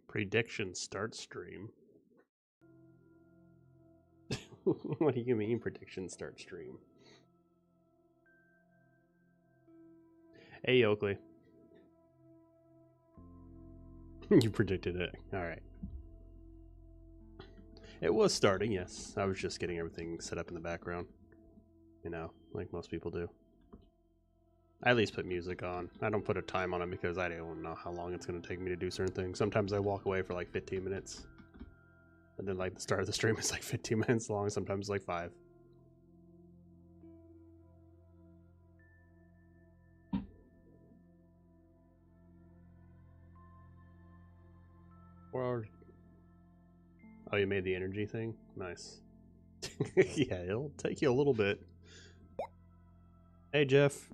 Prediction start stream. What do you mean prediction start stream? Hey Oakley. You predicted it. Alright. It was starting, yes. I was just getting everything set up in the background. You know, like most people do. I at least put music on. I don't put a time on it because I don't know how long it's going to take me to do certain things. Sometimes I walk away for like 15 minutes. And then like the start of the stream is like 15 minutes long, sometimes like 5. Or oh, you made the energy thing? Nice. Yeah, it'll take you a little bit. Hey Jeff.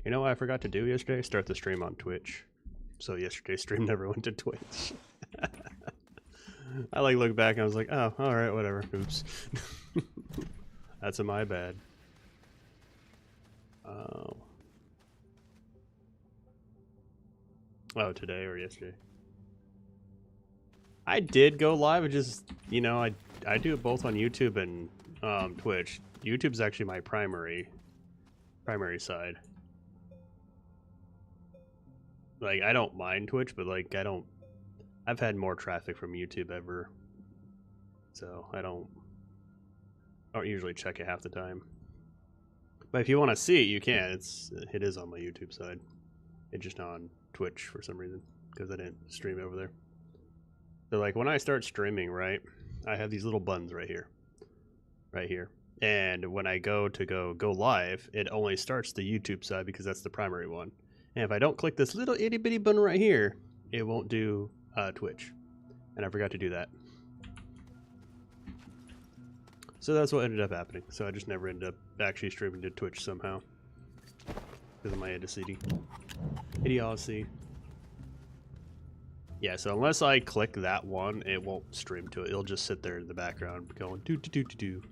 You know what I forgot to do yesterday? Start the stream on Twitch. So yesterday's stream never went to Twitch. I like look back and I was like, oh, alright, whatever. Oops. That's my bad. Oh, today or yesterday? I did go live. It just, you know, I do it both on YouTube and Twitch. YouTube's actually my primary side. Like, I don't mind Twitch, but like I've had more traffic from YouTube ever. So I don't usually check it half the time. But if you want to see it, you can. It is on my YouTube side. It's just not on Twitch for some reason, because I didn't stream over there. So like when I start streaming, right, I have these little buttons right here. Right here. And when I go live, it only starts the YouTube side because that's the primary one. And if I don't click this little itty bitty button right here, it won't do Twitch. And I forgot to do that. So that's what ended up happening. So I just never ended up actually streaming to Twitch somehow. Because of my idiocy. Yeah, so unless I click that one, it won't stream to it. It'll just sit there in the background going do do do do do.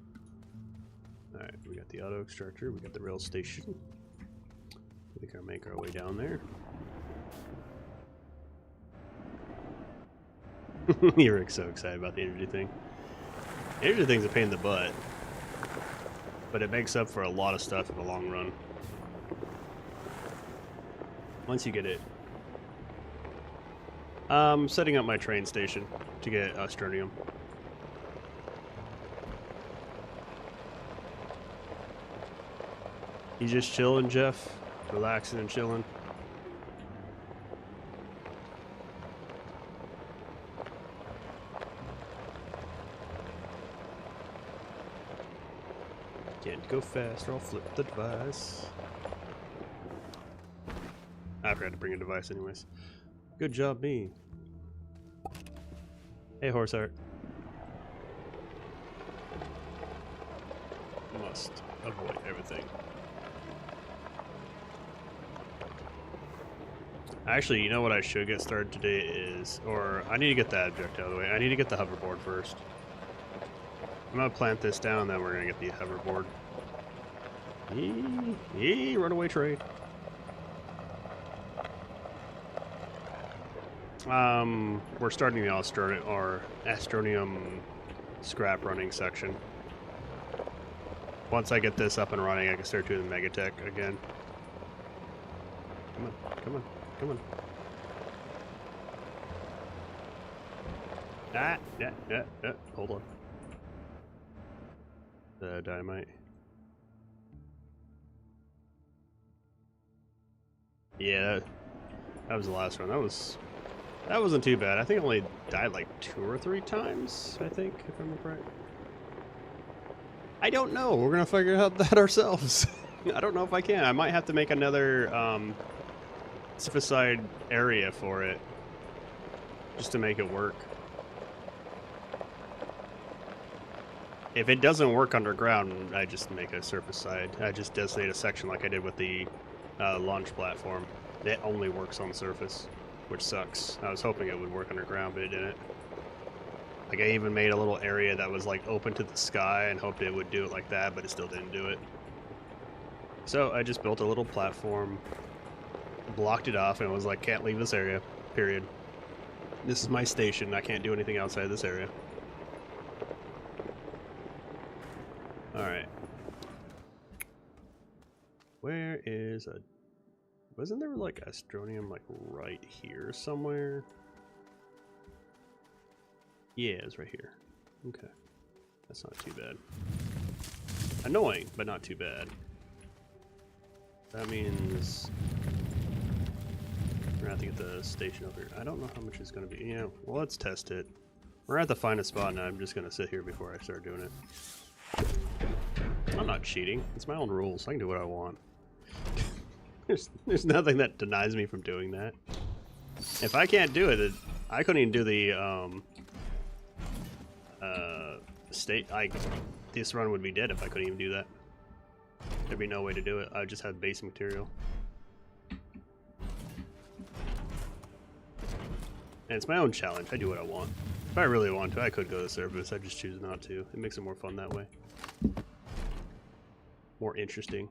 Alright, we got the auto extractor, we got the rail station. We can make our way down there. You're so excited about the energy thing. The energy thing's a pain in the butt, but it makes up for a lot of stuff in the long run. Once you get it. Setting up my train station to get Astronium. You just chilling, Jeff? Relaxing and chilling? Can't go fast or I'll flip the device. I forgot to bring a device anyways. Good job, me. Hey, Horseheart. Must avoid everything. Actually, you know what I should get started today is, or I need to get that object out of the way. I need to get the hoverboard first. I'm gonna plant this down, then we're gonna get the hoverboard. Yee, runaway train. We're starting the Astronium scrap running section. Once I get this up and running, I can start doing the Megatech again. Come on, come on, come on. Yeah, hold on. The dynamite. Yeah, that was the last one. That wasn't too bad. I think I only died like 2 or 3 times, I think, if I'm right. I don't know. We're going to figure out that ourselves. I don't know if I can. I might have to make another surface-side area for it just to make it work. If it doesn't work underground, I just make a surface side. I just designate a section like I did with the launch platform. It only works on surface, which sucks. I was hoping it would work underground, but it didn't. Like, I even made a little area that was like open to the sky and hoped it would do it like that, but it still didn't do it. So I just built a little platform blocked it off and was like, can't leave this area, period. This is my station, I can't do anything outside this area. Alright. Where is a... Wasn't there like Astronium like right here somewhere? Yeah, it's right here. Okay. That's not too bad. Annoying, but not too bad. That means we're gonna have to get the station over here. I don't know how much it's gonna be. Yeah, well, let's test it. We're at the finest spot, and I'm just gonna sit here before I start doing it. I'm not cheating. It's my own rules. I can do what I want. There's nothing that denies me from doing that. If I can't do it, I couldn't even do the this run would be dead if I couldn't even do that. There'd be no way to do it. I would just have base material. And it's my own challenge. I do what I want. If I really want to, I could go to service. I just choose not to. It makes it more fun that way. More interesting.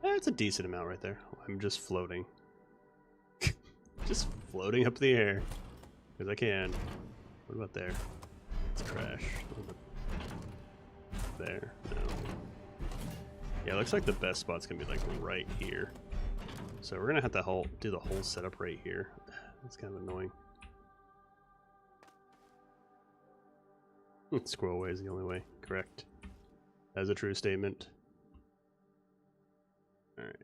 That's a decent amount right there. I'm just floating. Just floating up the air. Because I can. What about there? It's trash. There. No. Yeah, it looks like the best spot's gonna be like right here. So we're gonna have to do the whole setup right here. That's kind of annoying. Squirrel way is the only way. Correct. That's a true statement. Alright.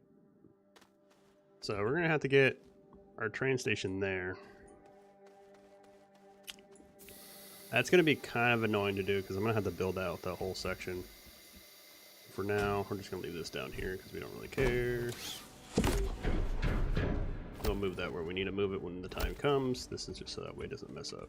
So we're gonna have to get our train station there. That's gonna be kind of annoying to do because I'm gonna have to build out the whole section. For now, we're just gonna leave this down here because we don't really care. We'll move that where we need to move it when the time comes. This is just so that way it doesn't mess up.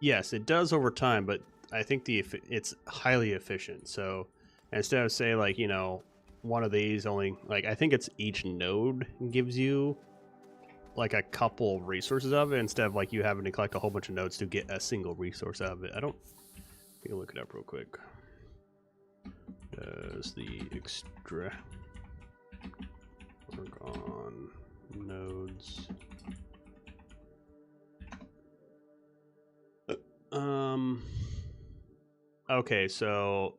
Yes, it does over time, but I think it's highly efficient. So instead of say like, you know, one of these only, like, I think it's each node gives you like a couple resources of it instead of like you having to collect a whole bunch of nodes to get a single resource out of it. Let me look it up real quick. Does the extra work on nodes? Okay, so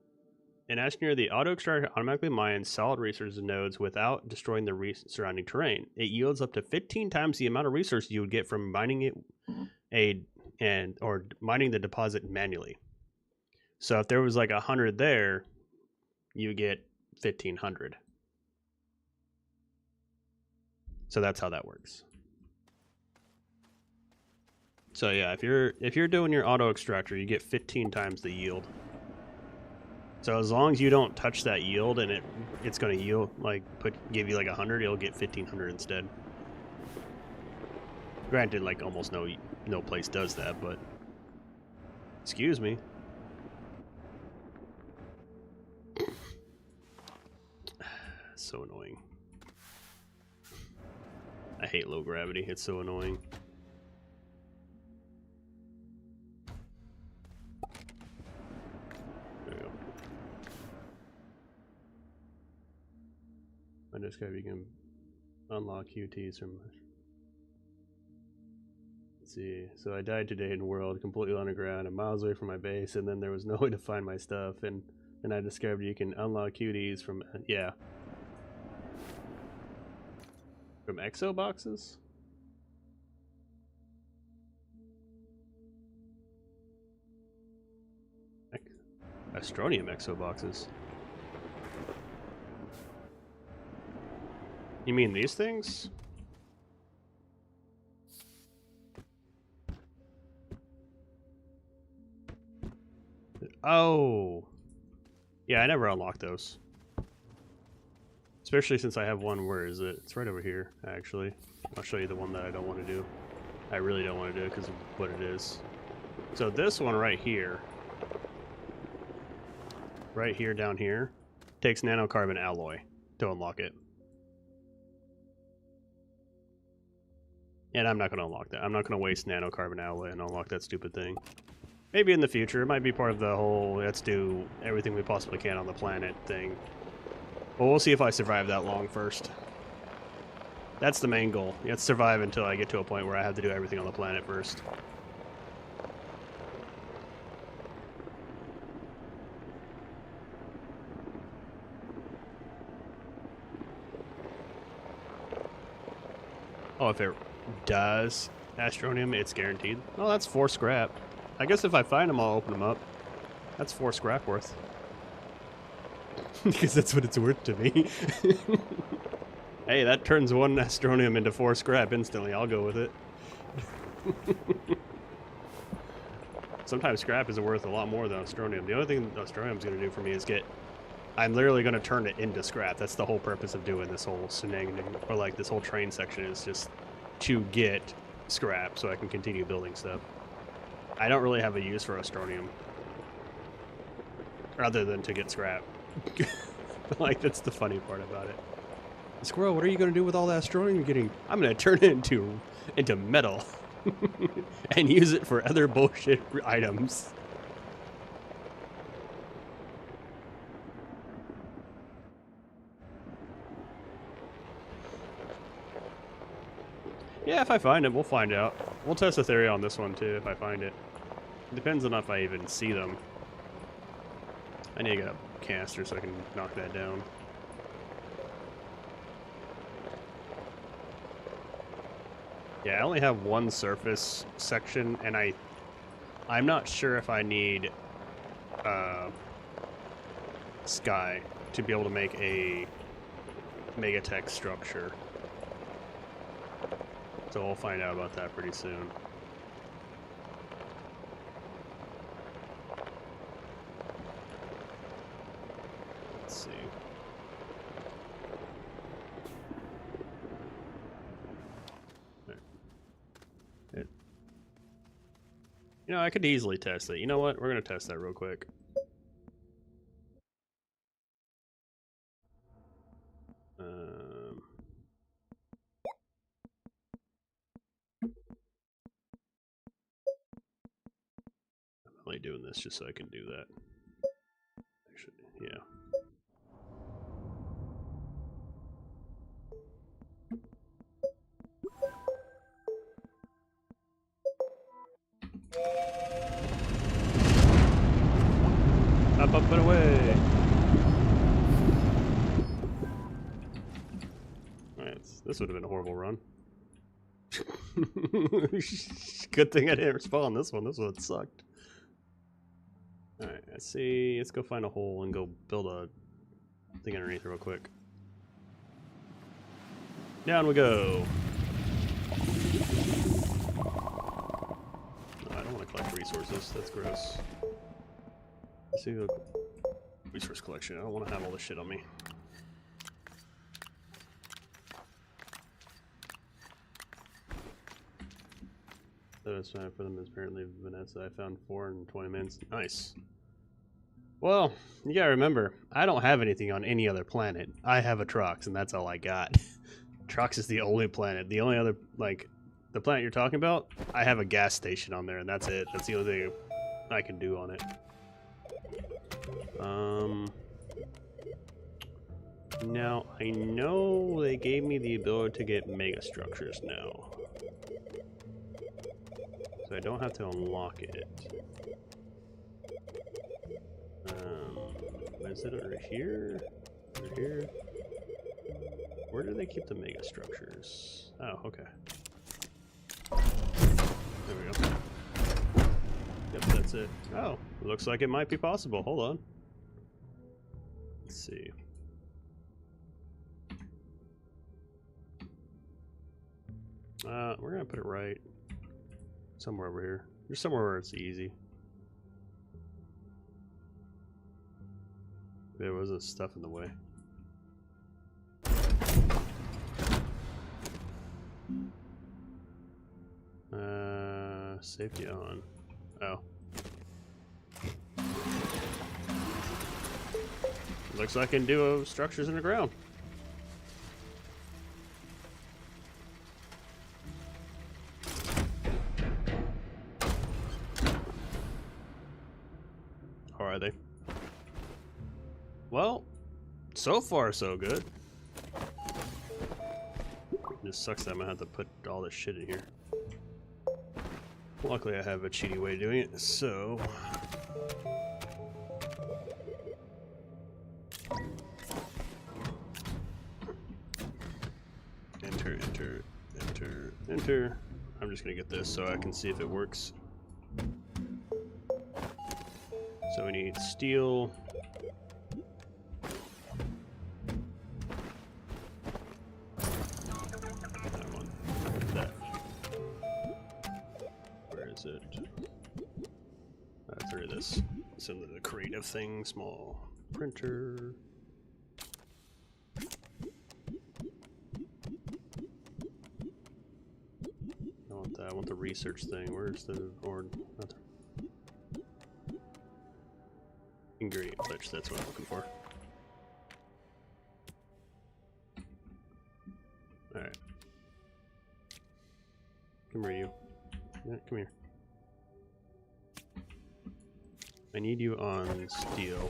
in Astroneer, the auto extractor automatically mines solid resources nodes without destroying the surrounding terrain. It yields up to 15 times the amount of resources you would get from mining it or mining the deposit manually. So if there was like 100 there, you get 1,500. So that's how that works. So yeah, if you're doing your auto extractor, you get 15 times the yield. So as long as you don't touch that yield and it's going to yield like give you like 100, it'll get 1,500 instead. Granted, like almost no place does that, but excuse me. So annoying. I hate low gravity. It's so annoying. There we go. I just got you can unlock QTs from. Let's see. So I died today in the world, completely underground, and miles away from my base, and then there was no way to find my stuff, and then I discovered you can unlock QTs from yeah. From exo boxes? Astronium exo boxes. You mean these things? Oh. Yeah, I never unlocked those. Especially since I have one, where is it? It's right over here, actually. I'll show you the one that I don't want to do. I really don't want to do it because of what it is. So this one right here down here, takes nanocarbon alloy to unlock it. And I'm not going to unlock that. I'm not going to waste nanocarbon alloy and unlock that stupid thing. Maybe in the future. It might be part of the whole let's do everything we possibly can on the planet thing. But we'll see if I survive that long first. That's the main goal. Let's survive until I get to a point where I have to do everything on the planet first. Oh, if it does Astronium, it's guaranteed. Oh, that's 4 scrap. I guess if I find them, I'll open them up. That's 4 scrap worth. Because that's what it's worth to me. Hey, that turns 1 Astronium into 4 scrap instantly. I'll go with it. Sometimes scrap is worth a lot more than Astronium. The only thing Astronium's going to do for me is get... I'm literally going to turn it into scrap. That's the whole purpose of doing this whole shenanigan, or like this whole train section, is just to get scrap so I can continue building stuff. I don't really have a use for Astronium other than to get scrap. Like, that's the funny part about it. Squirrel, what are you going to do with all that Astronium you're getting? I'm going to turn it into metal and use it for other bullshit items. Yeah, if I find it, we'll find out. We'll test the theory on this one too if I find it. It depends on if I even see them. I need to get a caster so I can knock that down. Yeah, I only have 1 surface section, and I'm not sure if I need sky to be able to make a megatech structure. So we'll find out about that pretty soon. Let's see. You know, I could easily test it. You know what? We're going to test that real quick. I'm only doing this just so I can do that. Actually, yeah. Up, up, and away! Alright, this would have been a horrible run. Good thing I didn't respawn this one. This one sucked. Alright, let's see. Let's go find a hole and go build a thing underneath real quick. Down we go! No, I don't want to collect resources. That's gross. Let's see the resource collection. I don't want to have all this shit on me. So it's time for them. Apparently, Vanessa. I found 4 in 20 minutes. Nice. Well, you gotta remember, I don't have anything on any other planet. I have Atrox, and that's all I got. Atrox is the only planet. The only other, like, the planet you're talking about, I have a gas station on there, and that's it. That's the only thing I can do on it. Now, I know they gave me the ability to get mega structures now. So I don't have to unlock it. Is it over here? Over here? Where do they keep the mega structures? Oh, okay. There we go. Yep, that's it. Oh, looks like it might be possible. Hold on. Let's see. We're gonna put it right somewhere over here. There's somewhere where it's easy. There wasn't stuff in the way. Safety on. Oh. Looks like I can do structures in the ground. are they? Well, so far so good. It just sucks that I'm gonna have to put all this shit in here. Luckily I have a cheaty way of doing it, so... Enter, enter, enter, enter. I'm just gonna get this so I can see if it works. So we need steel. I want that. Where is it? There it is. It's in the creative thing, small printer. I want that. I want the research thing. Where's the ingredient glitch? That's what I'm looking for. Alright. Come here, you. Yeah, come here. I need you on steel.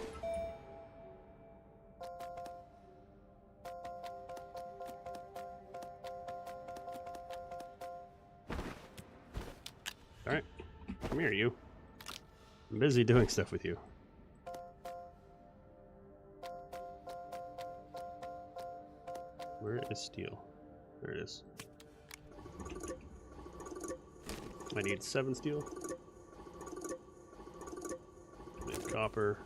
Alright. Come here, you. I'm busy doing stuff with you. Where is steel? There it is. I need 7 steel. Need copper.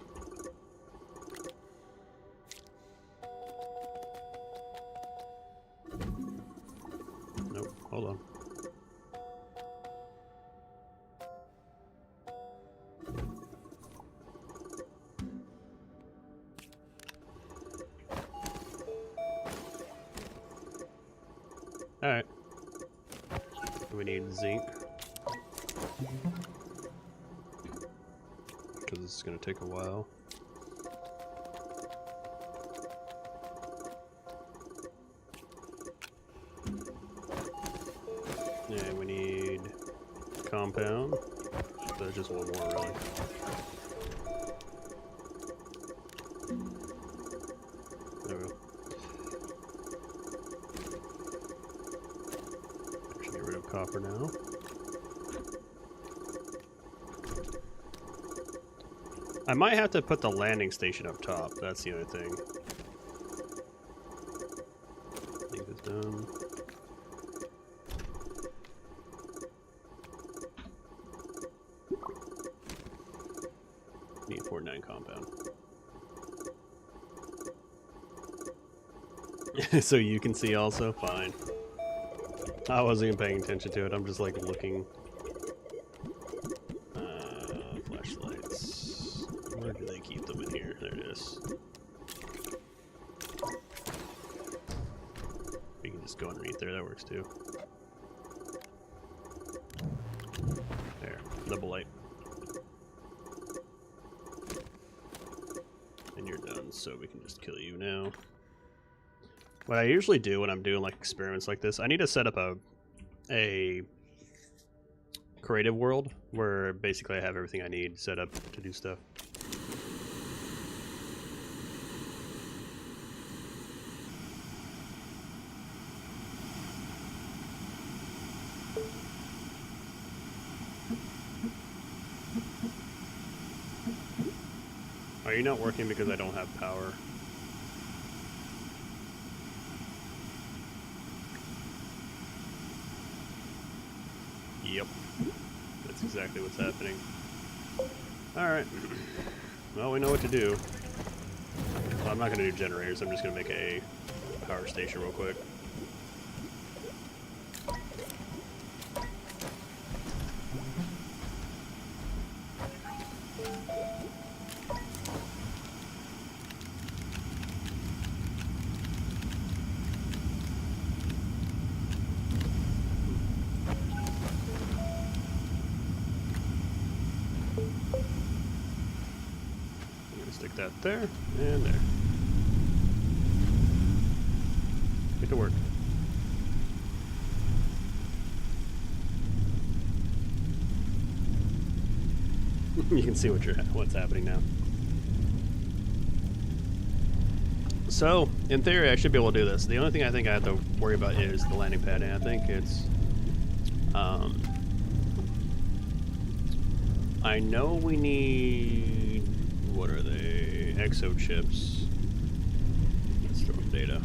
Nope, hold on. Alright. We need zinc. Because this is going to take a while. And we need compound. So just one more, really. There we go. Actually, get rid of copper now. I might have to put the landing station up top. That's the only thing. I think it's done. Need 49 compound. So you can see also? Fine. I wasn't even paying attention to it. I'm just like looking. Flashlights. Where do they keep them in here? There it is. We can just go underneath there. That works too. There. Double light. And you're done, so we can just kill you now. What I usually do when I'm doing like experiments like this, I need to set up a creative world where basically I have everything I need set up to do stuff. Are you not working because I don't have power? Yep. That's exactly what's happening. Alright. Well, we know what to do. Well, I'm not going to do generators. I'm just going to make a power station real quick. Stick that there and there. Get to work. You can see what's happening now. So, in theory, I should be able to do this. The only thing I think I have to worry about is the landing pad, and I think it's... I know we need... What are they? Exo chips. Let's throw in data.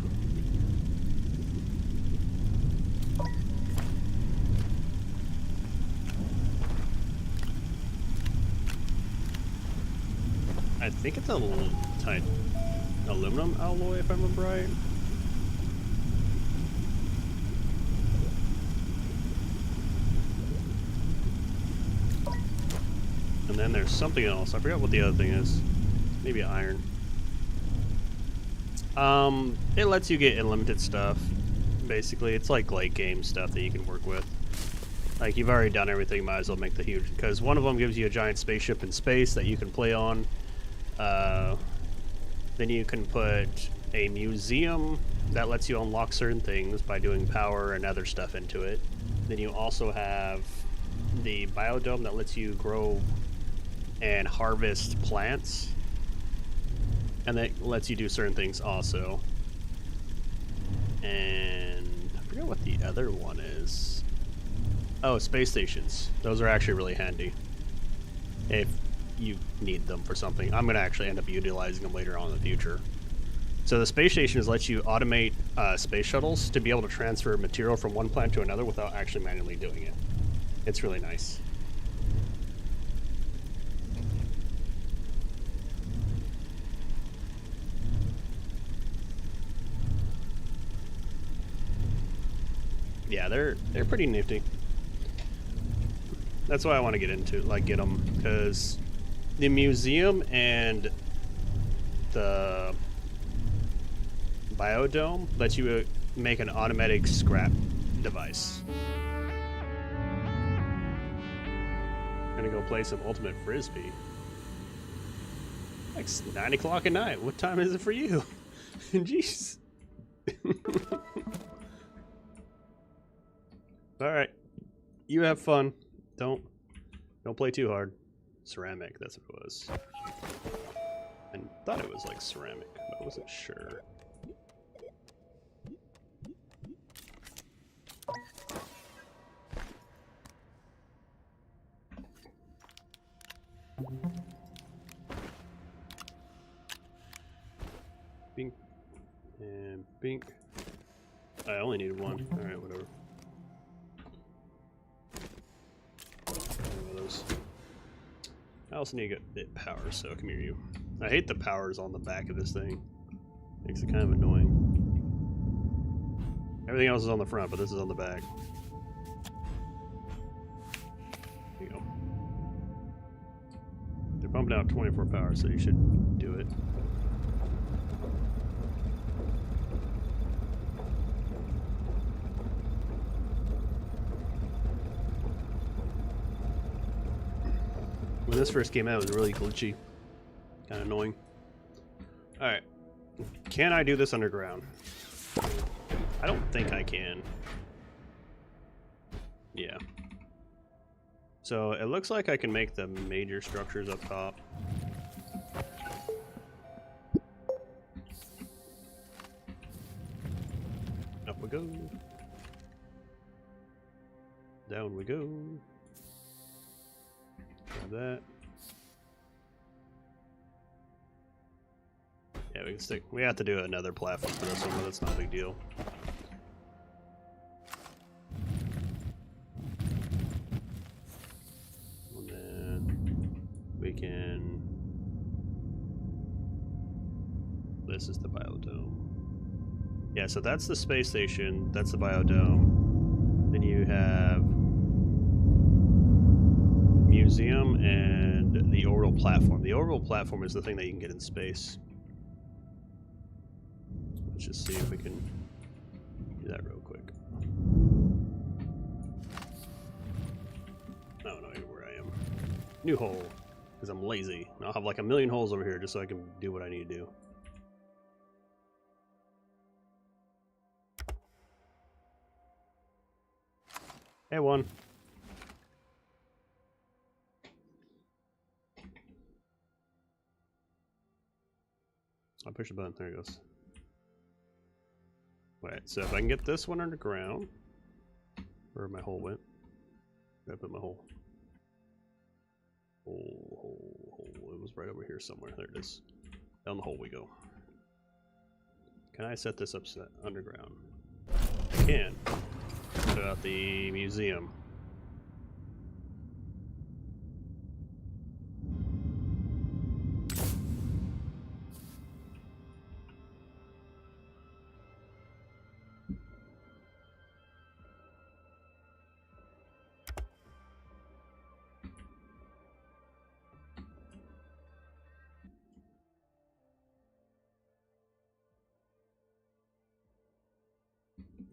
I think it's a tight aluminum alloy, if I remember right. And then there's something else. I forgot what the other thing is. Maybe iron. It lets you get unlimited stuff. Basically, it's like late game stuff that you can work with. Like, you've already done everything, might as well make the huge... Because one of them gives you a giant spaceship in space that you can play on. Then you can put a museum that lets you unlock certain things by doing power and other stuff into it. Then you also have the biodome that lets you grow and harvest plants. And that lets you do certain things also. And I forget what the other one is. Oh, space stations. Those are actually really handy if you need them for something. I'm going to actually end up utilizing them later on in the future. So the space stations let you automate space shuttles to be able to transfer material from one planet to another without actually manually doing it. It's really nice. Yeah, they're pretty nifty. That's why I want to get into, like, get them, because the museum and the biodome lets you make an automatic scrap device. Gonna go play some Ultimate Frisbee. Like 9 o'clock at night. What time is it for you? Jeez. Alright. You have fun. Don't play too hard. Ceramic, that's what it was. I thought it was like ceramic, but I wasn't sure. Bink. And bink. I only needed one. Alright, whatever. One of those. I also need to get bit power, so come here, you. I hate the powers on the back of this thing. Makes it kind of annoying. Everything else is on the front, but this is on the back. There you go. They're pumping out 24 power, so you should do it. When this first came out, it was really glitchy. Kind of annoying. Alright. Can I do this underground? I don't think I can. Yeah. So it looks like I can make the major structures up top. Up we go. Down we go. Grab that. Yeah, we can stick. We have to do another platform for this one, but that's not a big deal. And then we can. This is the biodome. Yeah, so that's the space station. That's the biodome. Then you have museum and the orbital platform. The orbital platform is the thing that you can get in space. Let's just see if we can do that real quick. I don't know even where I am. New hole, because I'm lazy. And I'll have like a million holes over here just so I can do what I need to do. Hey, one. I'll push the button. There it goes. Alright, so if I can get this one underground, where my hole went, where I put my hole. Hole. It was right over here somewhere. There it is. Down the hole we go. Can I set this up underground? I can. Put out the museum.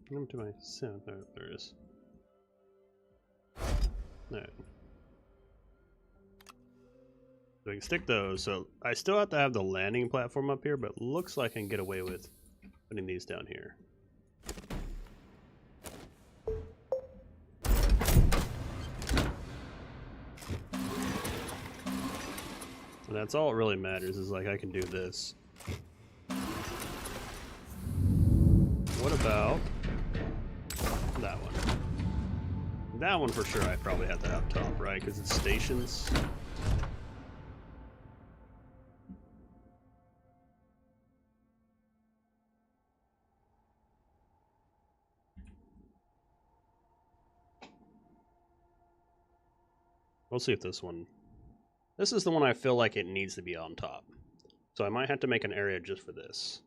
Come to my sound. Oh, there it is. Alright. So I can stick those. So I still have to have the landing platform up here, but looks like I can get away with putting these down here. And that's all it really matters, is like I can do this. What about that one? That one for sure I probably have to have top, right? Because it's stations. We'll see if this one... This is the one I feel like it needs to be on top. So I might have to make an area just for this.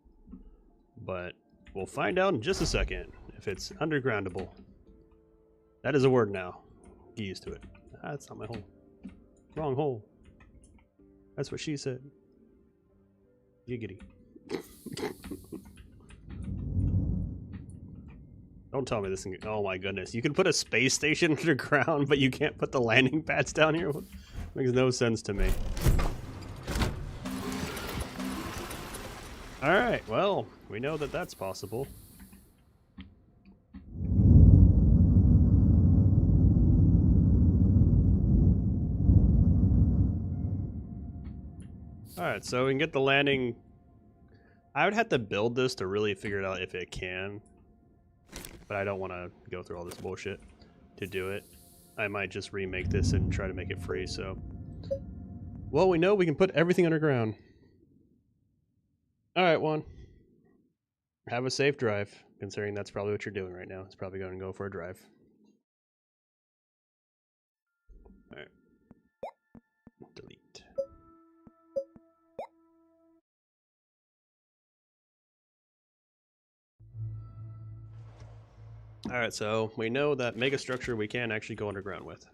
But we'll find out in just a second if it's undergroundable. That is a word now. Get used to it. Ah, that's not my hole. Wrong hole. That's what she said. Giggity. Don't tell me this thing. Oh my goodness. You can put a space station underground, but you can't put the landing pads down here? Makes no sense to me. Alright, well, we know that that's possible. Alright, so we can get the landing. I would have to build this to really figure it out if it can. But I don't want to go through all this bullshit to do it. I might just remake this and try to make it free, so. Well, we know we can put everything underground. Alright, Juan. Have a safe drive, considering that's probably what you're doing right now. It's probably going to go for a drive. Alright. Delete. Alright, so we know that megastructure we can actually go underground with.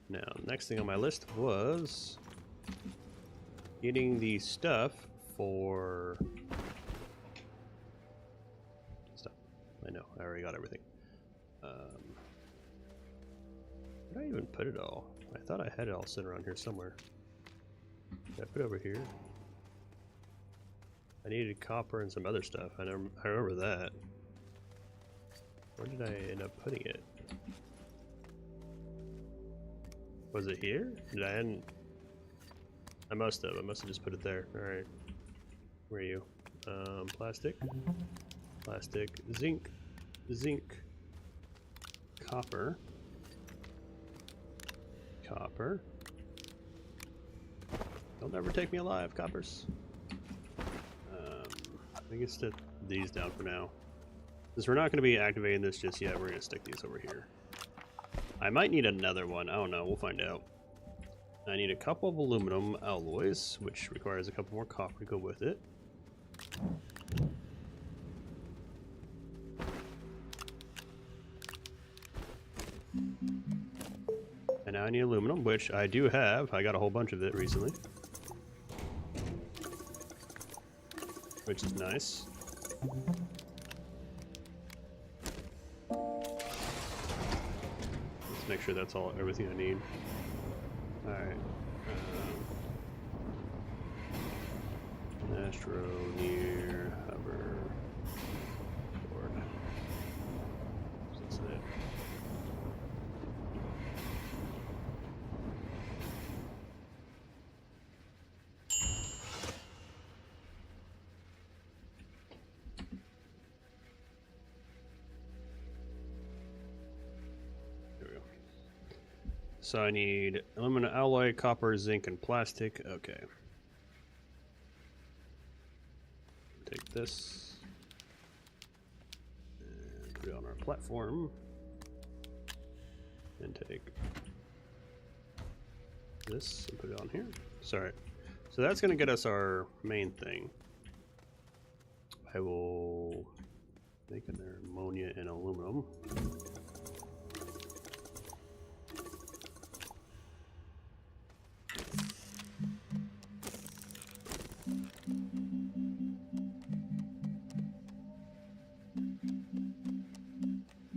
Now, next thing on my list was getting the stuff for stuff. I know, I already got everything. Did I even put it all? I thought I had it all sitting around here somewhere. Did I put it over here? I needed copper and some other stuff. I remember that. Where did I end up putting it? Was it here? Did I end? I must have just put it there. Alright. Where are you? Plastic. Plastic. Zinc. Zinc. Copper. Copper. They'll never take me alive, coppers. I think it's set these down for now. Since we're not going to be activating this just yet, we're going to stick these over here. I might need another one. I don't know. We'll find out. I need a couple of aluminum alloys, which requires a couple more copper to go with it. And now I need aluminum, which I do have. I got a whole bunch of it recently. Which is nice. Let's make sure that's everything I need. Alright. Astroneer, hover, board. That's it. So I need aluminum alloy, copper, zinc, and plastic. Okay. Take this and put it on our platform. And take this and put it on here. Sorry. So that's going to get us our main thing. I will make it there ammonia and aluminum.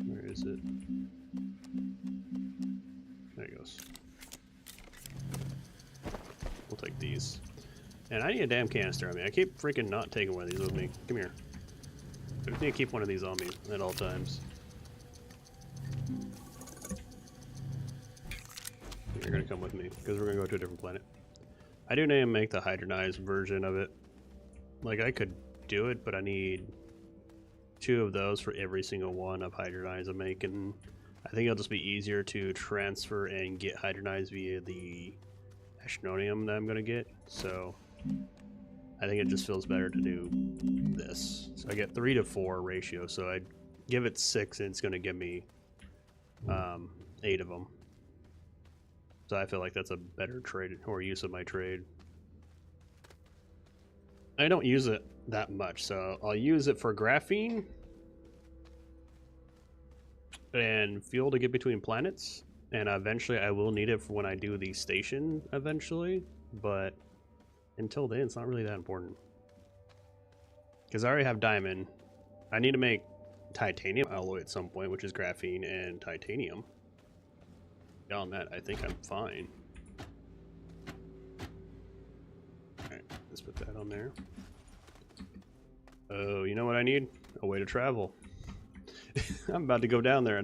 Where is it? There it goes. We'll take these. And I need a damn canister on me. I keep freaking not taking one of these with me. Come here. I just need to keep one of these on me at all times. You're gonna come with me, because we're gonna go to a different planet. I do need to make the hydronized version of it. Like, I could do it, but I need 2 of those for every single one of hydronized I'm making. I think it'll just be easier to transfer and get hydronized via the Astroneer that I'm gonna get. So I think it just feels better to do this. So I get 3 to 4 ratio. So I give it 6, and it's gonna give me 8 of them. So I feel like that's a better trade or use of my trade. I don't use it that much, so I'll use it for graphene and fuel to get between planets, and eventually I will need it for when I do the station eventually, but until then it's not really that important. Because I already have diamond. I need to make titanium alloy at some point, which is graphene and titanium. Beyond that, I think I'm fine. Alright, let's put that on there. Oh, you know what I need? A way to travel. I'm about to go down there. I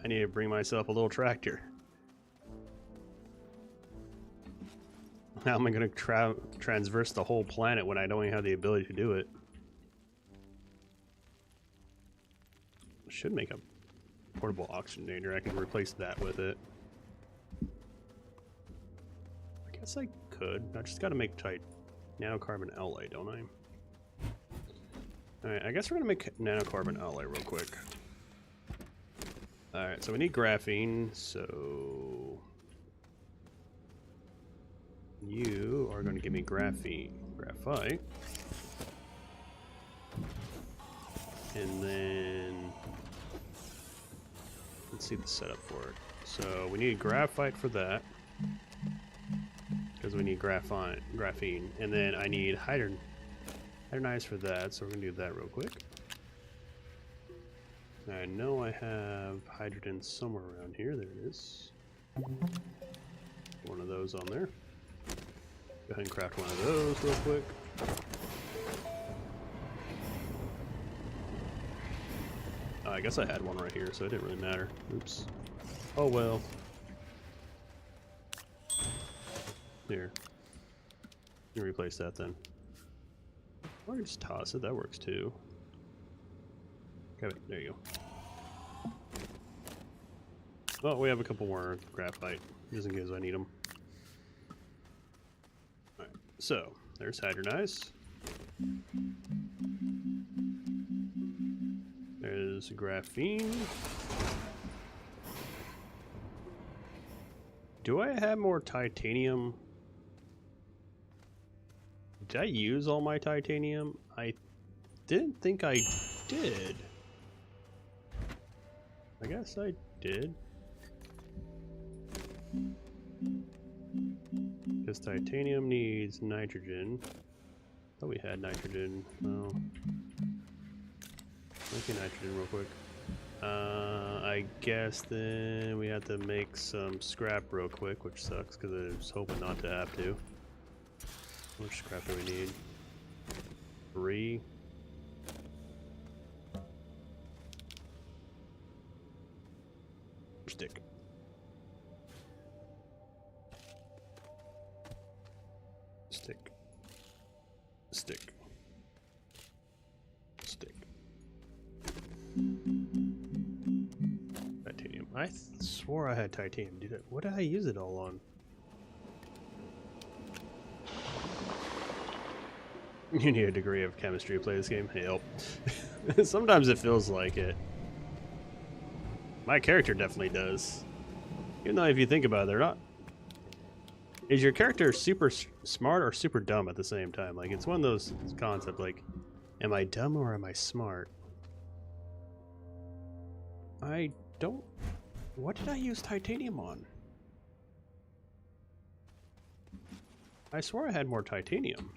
need to bring myself a little tractor. How am I going to transverse the whole planet when I don't even have the ability to do it? I should make a portable oxygenator. I can replace that with it. I guess I could. I just got to make nanocarbon alloy, don't I? Alright, I guess we're going to make nanocarbon alloy real quick. Alright, so we need graphene, so you are going to give me graphite. And then let's see the setup for it. So we need graphite for that, because we need graphene. And then I need hydronized for that, so we're going to do that real quick. I know I have hydrogen somewhere around here. There it is. One of those on there. Go ahead and craft one of those real quick. I guess I had one right here, so it didn't really matter. Oops. Oh well. Here. You replace that then. Or just toss it, that works too. Okay, there you go. Oh, we have a couple more graphite, just in case I need them. Alright, so, there's hydronized. There's graphene. Do I have more titanium? Did I use all my titanium? I didn't think I did. I guess I did. Because titanium needs nitrogen. Thought we had nitrogen. Oh. Making nitrogen real quick. I guess then we have to make some scrap real quick, which sucks because I was hoping not to have to. How much scrap do we need? 3. Stick. Stick. Stick. Stick. Titanium. I swore I had titanium. What did I use it all on? You need a degree of chemistry to play this game? Help. Sometimes it feels like it. My character definitely does. Even though if you think about it, they're not... Is your character super smart or super dumb at the same time? Like, it's one of those concepts, like, am I dumb or am I smart? I don't... What did I use titanium on? I swore I had more titanium.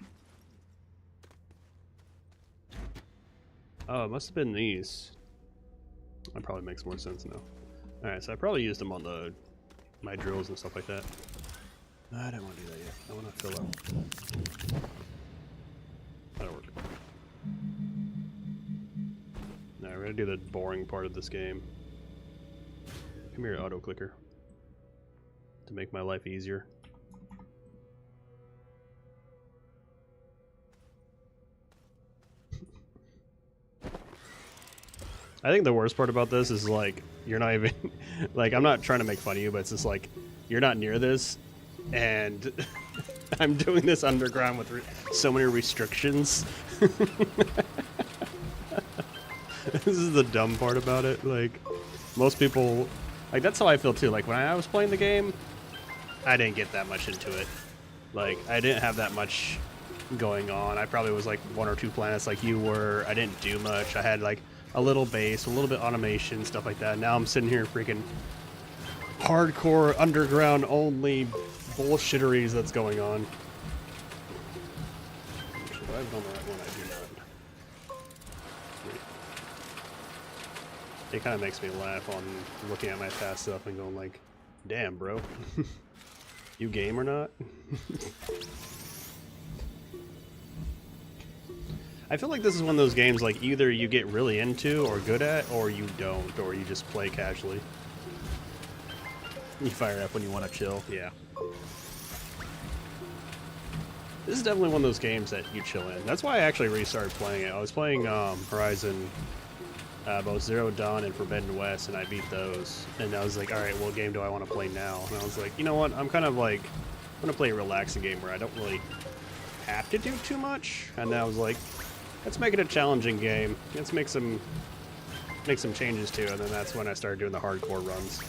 Oh, it must have been these. That probably makes more sense now. Alright, so I probably used them on my drills and stuff like that. I don't want to do that yet. I want to fill up. That'll work. Now we're going to do the boring part of this game. Come here, auto clicker. To make my life easier. I think the worst part about this is like, you're not even, like, I'm not trying to make fun of you, but it's just like, you're not near this, and I'm doing this underground with so many restrictions. This is the dumb part about it. Like, most people, like, that's how I feel too. Like, when I was playing the game, I didn't get that much into it. Like, I didn't have that much going on. I probably was like 1 or 2 planets like you were. I didn't do much. I had like a little base, a little bit automation, stuff like that. Now I'm sitting here freaking hardcore underground only bullshitteries that's going on. Should I have done the right one? I do not. It kind of makes me laugh on looking at my past stuff and going like, damn, bro. You game or not? I feel like this is one of those games like either you get really into or good at, or you don't, or you just play casually. You fire up when you want to chill, yeah. This is definitely one of those games that you chill in. That's why I actually restarted playing it. I was playing Horizon, both Zero Dawn and Forbidden West, and I beat those. And I was like, alright, what game do I want to play now? And I was like, you know what, I'm kind of like, I'm going to play a relaxing game where I don't really have to do too much. And then I was like, let's make it a challenging game. Let's make some changes to it. And then that's when I started doing the hardcore runs.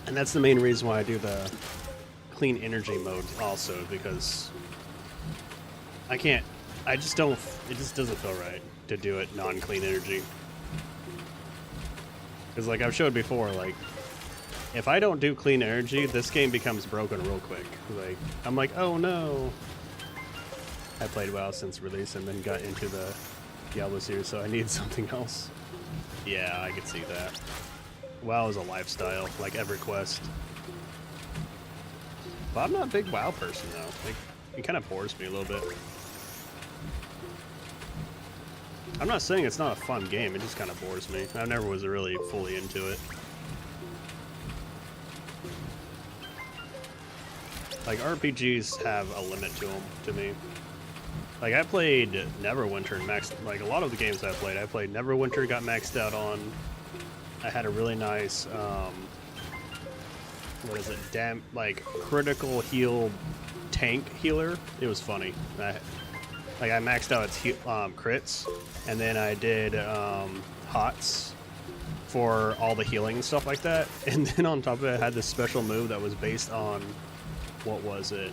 And that's the main reason why I do the clean energy mode also, because I just don't, it just doesn't feel right to do it non-clean energy. Because like I've showed before, like, if I don't do clean energy, this game becomes broken real quick. Like, I'm like, oh no. I played WoW since release and then got into the Diablo series, so I need something else. Yeah, I could see that. WoW is a lifestyle, like EverQuest. But I'm not a big WoW person though. Like, it kind of bores me a little bit. I'm not saying it's not a fun game, it just kind of bores me. I never was really fully into it. Like, RPGs have a limit to them, to me. Like, I played Neverwinter and maxed, like, a lot of the games I played Neverwinter, got maxed out on. I had a really nice, what is it, like, critical heal tank healer. It was funny. I maxed out its crits, and then I did HOTS for all the healing and stuff like that. And then on top of it, I had this special move that was based on, what was it?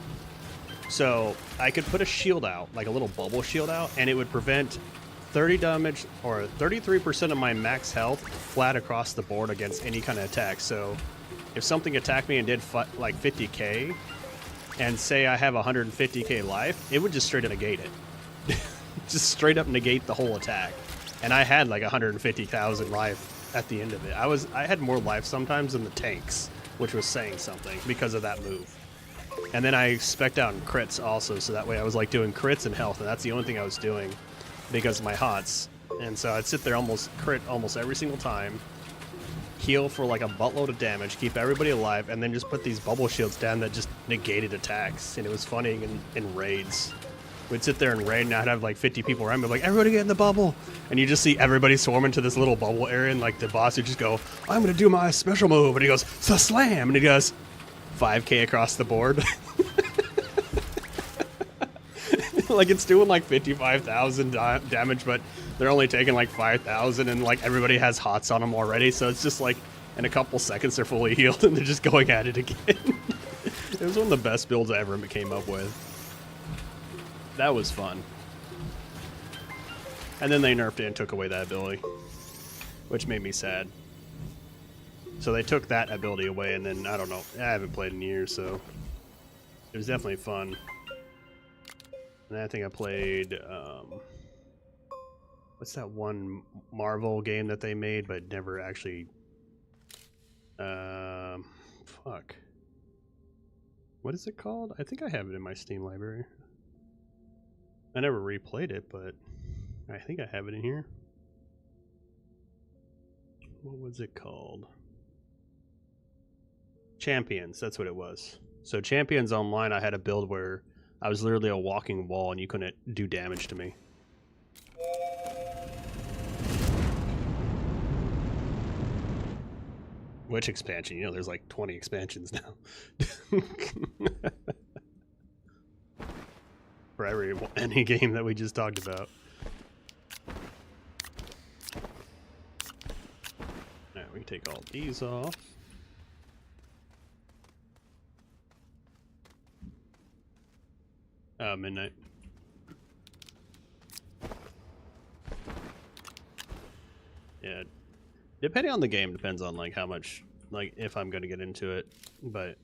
So I could put a shield out, like a little bubble shield out, and it would prevent 30 damage or 33% of my max health flat across the board against any kind of attack. So if something attacked me and did like 50k, and say I have 150k life, it would just straight up negate it. Just straight up negate the whole attack. And I had like 150,000 life at the end of it. I had more life sometimes than the tanks, which was saying something because of that move. And then I spec'd out in crits also, so that way I was like doing crits and health, and that's the only thing I was doing because of my HOTS. And so I'd sit there crit almost every single time, heal for like a buttload of damage, keep everybody alive, and then just put these bubble shields down that just negated attacks. And it was funny in raids. We'd sit there and raid, and I'd have like 50 people around me, like, everybody get in the bubble. And you just see everybody swarm into this little bubble area, and like the boss would just go, I'm gonna do my special move. And he goes, slam! And he goes, 5K across the board. Like it's doing like 55,000 damage, but they're only taking like 5,000, and like everybody has hots on them already. So it's just like in a couple seconds they're fully healed, and they're just going at it again. It was one of the best builds I ever came up with. That was fun. And then they nerfed it and took away that ability, which made me sad. So they took that ability away, and then I don't know. I haven't played in years, so it was definitely fun. And I think I played, what's that one Marvel game that they made but never actually, fuck. What is it called? I think I have it in my Steam library. I never replayed it, but I think I have it in here. What was it called? Champions, that's what it was. So Champions Online, I had a build where I was literally a walking wall and you couldn't do damage to me. Which expansion? You know, there's like 20 expansions now. For any game that we just talked about. Alright, we can take all these off. Midnight. Yeah, depending on the game, depends on like how much, like if I'm gonna get into it. But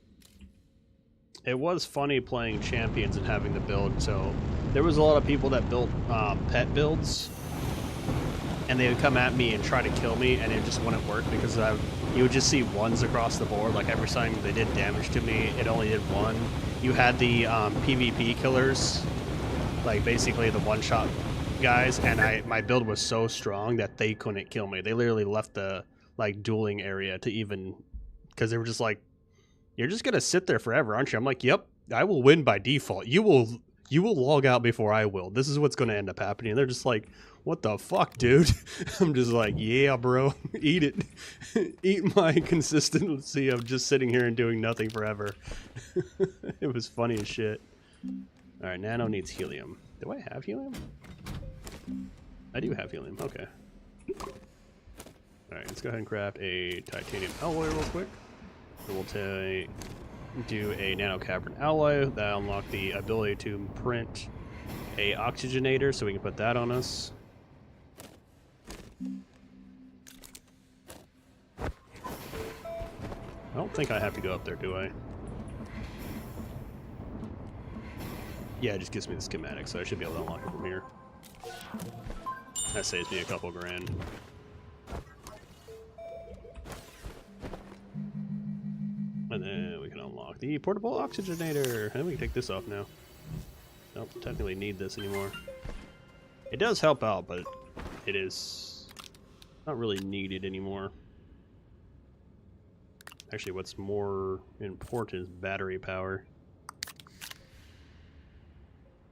it was funny playing Champions and having the build. So there was a lot of people that built pet builds, and they would come at me and try to kill me, and it just wouldn't work because you would just see ones across the board. Like every time they did damage to me, it only did one. You had the PvP killers, like basically the one-shot guys, and my build was so strong that they couldn't kill me. They literally left the like dueling area to even, because they were just like, "You're just gonna sit there forever, aren't you?" I'm like, "Yep, I will win by default. You will log out before I will. This is what's gonna end up happening." And they're just like, "What the fuck, dude?" I'm just like, "Yeah, bro, eat it. Eat my consistency of just sitting here and doing nothing forever." It was funny as shit. All right, Nano needs helium. Do I have helium? I do have helium. Okay. All right, let's go ahead and craft a titanium alloy real quick. So we'll do a nanocavern alloy that unlock the ability to print a oxygenator, so we can put that on us. I don't think I have to go up there, do I? Yeah, it just gives me the schematic, so I should be able to unlock it from here. That saves me a couple grand. And then we can unlock the portable oxygenator. And we can take this off now. Don't technically need this anymore. It does help out, but it is not really needed anymore. Actually, what's more important is battery power.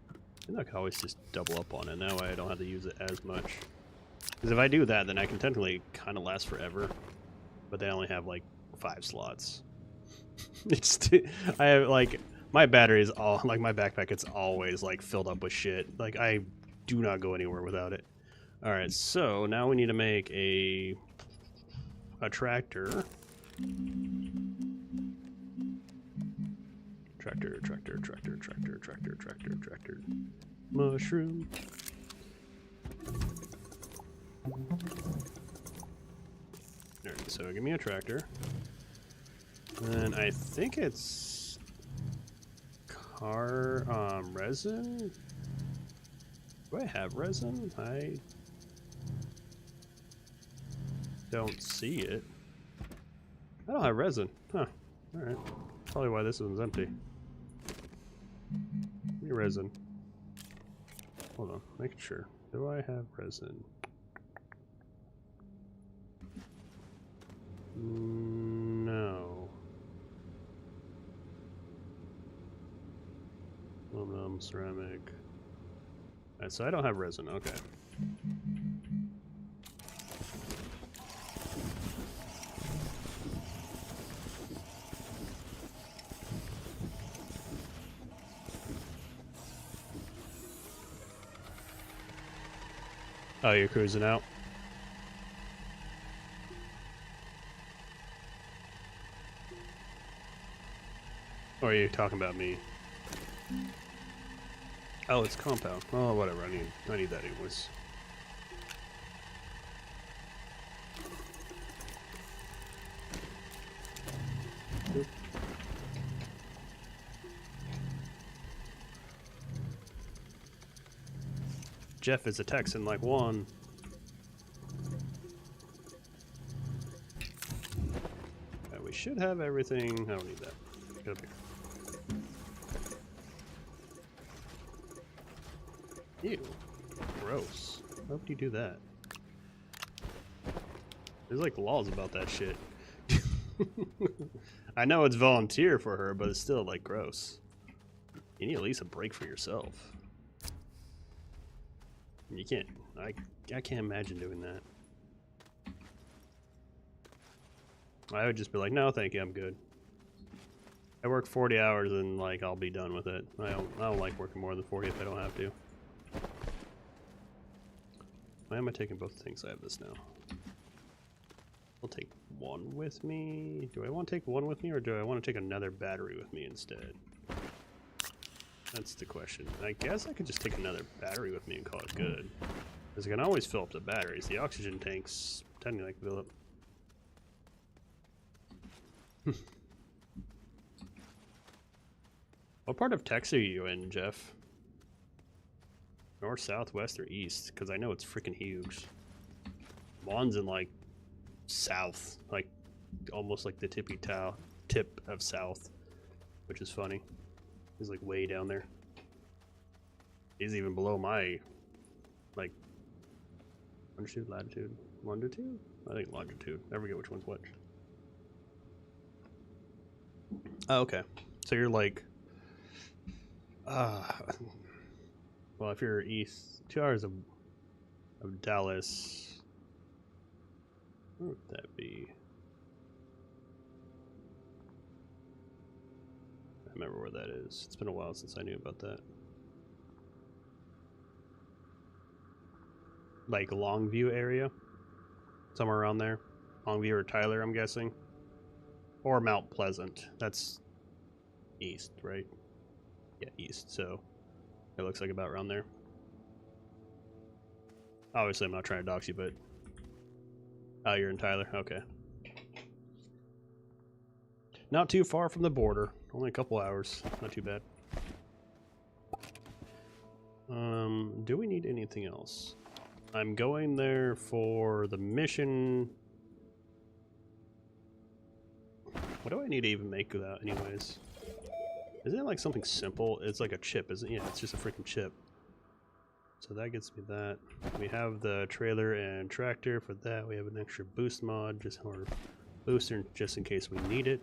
I think I can always just double up on it. That way I don't have to use it as much. Because if I do that, then I can technically kind of last forever. But they only have like 5 slots. I have like, my battery is all, like my backpack, it's always like filled up with shit. Like I do not go anywhere without it. Alright, so now we need to make a tractor. Tractor. Mushroom. Alright, so give me a tractor. And I think it's resin? Do I have resin? I don't see it. I don't have resin. Huh. Alright. Probably why this one's empty. Give me resin. Hold on, making sure. Do I have resin? No. Aluminum, ceramic. Alright, so I don't have resin, okay. Oh, you're cruising out? Or are you talking about me? Oh, it's compound. Oh, whatever. I need that anyways. Oop. Jeff is a Texan like one. We should have everything. I don't need that. Get up here. Ew. Gross. Why would you do that? There's like laws about that shit. I know it's volunteer for her, but it's still like gross. You need at least a break for yourself. You can't. I can't imagine doing that. I would just be like, no, thank you, I'm good. I work 40 hours and like I'll be done with it. I don't like working more than 40 if I don't have to. Why am I taking both things? I have this now. I'll take one with me. Do I want to take one with me or do I want to take another battery with me instead? That's the question. I guess I could just take another battery with me and call it good. Because I can always fill up the batteries. The oxygen tanks technically I can fill up. What part of Texas are you in, Jeff? North, south, west, or east? Because I know it's freaking huge. Juan's in like south, like almost like the tip of south, which is funny. He's like way down there. He's even below my like longitude, latitude, longitude? I think longitude. I forget which one's what. Oh, okay. So you're like well, if you're east, 2 hours of Dallas, where would that be? I remember where that is. It's been a while since I knew about that. Like Longview area? Somewhere around there. Longview or Tyler, I'm guessing. Or Mount Pleasant. That's east, right? Yeah, east, so it looks like about around there. Obviously, I'm not trying to dox you, but... Oh, you're in Tyler? Okay. Not too far from the border. Only a couple hours. Not too bad. Do we need anything else? I'm going there for the mission. What do I need to even make that anyways? Isn't it like something simple? It's like a chip, isn't it? Yeah, it's just a freaking chip. So that gets me that. We have the trailer and tractor for that. We have an extra boost mod, just or booster, just in case we need it.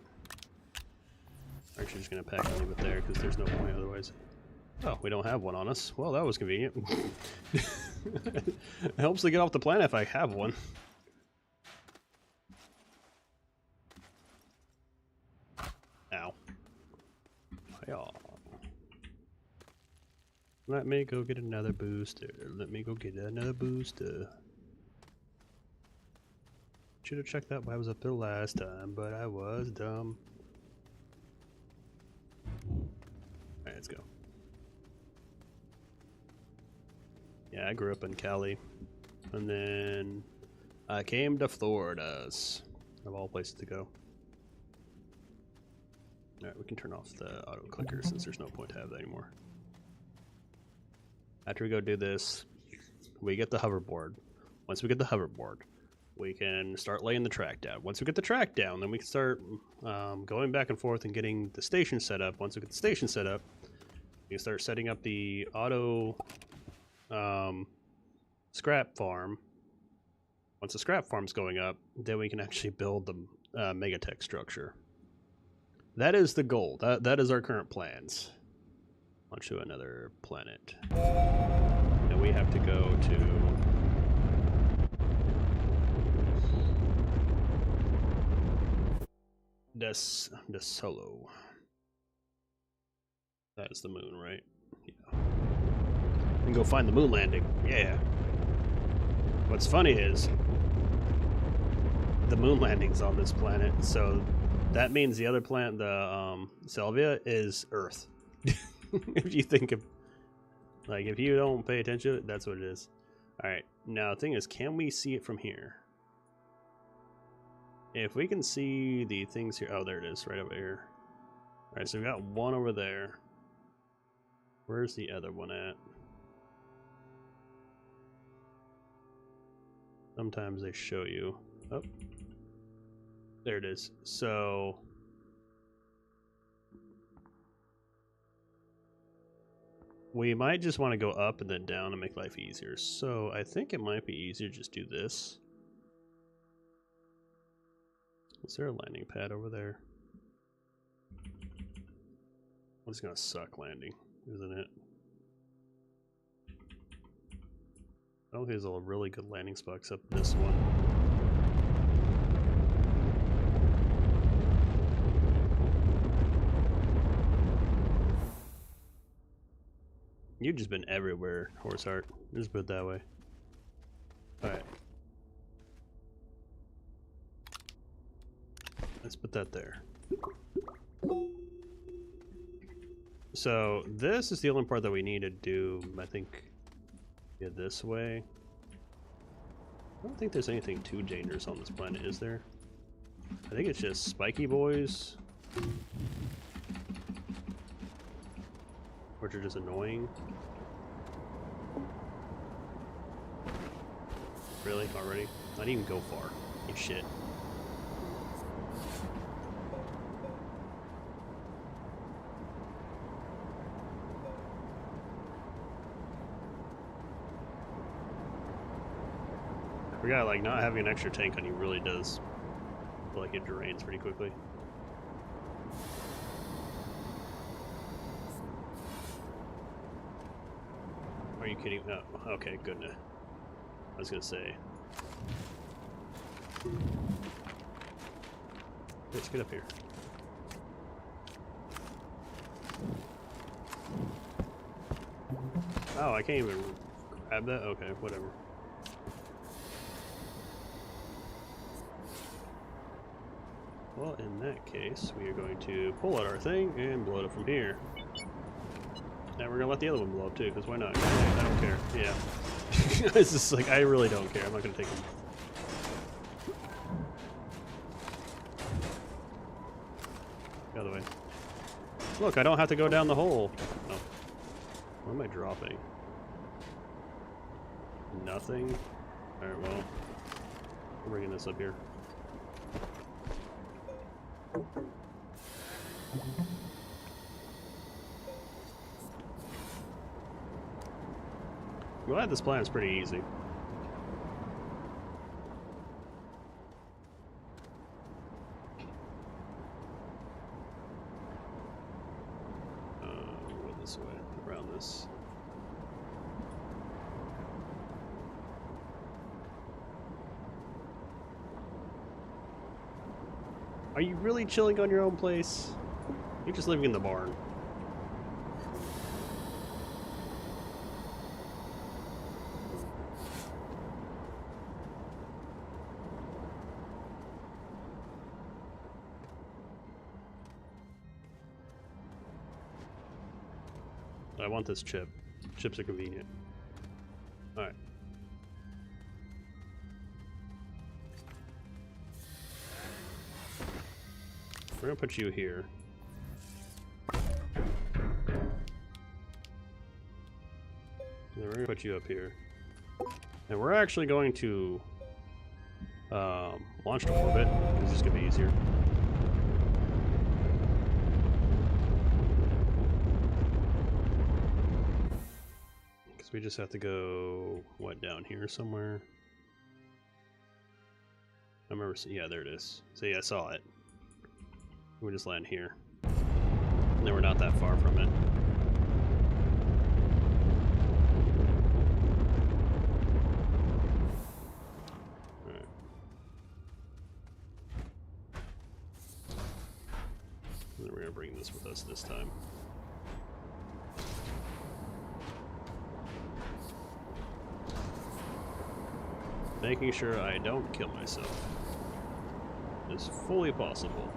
I'm actually just gonna pack and leave it there because there's no point otherwise. Oh, we don't have one on us. Well, that was convenient. It helps to get off the planet if I have one. Ow. Yeah. Let me go get another booster. Let me go get another booster. Should have checked that when I was up there last time, but I was dumb. Alright, let's go. Yeah, I grew up in Cali. And then I came to Florida's. Of all places to go. Alright, we can turn off the auto clicker since there's no point to have that anymore. After we go do this, we get the hoverboard. Once we get the hoverboard, we can start laying the track down. Once we get the track down, then we can start going back and forth and getting the station set up. Once we get the station set up, we can start setting up the auto scrap farm. Once the scrap farm's going up, then we can actually build the megatech structure. That is the goal. That is our current plans. On to another planet. we have to go to Des Solo. That is the moon, right? Yeah. And go find the moon landing. Yeah. What's funny is the moon landing's on this planet, so that means the other planet, the Salvia, is Earth. If you think of, like, if you don't pay attention to it, that's what it is. Alright, now the thing is, can we see it from here? If we can see the things here, oh, there it is, right over here. Alright, so we got one over there. Where's the other one at? Sometimes they show you. Oh, there it is. So we might just want to go up and then down to make life easier. So I think it might be easier to just do this. Is there a landing pad over there? It's gonna suck landing, isn't it? I don't think there's a really good landing spot except this one. You've just been everywhere, Horseheart. Just put it that way. Alright. Let's put that there. So this is the only part that we need to do, I think, yeah, this way. I don't think there's anything too dangerous on this planet, is there? I think it's just spiky boys, which are just annoying. Really? Already? I didn't even go far. You shit. I forgot, like, not having an extra tank on you really does feel like it drains pretty quickly. Are you kidding? Oh, okay, good. I was gonna say. Let's get up here. Oh, I can't even grab that? Okay, whatever. Well, in that case, we are going to pull out our thing and blow it up from here. And we're gonna let the other one blow up too, because why not? I don't care. Yeah. It's just like, I really don't care. I'm not gonna take them. The other way. Look, I don't have to go down the hole. Oh. What am I dropping? Nothing? Alright, well. I'm bringing this up here. I'm glad this plan is pretty easy. Go this way, around this. Are you really chilling on your own place? You're just living in the barn. I want this chip. Chips are convenient. Alright. We're gonna put you here. And then we're gonna put you up here. And we're actually going to launch to orbit, because this is gonna be easier. We just have to go, what, down here somewhere? I remember, yeah, there it is. So yeah, I saw it. We just land here. And then we're not that far from it. And we're gonna bring this with us this time. Making sure I don't kill myself is fully possible.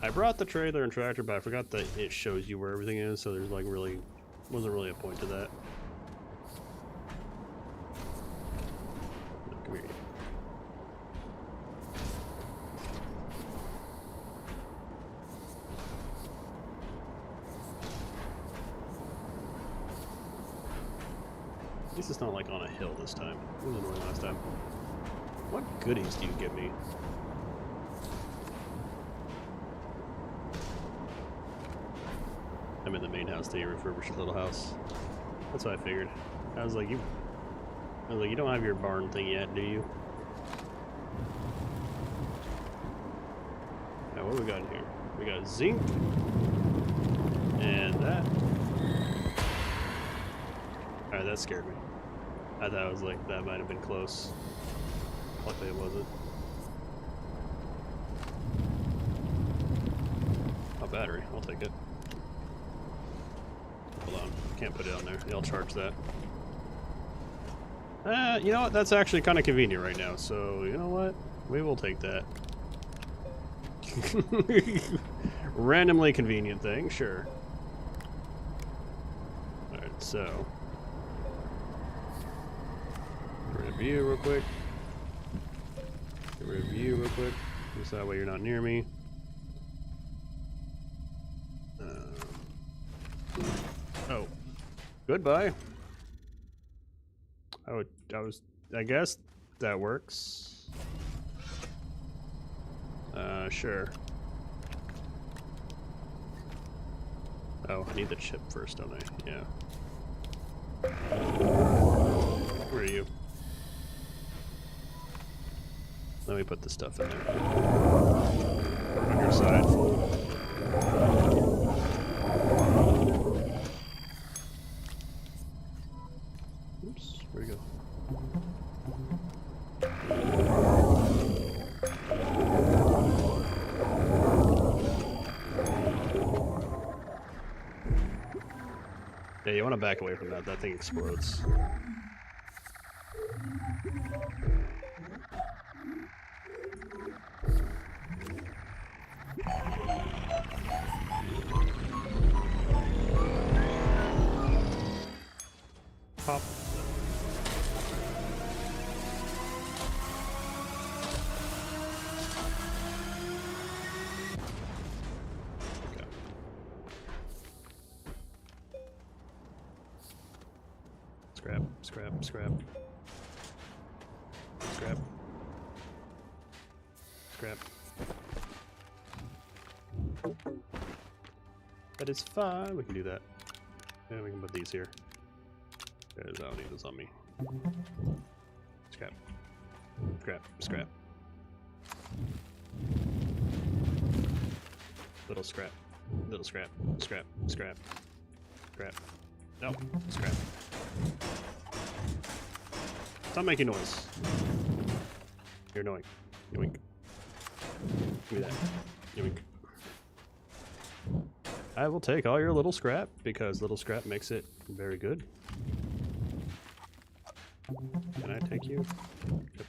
I brought the trailer and tractor, but I forgot that it shows you where everything is, so there's like wasn't really a point to that. Come here. At least it's not like on a hill this time. It was annoying last time. What goodies do you give me? I'm in the main house to refurbish a little house. That's what I figured. I was like, you don't have your barn thing yet, do you? Now, what do we got in here? We got zinc. And that. Alright, that scared me. I thought it was like, that might have been close. Luckily it wasn't. Oh, battery. I'll take it. Hold on. Can't put it on there. They'll charge that. You know what? That's actually kind of convenient right now. So, you know what? We will take that. Randomly convenient thing. Sure. Alright, so. Get rid of you real quick. Get rid of you real quick. Just that way you're not near me. Oh. Goodbye. I guess that works. Sure. Oh, I need the chip first, don't I? Yeah. Where are you? Let me put the stuff in there. On your side. Oops, where'd he go? Yeah, you want to back away from that. That thing explodes. Pop. Okay. Scrap, scrap, scrap. Scrap. Scrap. That is fine. We can do that. Yeah, we can put these here. I don't need this on me. Scrap. Scrap. Scrap. Little scrap. Little scrap. Scrap. Scrap. Scrap. No. Scrap. Stop making noise. You're annoying. Yoink. Give me that. Yoink. I will take all your little scrap because little scrap makes it very good. Can I take you? Yep.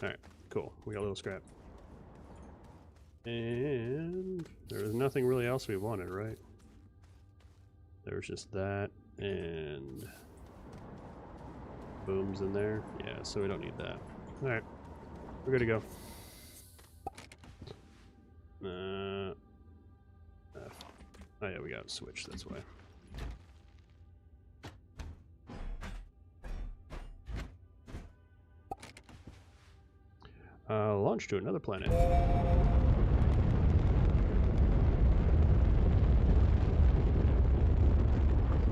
Alright, cool. We got a little scrap. And there was nothing really else we wanted, right? There was just that and booms in there. Yeah, so we don't need that. Alright. We're good to go. Oh yeah, we got to switch, that's why. Launch to another planet.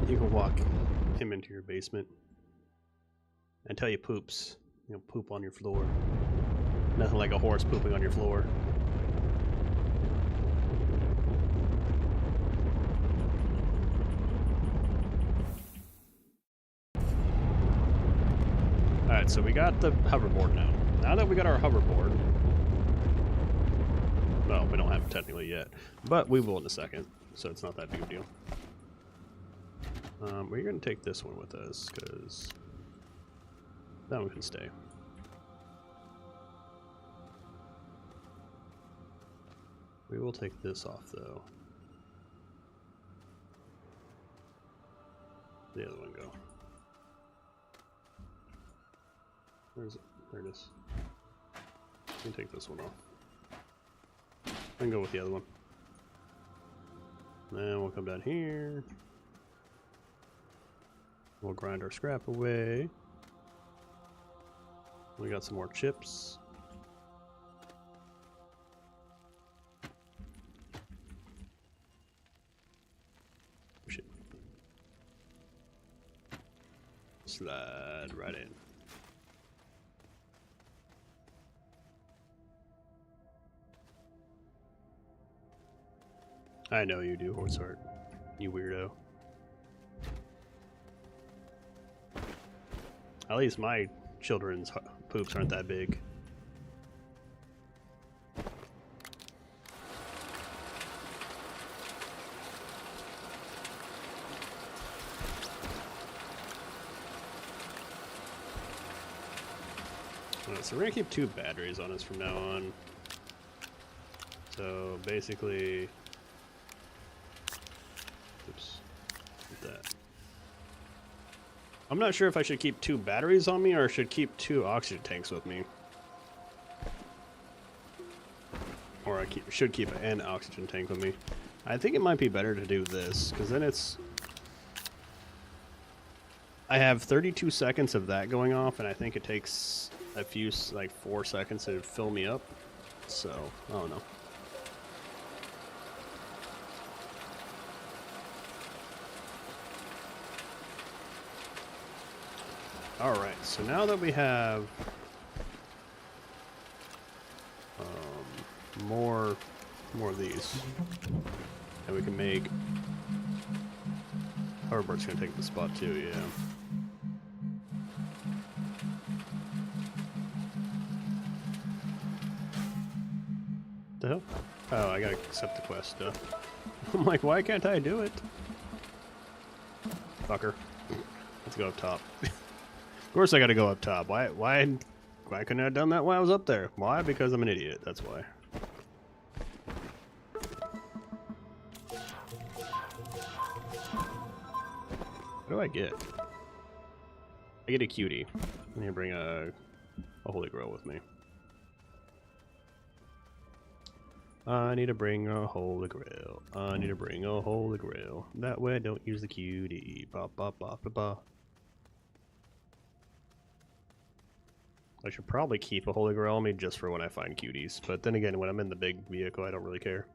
You can walk him into your basement until he poops. He'll poop on your floor. Nothing like a horse pooping on your floor. Alright, so we got the hoverboard now. Now that we got our hoverboard... Well, we don't have it technically yet, but we will in a second, so it's not that big of a deal. We're going to take this one with us, because that one can stay. We will take this off, though. The other one go. Where is it? There it is. We can take this one off. And go with the other one. Then we'll come down here. We'll grind our scrap away. We got some more chips. Shit. Slide right in. I know you do, horse heart. You weirdo. At least my children's poops aren't that big. Alright, so we're gonna keep 2 batteries on us from now on. So basically... Oops. Like that. I'm not sure if I should keep 2 batteries on me or should keep 2 oxygen tanks with me. Or I should keep an oxygen tank with me. I think it might be better to do this, because then it's... I have 32 seconds of that going off, and I think it takes a few, like 4 seconds to fill me up. So, I don't know. Alright, so now that we have more of these, and we can make... Hoverboard's gonna take the spot too, yeah. The hell? Oh, I gotta accept the quest stuff. I'm like, why can't I do it? Fucker. Let's go up top. Of course I gotta go up top. Why couldn't I have done that while I was up there? Why? Because I'm an idiot, that's why. What do I get? I get a cutie. I need to bring a holy grail with me. I need to bring a holy grail. I need to bring a holy grail. That way I don't use the cutie. Ba ba ba ba ba. I should probably keep a holy grail on me just for when I find cuties. But then again, when I'm in the big vehicle, I don't really care.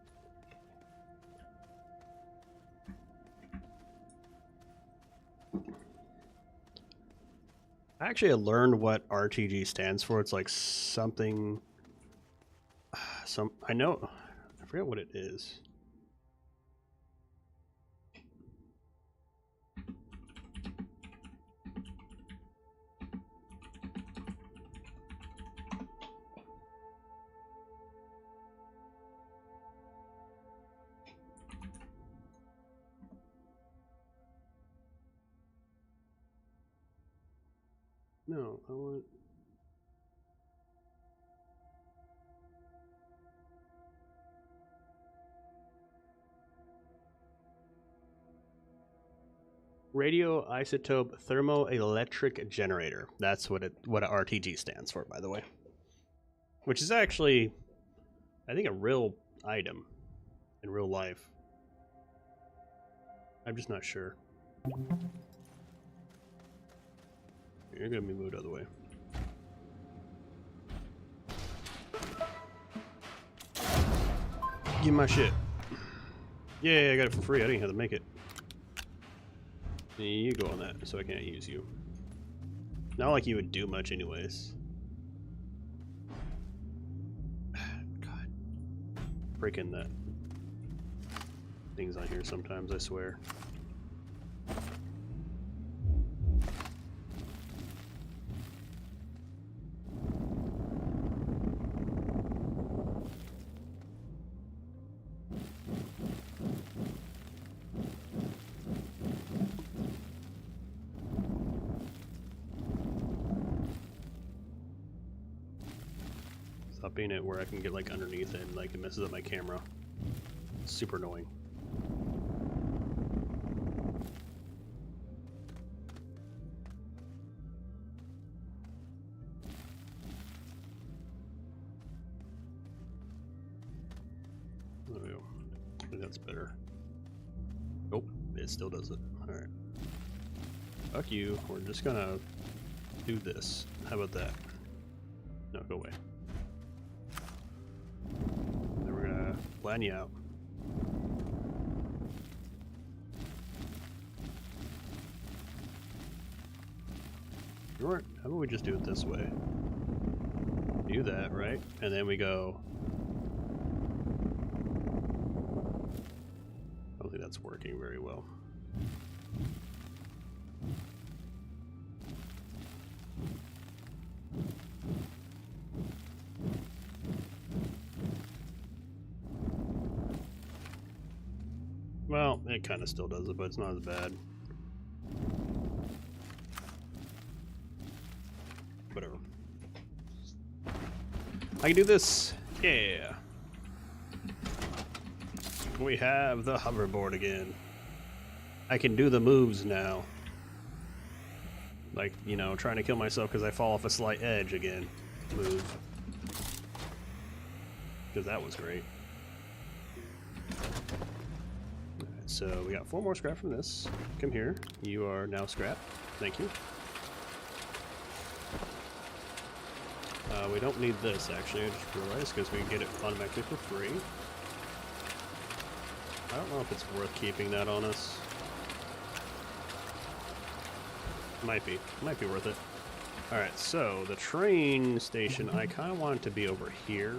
Actually, I learned what RTG stands for. It's like something... I know... I forget what it is. No, I want... Radioisotope thermoelectric generator. That's what a RTG stands for, by the way. Which is actually, I think, a real item in real life. I'm just not sure. You're gonna be moved out of the way. Give me my shit. Yeah, I got it for free. I didn't have to make it. You go on that, so I can't use you. Not like you would do much anyways. God. Breaking that. Things on here sometimes, I swear. upping it where I can get like underneath it and like it messes up my camera. It's super annoying. There we go. I think that's better. Nope, it still does it. Alright. Fuck you. We're just gonna do this. How about that? No, go away. And then we're gonna plan you out. You know what? How about we just do it this way? Do that, right? And then we go. I don't think that's working very well. Well, it kind of still does it, but it's not as bad. Whatever. I can do this! Yeah! We have the hoverboard again. I can do the moves now. Like, you know, trying to kill myself because I fall off a slight edge again. Move. Because that was great. Alright, so we got 4 more scrap from this. Come here. You are now scrap. Thank you. We don't need this, actually, I just realized, because we can get it automatically for free. I don't know if it's worth keeping that on us. Might be. Might be worth it. Alright, so the train station, I kind of want it to be over here.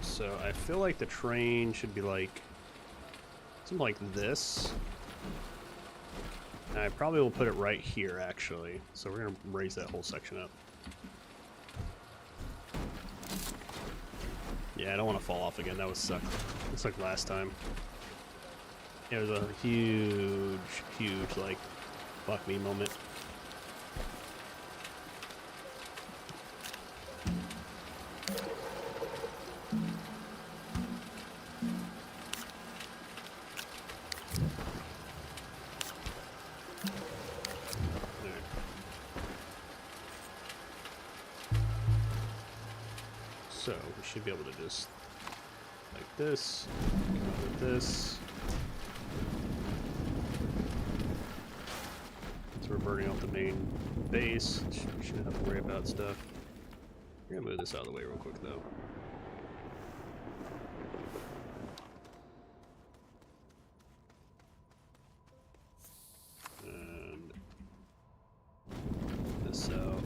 So I feel like the train should be like something like this. And I probably will put it right here, actually. So we're going to raise that whole section up. Yeah, I don't want to fall off again. That was suck. It's like last time. It was a huge, like, fuck me moment. So we should be able to just like this, with this. So we're burning off the main base. We shouldn't have to worry about stuff. We're gonna move this out of the way real quick though. And this out.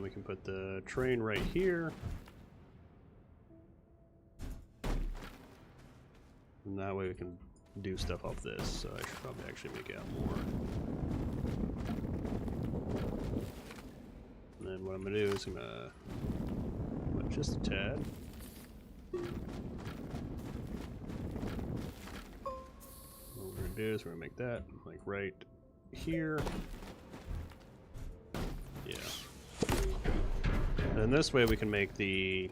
We can put the train right here. And that way we can do stuff off this, so I should probably actually make it out more. And then what I'm going to do is I'm going to put just a tad. What we're going to do is we're going to make that like right here. Yeah. And this way we can make the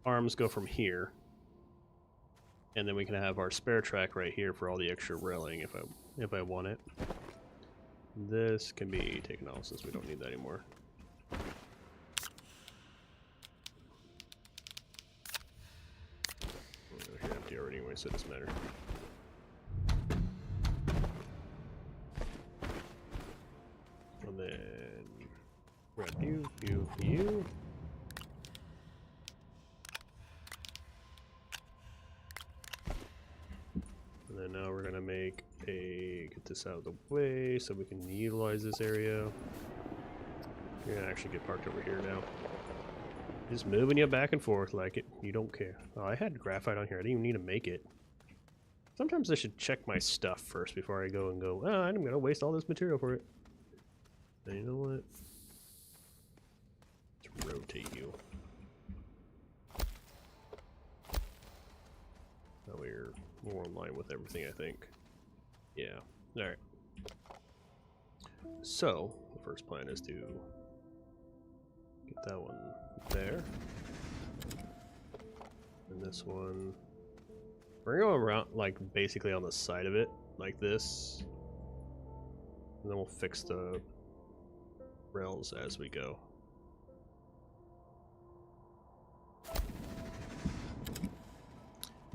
arms go from here. And then we can have our spare track right here for all the extra railing if I want it. This can be taken off since we don't need that anymore. We're empty already anyway, so it doesn't matter. And then grab you. And then now we're gonna make get this out of the way so we can utilize this area. You're gonna actually get parked over here now. Just moving you back and forth like it. You don't care. Oh, I had graphite on here. I didn't even need to make it. Sometimes I should check my stuff first before I go, oh, I'm gonna waste all this material for it. You know what? Let's rotate you. Now we're more in line with everything, I think. Yeah. Alright. So, the first plan is to get that one there. And this one. We're gonna go around, like, basically on the side of it, like this. And then we'll fix the rails as we go.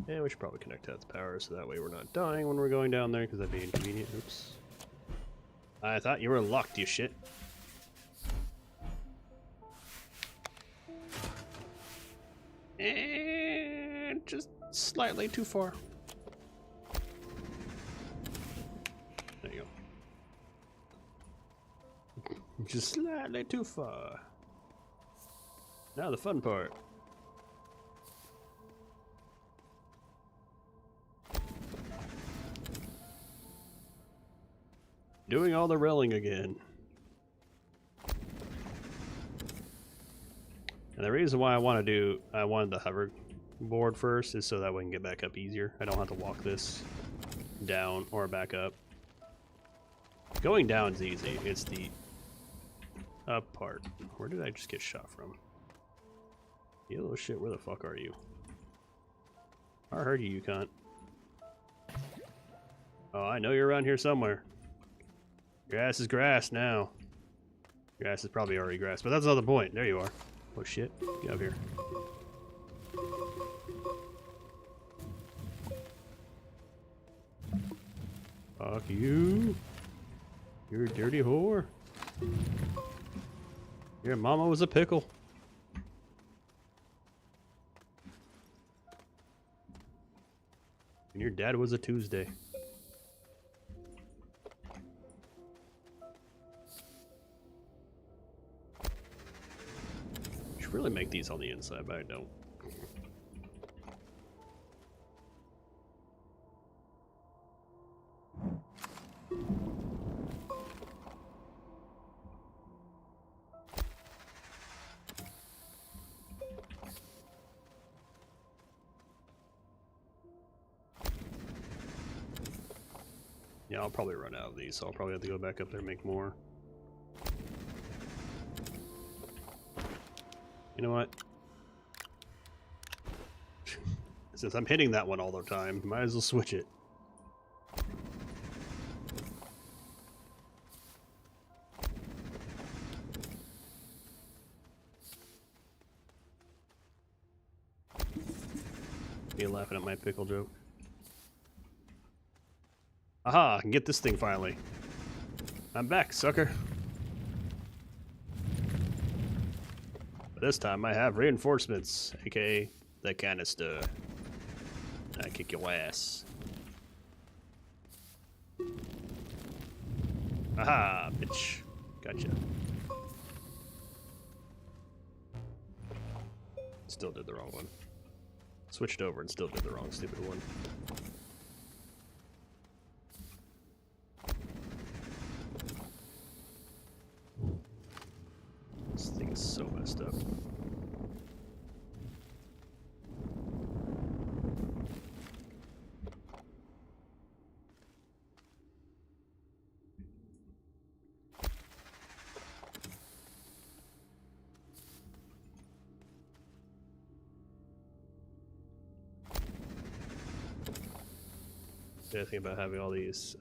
And we should probably connect that to power so that way we're not dying when we're going down there, because that'd be inconvenient. Oops. I thought you were locked, you shit. And just slightly too far. There you go. Just slightly too far. Now the fun part. Doing all the railing again. And the reason why I wanted the hoverboard first is so that we can get back up easier. I don't have to walk this down or back up. Going down's easy. It's the up part. Where did I just get shot from? You little shit, where the fuck are you? I heard you, you cunt. Oh, I know you're around here somewhere. Your ass is grass now. Your ass is probably already grass, but that's not the point. There you are. Oh shit, get up here. Fuck you. You're a dirty whore. Your mama was a pickle. And your dad was a Tuesday. Should really make these on the inside, but I don't. Yeah, I'll probably run out of these, so I'll probably have to go back up there and make more. You know what? Since I'm hitting that one all the time, might as well switch it. You laughing at my pickle joke? Aha! I can get this thing finally. I'm back, sucker. This time I have reinforcements, aka the canister. I kick your ass. Aha, bitch. Gotcha. Still did the wrong one. Switched over and still did the wrong stupid one. This thing is so messed up. The other thing about having all these,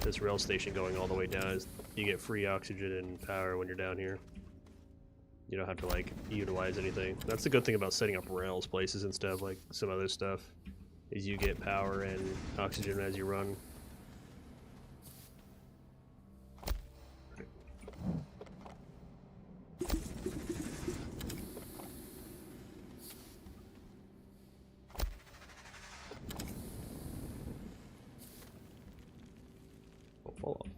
this rail station going all the way down is you get free oxygen and power when you're down here. You don't have to like utilize anything. That's the good thing about setting up rails places and stuff, like some other stuff, is you get power and oxygen as you run. Fall off.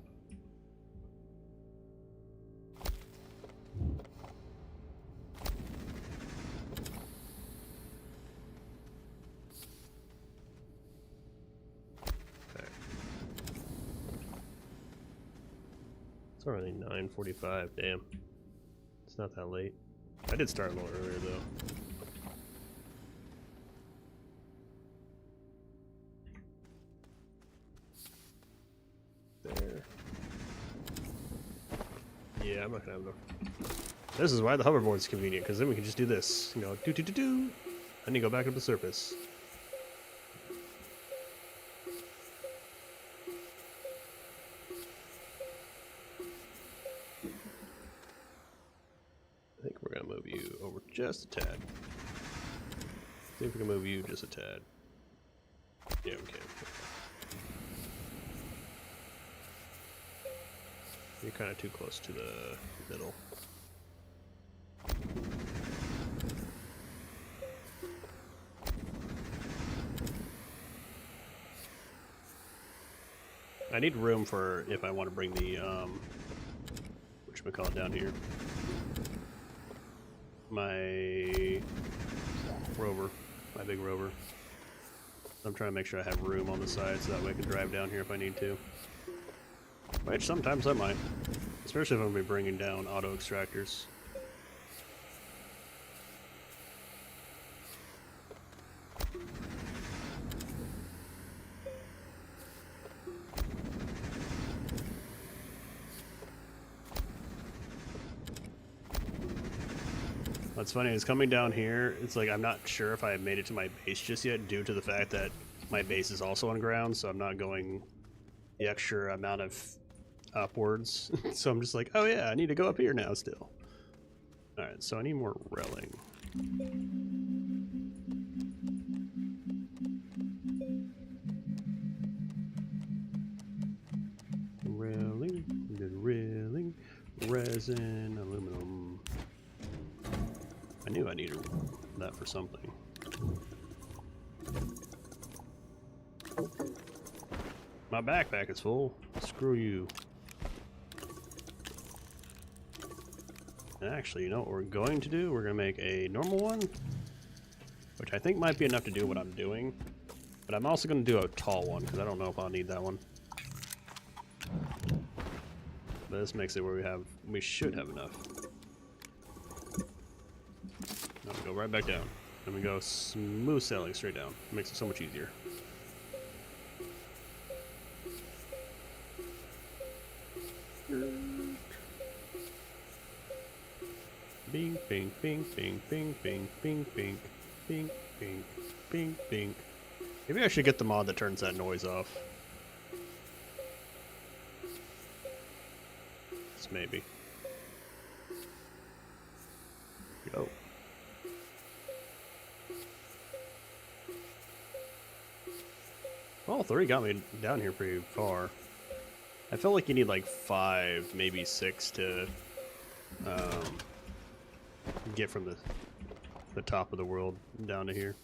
Okay. It's already 9:45. Damn. It's not that late. I did start a little earlier though. There. Yeah, I'm not gonna have enough. This is why the hoverboard's convenient, because then we can just do this. You know, do. Then you go back up the surface. I think we're gonna move you over just a tad. See if we can move you just a tad. Yeah, we can. You're kind of too close to the middle. I need room for if I want to bring the whatchamacallit down here. My rover, my big rover. I'm trying to make sure I have room on the side so that way I can drive down here if I need to. Which sometimes I might, especially if I'm going to be bringing down auto extractors. What's funny is coming down here, it's like I'm not sure if I have made it to my base just yet due to the fact that my base is also on ground, so I'm not going the extra amount of upwards. So I'm just like, oh yeah, I need to go up here now still. Alright, so I need more railing. Railing, resin, aluminum. I knew I needed that for something. My backpack is full. Screw you. And actually, you know what we're going to do? We're going to make a normal one, which I think might be enough to do what I'm doing. But I'm also going to do a tall one, because I don't know if I'll need that one. But this makes it where we should have enough. Now we go right back down. And we go smooth sailing straight down. It makes it so much easier. Bing, bing, bing, bing, bing, bing, bing, bing, bing, bing, bing, bing. Maybe I should get the mod that turns that noise off. Just maybe. Go. All three got me down here pretty far. I felt like you need like 5, maybe 6 to get from the top of the world down to here.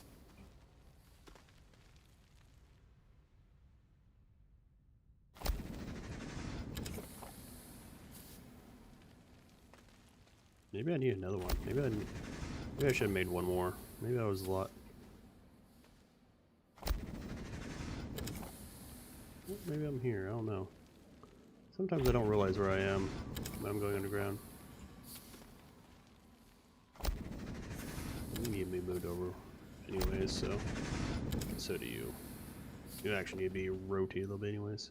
Maybe I need another one. Maybe I should have made one more. Maybe that was a lot. Maybe I'm here. I don't know. Sometimes I don't realize where I am when I'm going underground. You need to be moved over anyways, so do you. You actually need to be rotated a little bit anyways.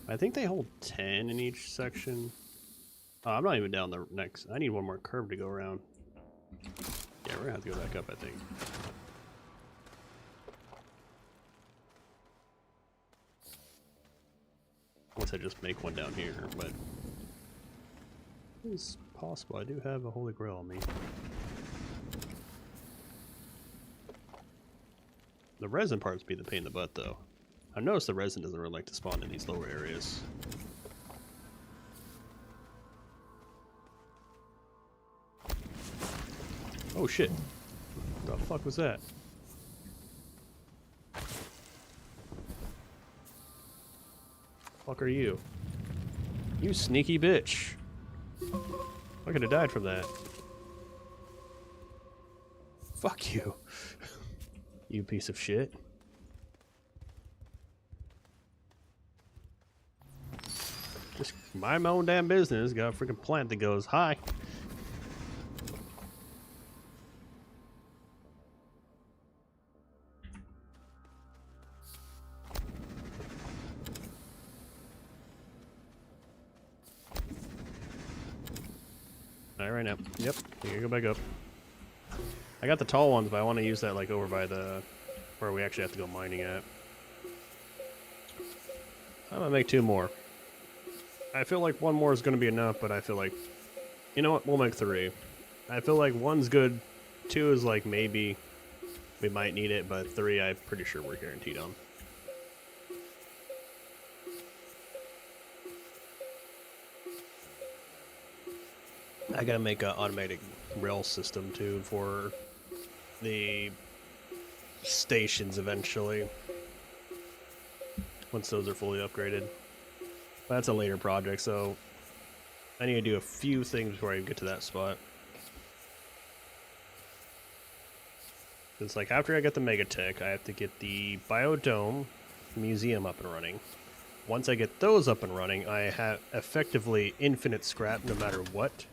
I think they hold 10 in each section. Oh, I'm not even down the next. I need one more curve to go around. Yeah, we're gonna have to go back up, I think. Unless I just make one down here, but it's possible. I do have a holy grail on me. The resin parts be the pain in the butt, though. I've noticed the resin doesn't really like to spawn in these lower areas. Oh shit. What the fuck was that? Fuck are you? You sneaky bitch. I could have died from that. Fuck you. You piece of shit. Just mind my own damn business. Got a freaking plant that goes, hi. Alright, right now. Yep, you can go back up. I got the tall ones, but I want to use that like over by the where we actually have to go mining at. I'm gonna make 2 more. I feel like 1 more is gonna be enough, but I feel like, you know what? We'll make 3. I feel like 1's good. 2 is like maybe we might need it, but 3 I'm pretty sure we're guaranteed on. I gotta make an automated rail system too for the stations eventually, once those are fully upgraded. But that's a later project, so I need to do a few things before I get to that spot. It's like after I get the Megatech, I have to get the Biodome Museum up and running. Once I get those up and running, I have effectively infinite scrap no matter what.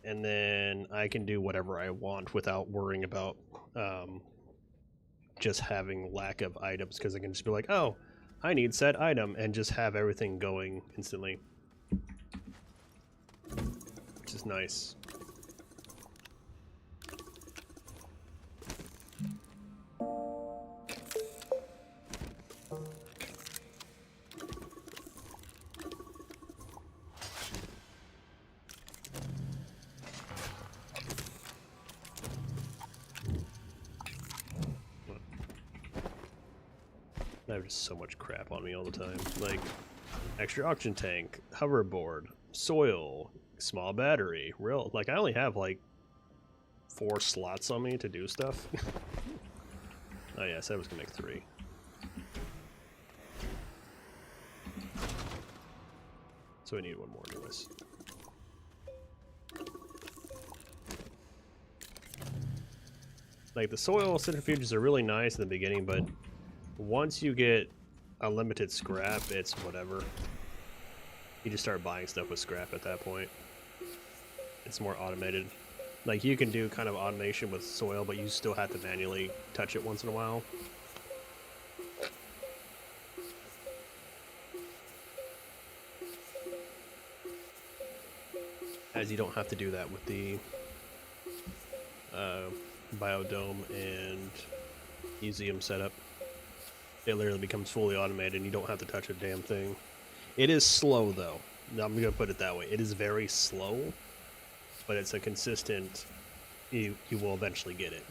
And then I can do whatever I want without worrying about just having lack of items, because I can just be like, oh, I need said item, and just have everything going instantly. Which is nice. I have just so much crap on me all the time. Like, extra oxygen tank, hoverboard, soil, small battery, real. Like, I only have like 4 slots on me to do stuff. Oh yeah, I said I was gonna make 3. So we need 1 more anyways. Like, the soil centrifuges are really nice in the beginning, but once you get unlimited scrap, it's whatever. You just start buying stuff with scrap at that point. It's more automated. Like, you can do kind of automation with soil, but you still have to manually touch it once in a while. As you don't have to do that with the biodome and museum setup. It literally becomes fully automated and you don't have to touch a damn thing. It is slow though. I'm gonna put it that way. It is very slow, but it's a consistent, you will eventually get it.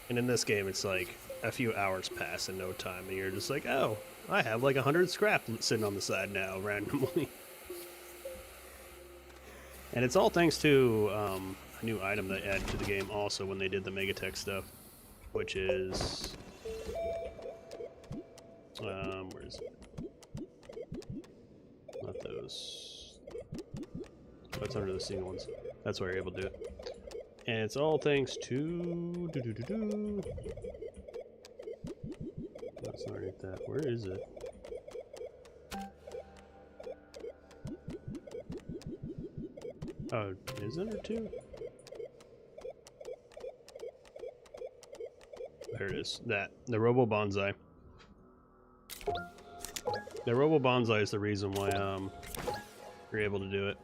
And in this game it's like a few hours pass in no time and you're just like, oh, I have like 100 scrap sitting on the side now randomly. And it's all thanks to a new item they added to the game also when they did the Megatech stuff, which is where is it? Not those. That's under the single ones. That's why you're able to do it. And it's all thanks to That's not right that. Where is it? Oh, is it or 2? There it is. That. The Robo Bonsai. The Robo Bonsai is the reason why you're able to do it.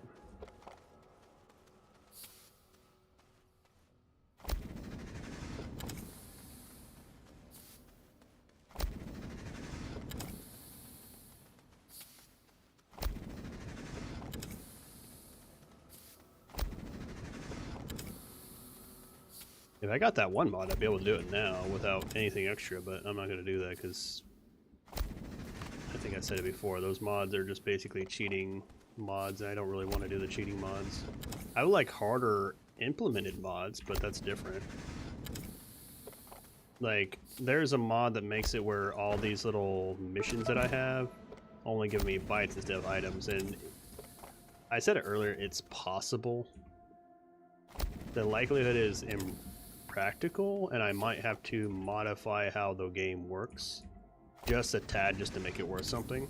If I got that one mod, I'd be able to do it now without anything extra, but I'm not going to do that because I think I said it before. Those mods are just basically cheating mods, and I don't really want to do the cheating mods. I would like harder implemented mods, but that's different. Like, there's a mod that makes it where all these little missions that I have only give me bites instead of items, and I said it earlier, it's possible. The likelihood is impractical, and I might have to modify how the game works just a tad just to make it worth something.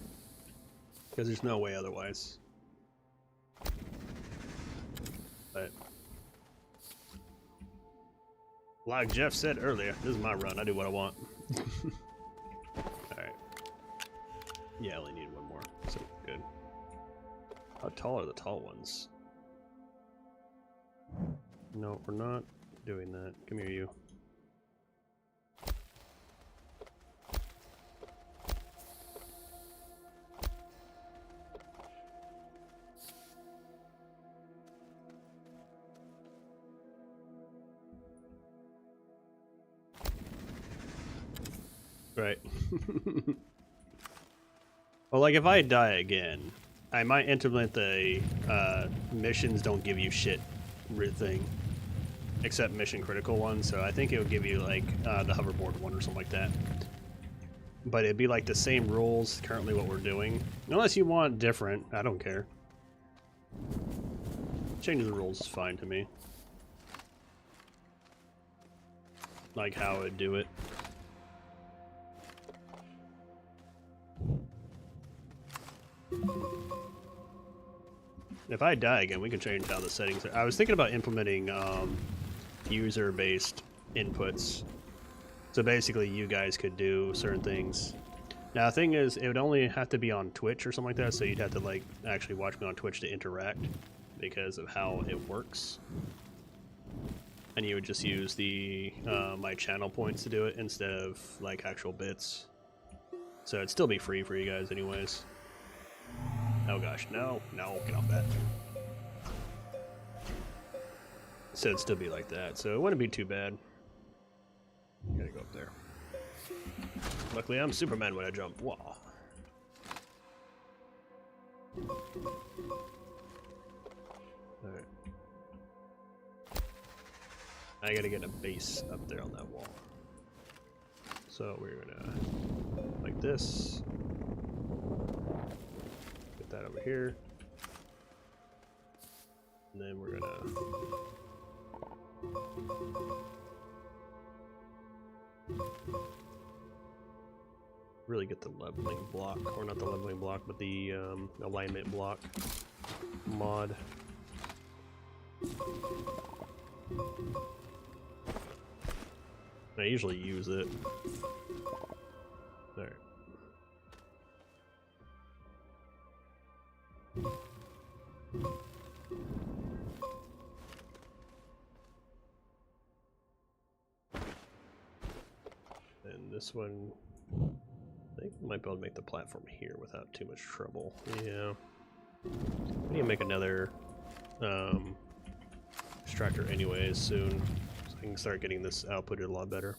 Because there's no way otherwise. But like Jeff said earlier, this is my run. I do what I want. Alright. Yeah, I only need one more. So good. How tall are the tall ones? No, we're not doing that. Come here, you. Right. Well, like if I die again, I might implement the missions don't give you shit thing, except mission critical ones. So I think it would give you like the hoverboard one or something like that. But it'd be like the same rules currently what we're doing, unless you want different. I don't care. Changing the rules is fine to me. Like how it would do it. If I die again, we can change how the settings are. I was thinking about implementing user-based inputs. So basically, you guys could do certain things. Now, the thing is, it would only have to be on Twitch or something like that, so you'd have to like actually watch me on Twitch to interact because of how it works. And you would just use the my channel points to do it instead of like actual bits. So it'd still be free for you guys anyways. Oh gosh, no, get off that. So it'd still be like that, so it wouldn't be too bad. Gotta go up there. Luckily I'm Superman when I jump. Wow. Alright. I gotta get a base up there on that wall. So we're gonna like this. Get that over here. And then we're gonna really get the leveling block, or not the leveling block, but the alignment block mod. I usually use it. There. And this one, I think we might be able to make the platform here without too much trouble. Yeah. We need to make another extractor anyways soon, so I can start getting this outputted a lot better.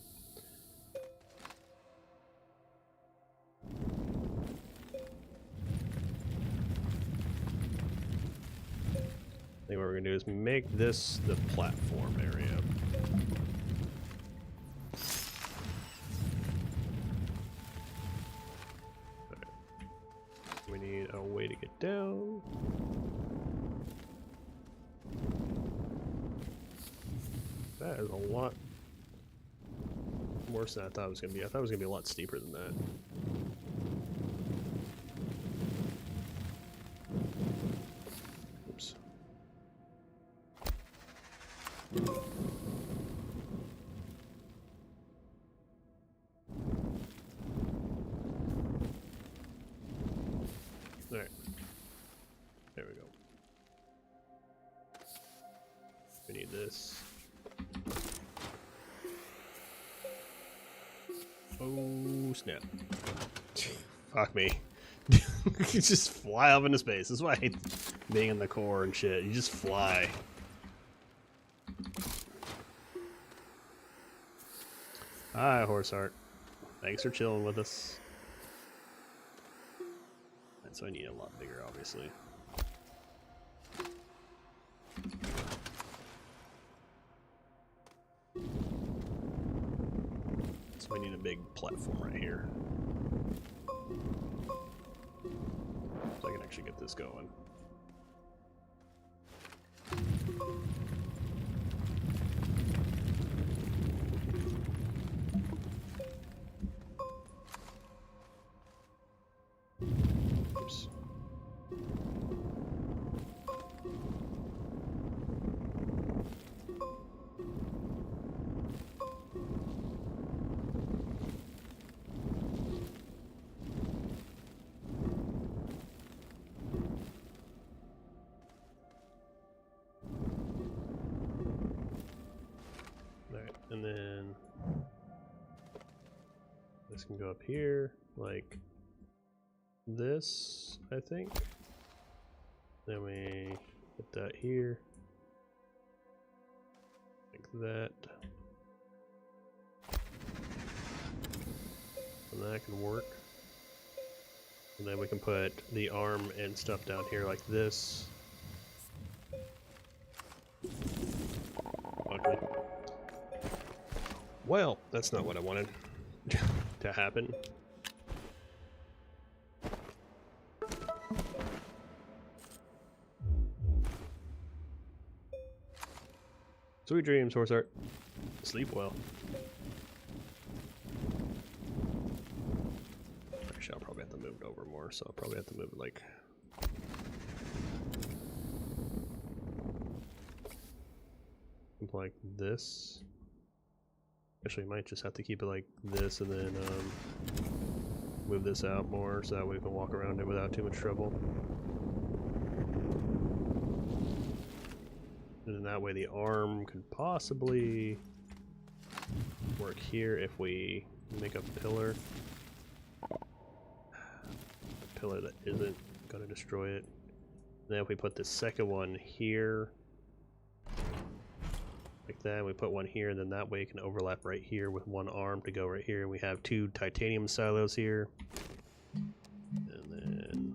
I think what we're gonna do is make this the platform area. We need a way to get down. That is a lot worse than I thought it was going to be. I thought it was going to be a lot steeper than that. Oops. Alright. There we go. We need this. Oh snap. Fuck me. You just fly up into space. That's why I hate being in the core and shit. You just fly. Hi, Horseheart. Thanks for chilling with us. And so I need a lot bigger, obviously. So I need a big platform right here. So I can actually get this going. Oops. This can go up here, like this, I think. Then we put that here, like that. And that can work. And then we can put the arm and stuff down here like this. Okay. Well, that's not what I wanted to happen. Sweet dreams, horse art. Sleep well. Actually, I'll probably have to move it over more, so I'll probably have to move it like this. Actually, might just have to keep it like this and then move this out more so that we can walk around it without too much trouble. And then that way the arm could possibly work here if we make a pillar. A pillar that isn't going to destroy it. Then if we put the second one here, like that, we put one here, and then that way it can overlap right here with one arm to go right here. And we have 2 titanium silos here. And then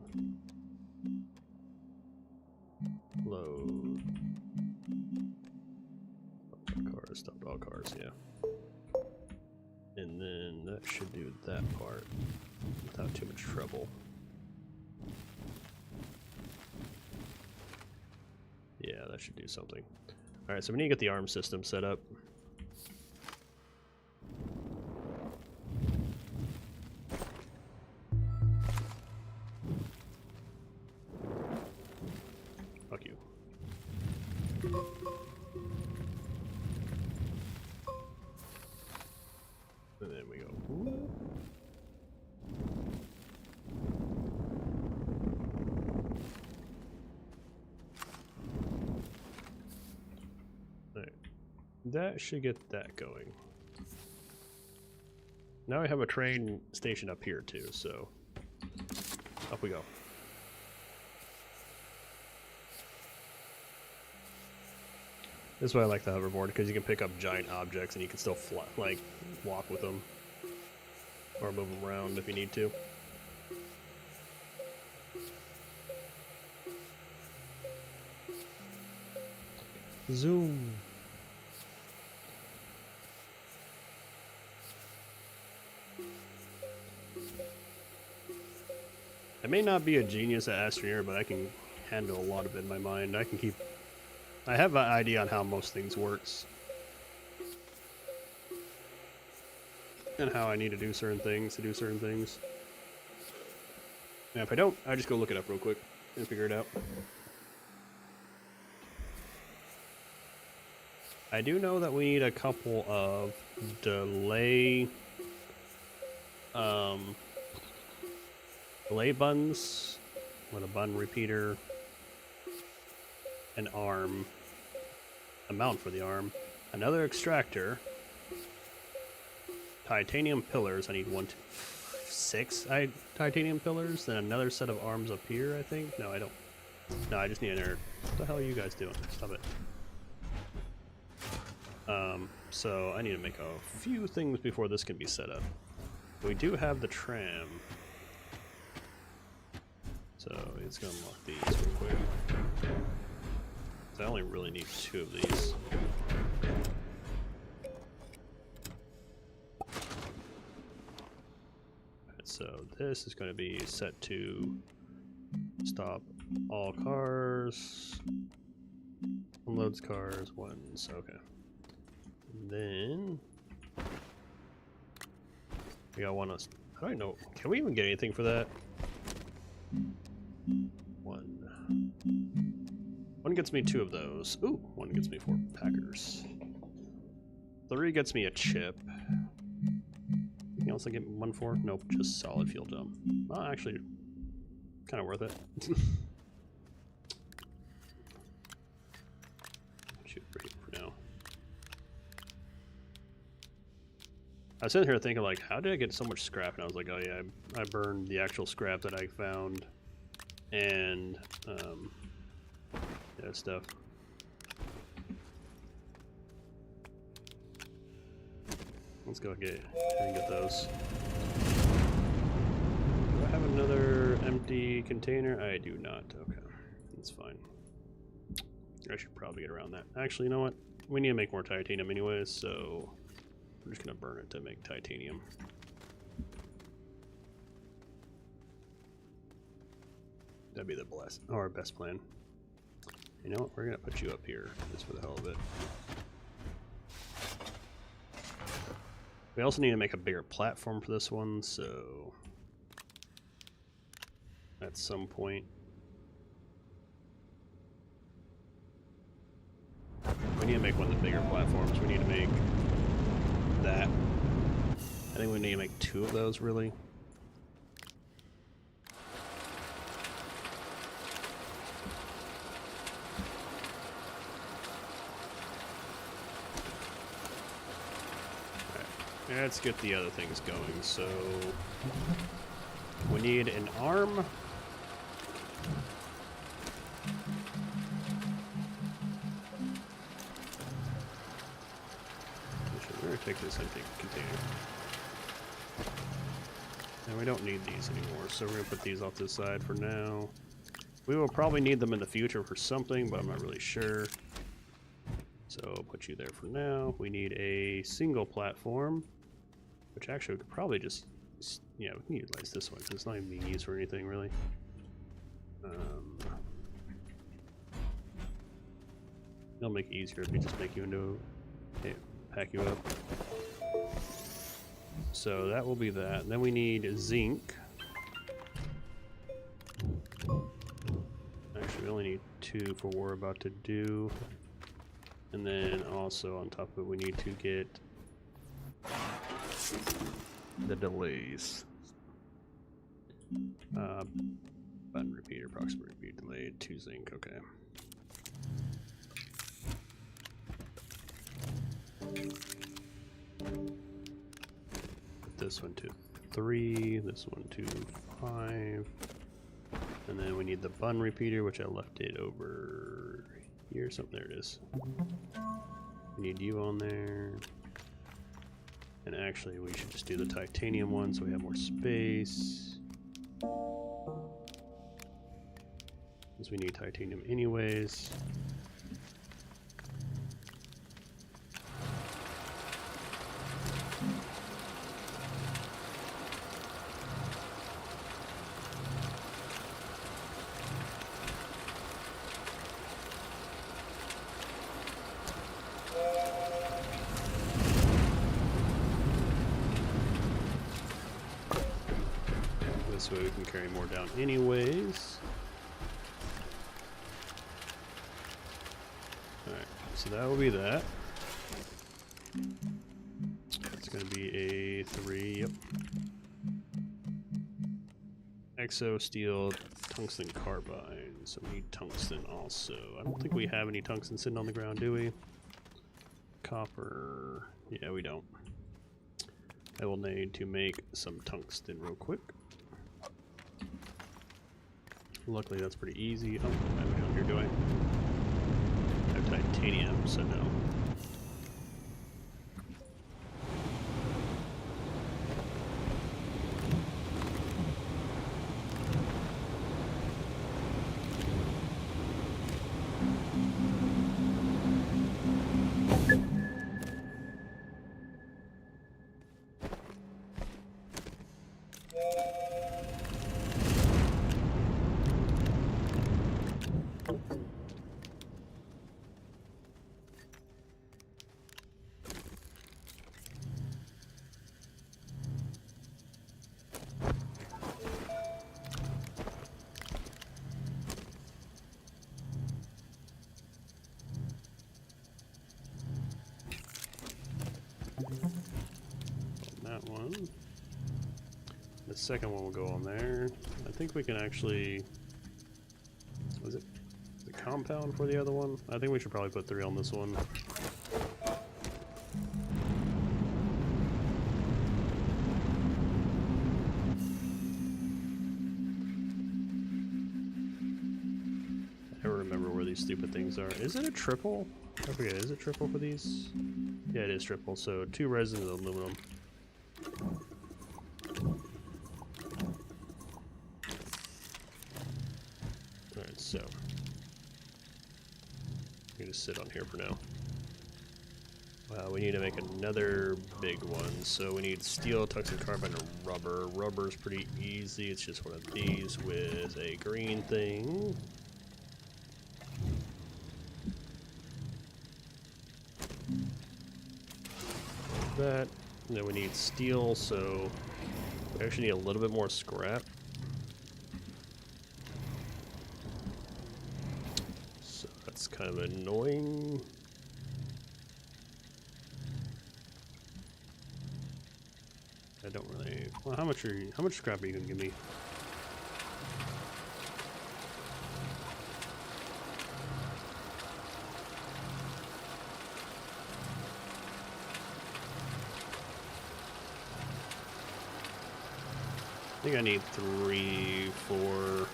load cars, stopped all cars, yeah. And then that should do that part without too much trouble. Yeah, that should do something. Alright, so we need to get the arm system set up. Fuck you. And then we go. Ooh. That should get that going. Now we have a train station up here too, so up we go. This is why I like the hoverboard, because you can pick up giant objects and you can still fly, like walk with them or move them around if you need to. Zoom. I may not be a genius at Astroneer, but I can handle a lot of it in my mind. I have an idea on how most things works. And how I need to do certain things to do certain things. And if I don't, I just go look it up real quick and figure it out. I do know that we need a couple of delay buttons with a button repeater, an arm, a mount for the arm, another extractor, titanium pillars. I need 6 titanium pillars, then another set of arms up here, I think. No, I don't. No, I just need an air. What the hell are you guys doing? Stop it. So I need to make a few things before this can be set up. We do have the tram. So it's gonna unlock these real quick. So I only really need 2 of these. Alright, so this is going to be set to stop all cars, unloads cars once. Okay. And then we got one. I don't know. Can we even get anything for that? 1 gets me 2 of those. Ooh, 1 gets me 4 packers. 3 gets me a chip. Anything else I get 1 for? Nope, just solid fuel jump. Well, actually, kind of worth it. Shoot for now. I was sitting here thinking, like, how did I get so much scrap? And I was like, oh yeah, I burned the actual scrap that I found, and yeah, stuff. Let's go get those. Do I have another empty container? I do not. Okay, that's fine. I should probably get around that. Actually, you know what? We need to make more titanium anyways, so we're just gonna burn it to make titanium. That'd be the best plan. You know what? We're gonna put you up here just for the hell of it. We also need to make a bigger platform for this one, so at some point we need to make one of the bigger platforms. We need to make that. I think we need to make 2 of those, really. Let's get the other things going. So we need an arm. We're going to take this empty container. And we don't need these anymore, so we're going to put these off to the side for now. We will probably need them in the future for something, but I'm not really sure. So I'll put you there for now. We need a single platform. Which actually we could probably just, yeah, we can utilize this one because it's not even being used for anything really. It'll make it easier if we just make you into, okay, pack you up. So that will be that. And then we need zinc. Actually, we only need 2 for what we're about to do. And then also on top of it, we need to get the delays. Button repeater, approximate repeat delayed, 2 zinc, okay. Put this one to 3, this one to 5. And then we need the button repeater, which I left it over here. So there it is. We need you on there. And actually, we should just do the titanium one so we have more space. Because we need titanium anyways. This way we can carry more down anyways. Alright, so that will be that. It's going to be a 3, yep. Exo steel, tungsten carbide. So we need tungsten also. I don't think we have any tungsten sitting on the ground, do we? Copper. Yeah, we don't. I will need to make some tungsten real quick. Luckily, that's pretty easy. Oh, I have down here, do I? I have titanium, so no. That one. The second one will go on there. I think we can actually... Was it the compound for the other one? I think we should probably put 3 on this one. these stupid things are. Is it a triple? I forget, is it triple for these? Yeah, it is triple, so 2 resin and aluminum. Alright, so. I'm gonna sit on here for now. We need to make another big one, so we need steel, tungsten carbide, and rubber. Rubber's pretty easy, it's just one of these with a green thing. That. And then we need steel, so we actually need a little bit more scrap. So that's kind of annoying. I don't really. Well, how much scrap are you gonna give me? I think I need 3, 4.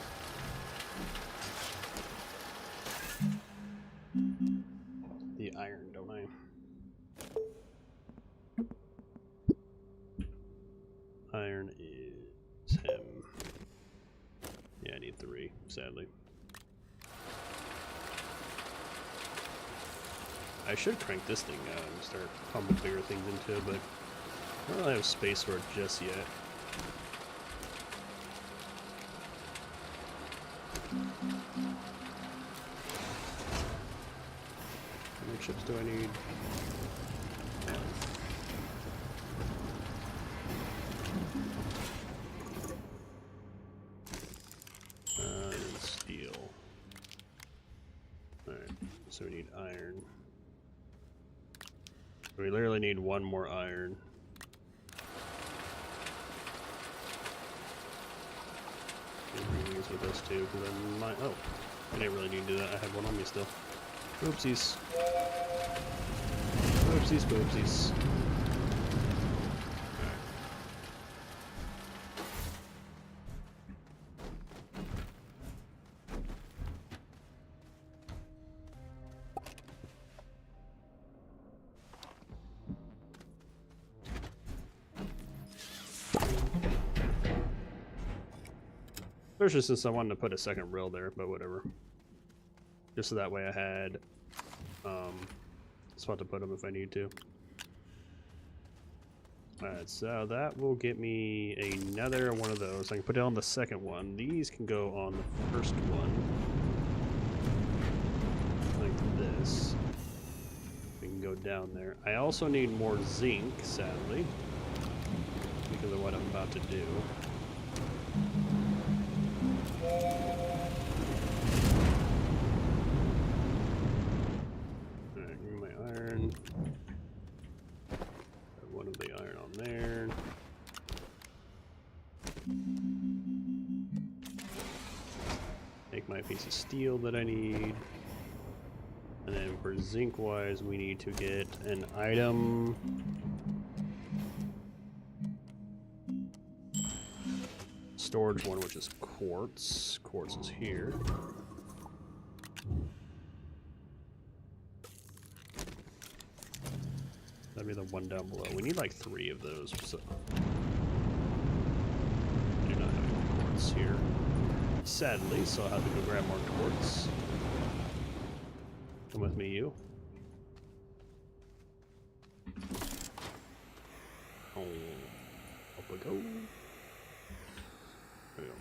The iron, don't I? Iron is him. Yeah, I need 3, sadly. I should crank this thing out and start pumping bigger things into it, but I don't really have space for it just yet. How many chips do I need? And steel. Alright, so we need iron. We literally need 1 more iron. These with us too, because I might. Oh, I didn't really need to do that. I had one on me still. Oopsies. Oopsies, poopsies. Alright. Especially since I wanted to put a second rail there, but whatever. Just so that way I had spot to put them if I need to. Alright, so that will get me another one of those. I can put it on the second one. These can go on the first one. Like this. We can go down there. I also need more zinc, sadly, because of what I'm about to do. Alright, give me my iron. Put one of the iron on there. Make my piece of steel that I need. And then for zinc wise, we need to get an item. Storage one, which is quartz. Quartz is here. That'd be the one down below. We need like 3 of those. So I do not have any quartz here, sadly, so I'll have to go grab more quartz. Come with me, you. Oh, up we go. There we go.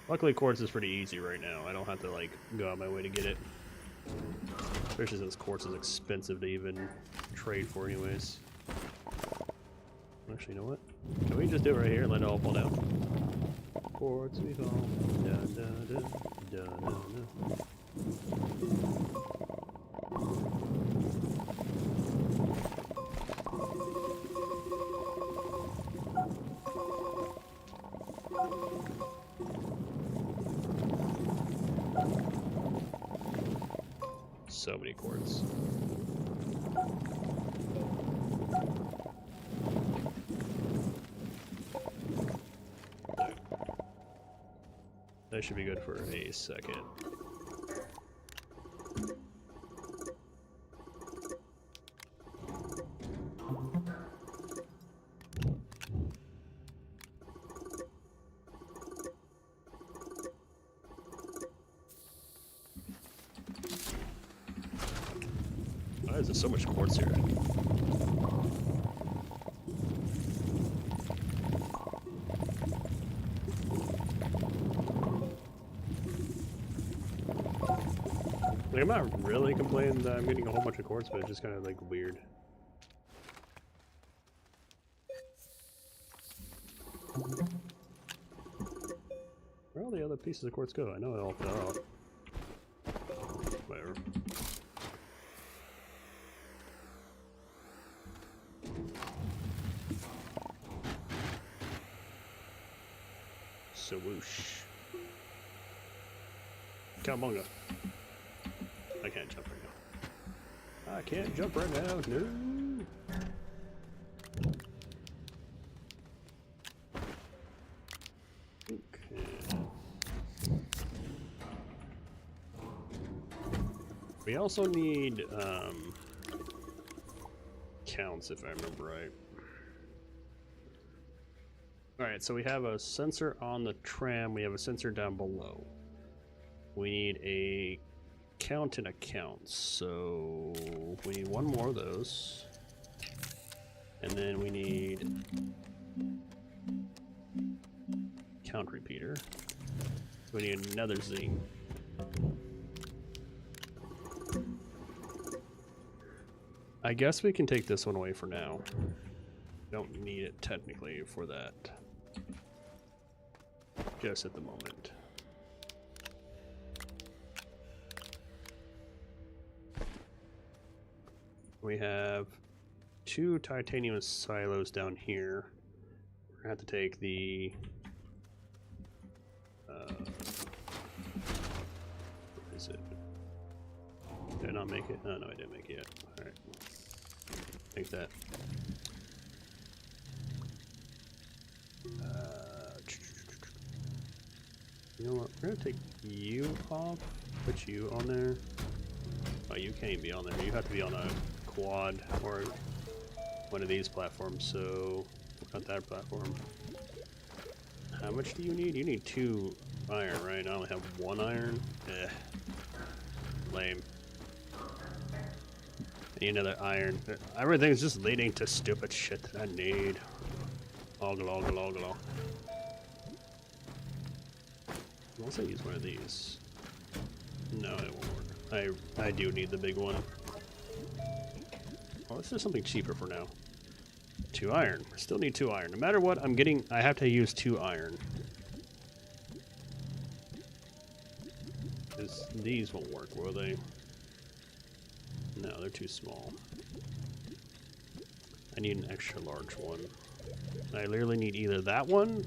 Luckily, quartz is pretty easy right now. I don't have to like go out of my way to get it. Especially since quartz is expensive to even trade for anyways. Actually, you know what? Can we just do it right here and let it all fall down? Quartz we fall. Dun, dun, dun, dun, dun, dun. So many quartz. That should be good for a second. Why is there so much quartz here? Like, I'm not really complaining that I'm getting a whole bunch of quartz, but it's just kind of like weird. Where all the other pieces of quartz go? I know it all fell out. Whatever. So whoosh. Cowabunga. I can't jump right now. I can't jump right now, no. Okay. We also need counts, if I remember right. Alright, so we have a sensor on the tram, we have a sensor down below. We need a count and a count, so we need one more of those. And then we need count repeater. So we need another zing. I guess we can take this one away for now. Don't need it technically for that. Just at the moment. We have 2 titanium silos down here. We're gonna have to take the where is it? Did I not make it? Oh no, I didn't make it yet. Alright. Take that. You know what? We're gonna take you off, put you on there. Oh, you can't even be on there. You have to be on a quad or one of these platforms, so not that platform. How much do you need? You need 2 iron, right? I only have 1 iron. Eh. Lame. I need another iron. Everything's just leading to stupid shit that I need. Oggle. Unless I use one of these. No, it won't work. I do need the big one. Well, let's do something cheaper for now. 2 iron. I still need 2 iron. No matter what I'm getting, I have to use 2 iron. These won't work, will they? No, they're too small. I need an extra large one. I literally need either that one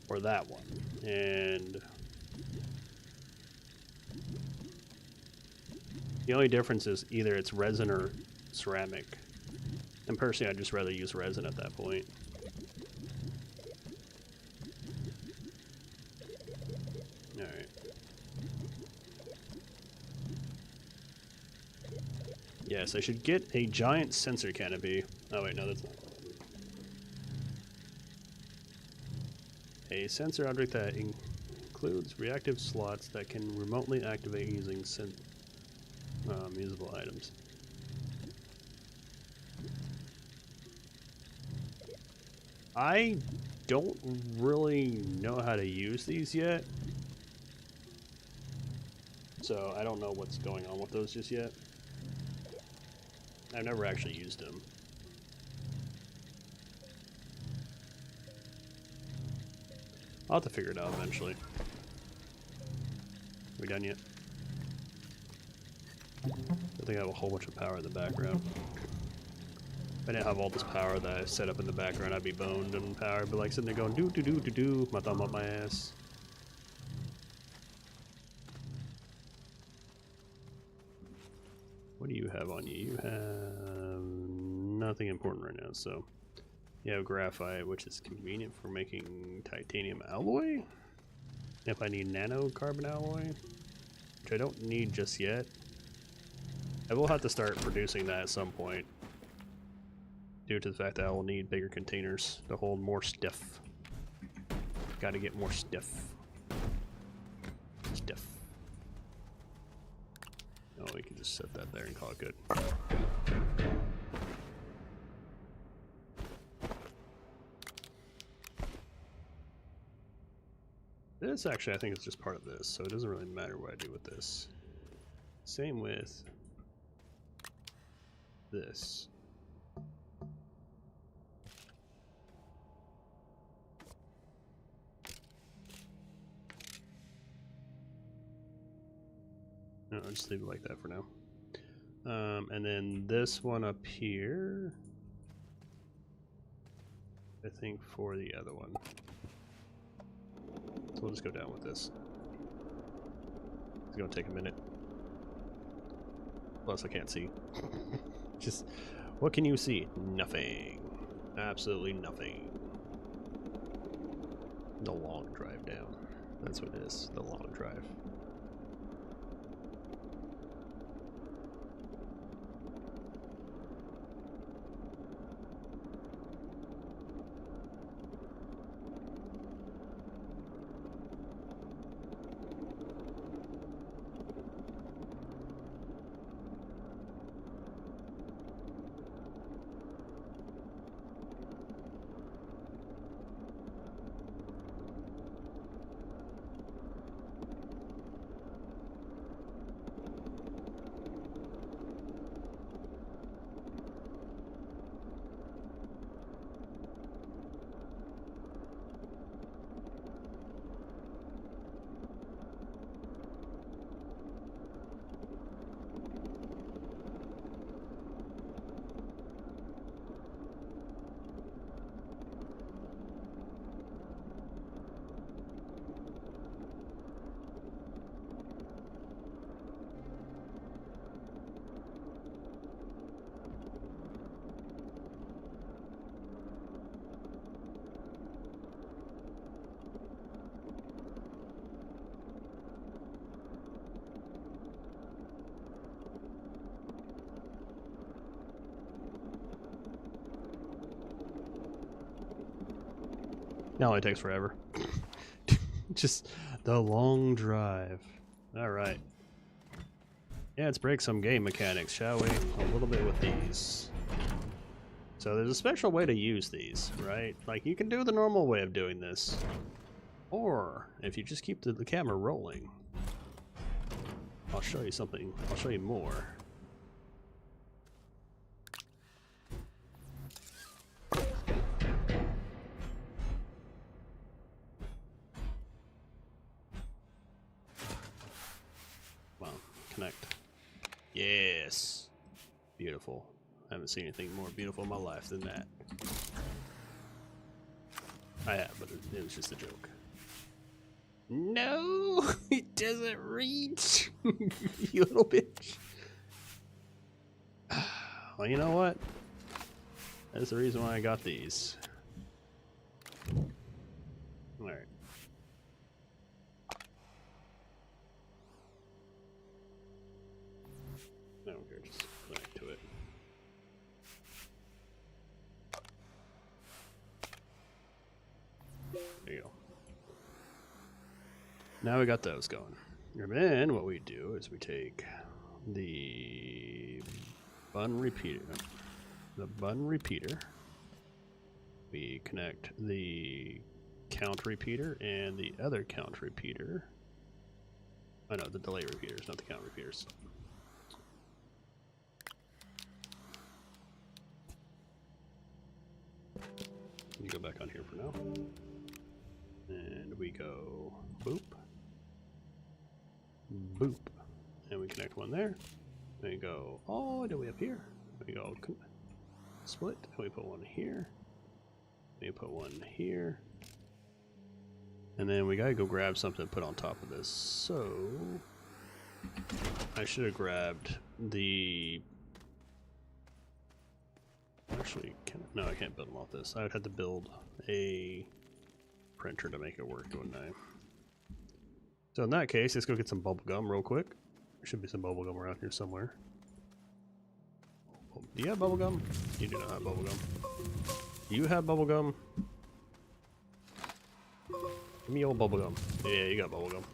or that one. And the only difference is either it's resin or ceramic. And personally, I'd just rather use resin at that point. Alright. Yes, I should get a giant sensor canopy. Oh wait, no, that's not. A sensor object that includes reactive slots that can remotely activate using usable items. I don't really know how to use these yet, so I don't know what's going on with those just yet. I've never actually used them. I'll have to figure it out eventually. Are we done yet? I think I have a whole bunch of power in the background. If I didn't have all this power that I set up in the background, I'd be boned and power. I'd be like sitting there going do do do do do, my thumb up my ass. What do you have on you? You have nothing important right now, so you have graphite, which is convenient for making titanium alloy. if I need nano carbon alloy, which I don't need just yet. I will have to start producing that at some point, due to the fact that I will need bigger containers to hold more stuff. Gotta get more stuff. Stuff. Oh, we can just set that there and call it good. This actually, I think, is just part of this, so it doesn't really matter what I do with this. Same with this. No, I'll just leave it like that for now. And then this one up here, I think, for the other one. So we'll just go down with this. It's gonna take a minute. Plus, I can't see. Just, what can you see? Nothing. Absolutely nothing. The long drive down. That's what it is. The long drive. It only takes forever. Just the long drive. Alright. Yeah, let's break some game mechanics, shall we? A little bit with these. So there's a special way to use these, right? Like, you can do the normal way of doing this. Or, if you just keep the camera rolling, I'll show you something. I'll show you more. Connect. Yes. Beautiful. I haven't seen anything more beautiful in my life than that. I have, but it was just a joke. No! It doesn't reach! You little bitch. Well, you know what? That's the reason why I got these. Alright. I don't care, just connect to it. There you go. Now we got those going. And then what we do is we take the bun repeater. We connect the count repeater and the other count repeater. Oh no, the delay repeaters, not the count repeaters. You go back on here for now. And we go boop. Boop. And we connect one there. And we go all the way up here. We go split. And we put one here. We put one here. And then we gotta go grab something to put on top of this. So I should have grabbed the. Actually, no, I can't build them off this. I would have to build a printer to make it work, wouldn't I? So in that case, let's go get some bubble gum real quick. There should be some bubble gum around here somewhere. Do you have bubble gum? You do not have bubble gum. Do you have bubble gum? Give me old bubble gum. Yeah, you got bubble gum.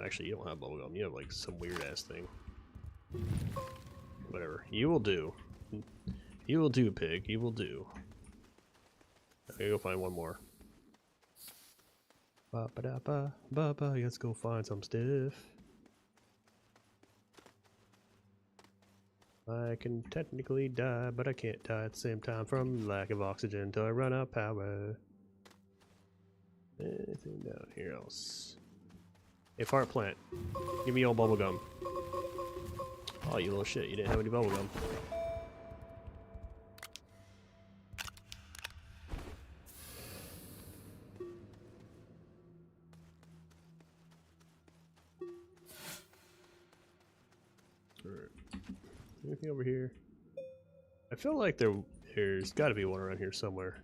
Actually, you don't have bubble gum. You have like some weird ass thing. Whatever. You will do. You will do, pig. You will do. Okay, go find one more. Ba ba da ba ba ba. Let's go find some stuff. I can technically die, but I can't die at the same time from lack of oxygen until I run out of power. Anything down here else? Hey, fart plant. Give me old bubble gum. Oh, you little shit. You didn't have any bubble gum. Alright. Anything over here? I feel like there's got to be one around here somewhere.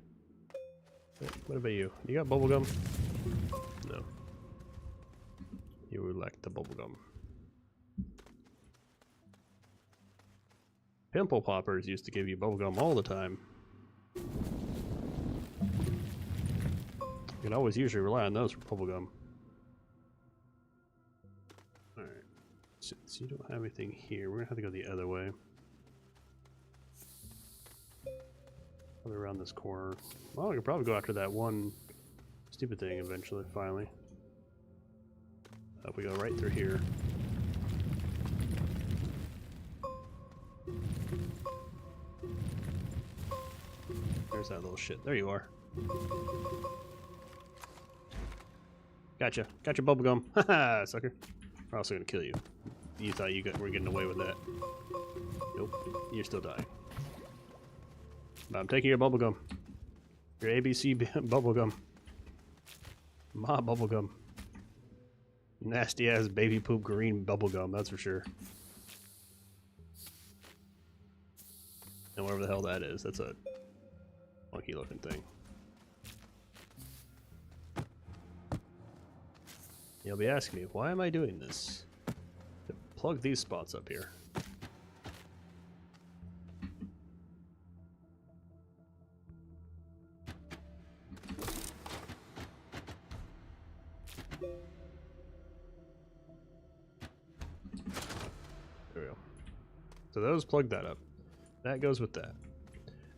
What about you? You got bubble gum? No. You would like the bubble gum. Pimple poppers used to give you bubble gum all the time. You can always usually rely on those for bubble gum. Alright. Since you don't have anything here, we're gonna have to go the other way. Probably around this corner. Well, we could probably go after that one stupid thing eventually, finally. If we go right through here. There's that little shit. There you are. Gotcha. Gotcha, bubblegum. Haha, sucker. We're also gonna kill you. You thought were getting away with that. Nope. You're still dying. But I'm taking your bubblegum. Your ABC bubblegum. My bubblegum. Nasty ass baby poop green bubblegum, that's for sure. And whatever the hell that is, that's a funky looking thing. You'll be asking me, why am I doing this? To plug these spots up here. There we go. So those plug that up. That goes with that.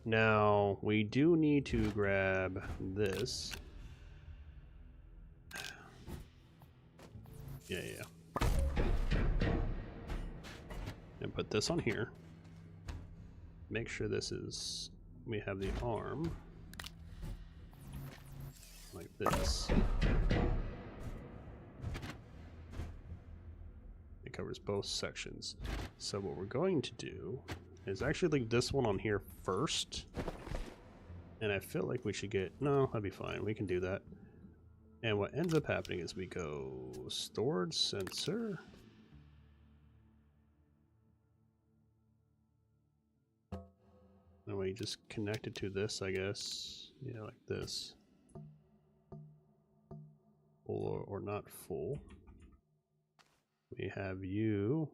Now, we do need to grab this. Yeah. And put this on here. Make sure this is, we have the arm. Like this. It covers both sections. So what we're going to do is actually leave this one on here first. And I feel like we should get, no, that'd be fine. We can do that. And what ends up happening is we go storage sensor. And we just connect it to this, I guess. Yeah, like this. Full or not full. We have you.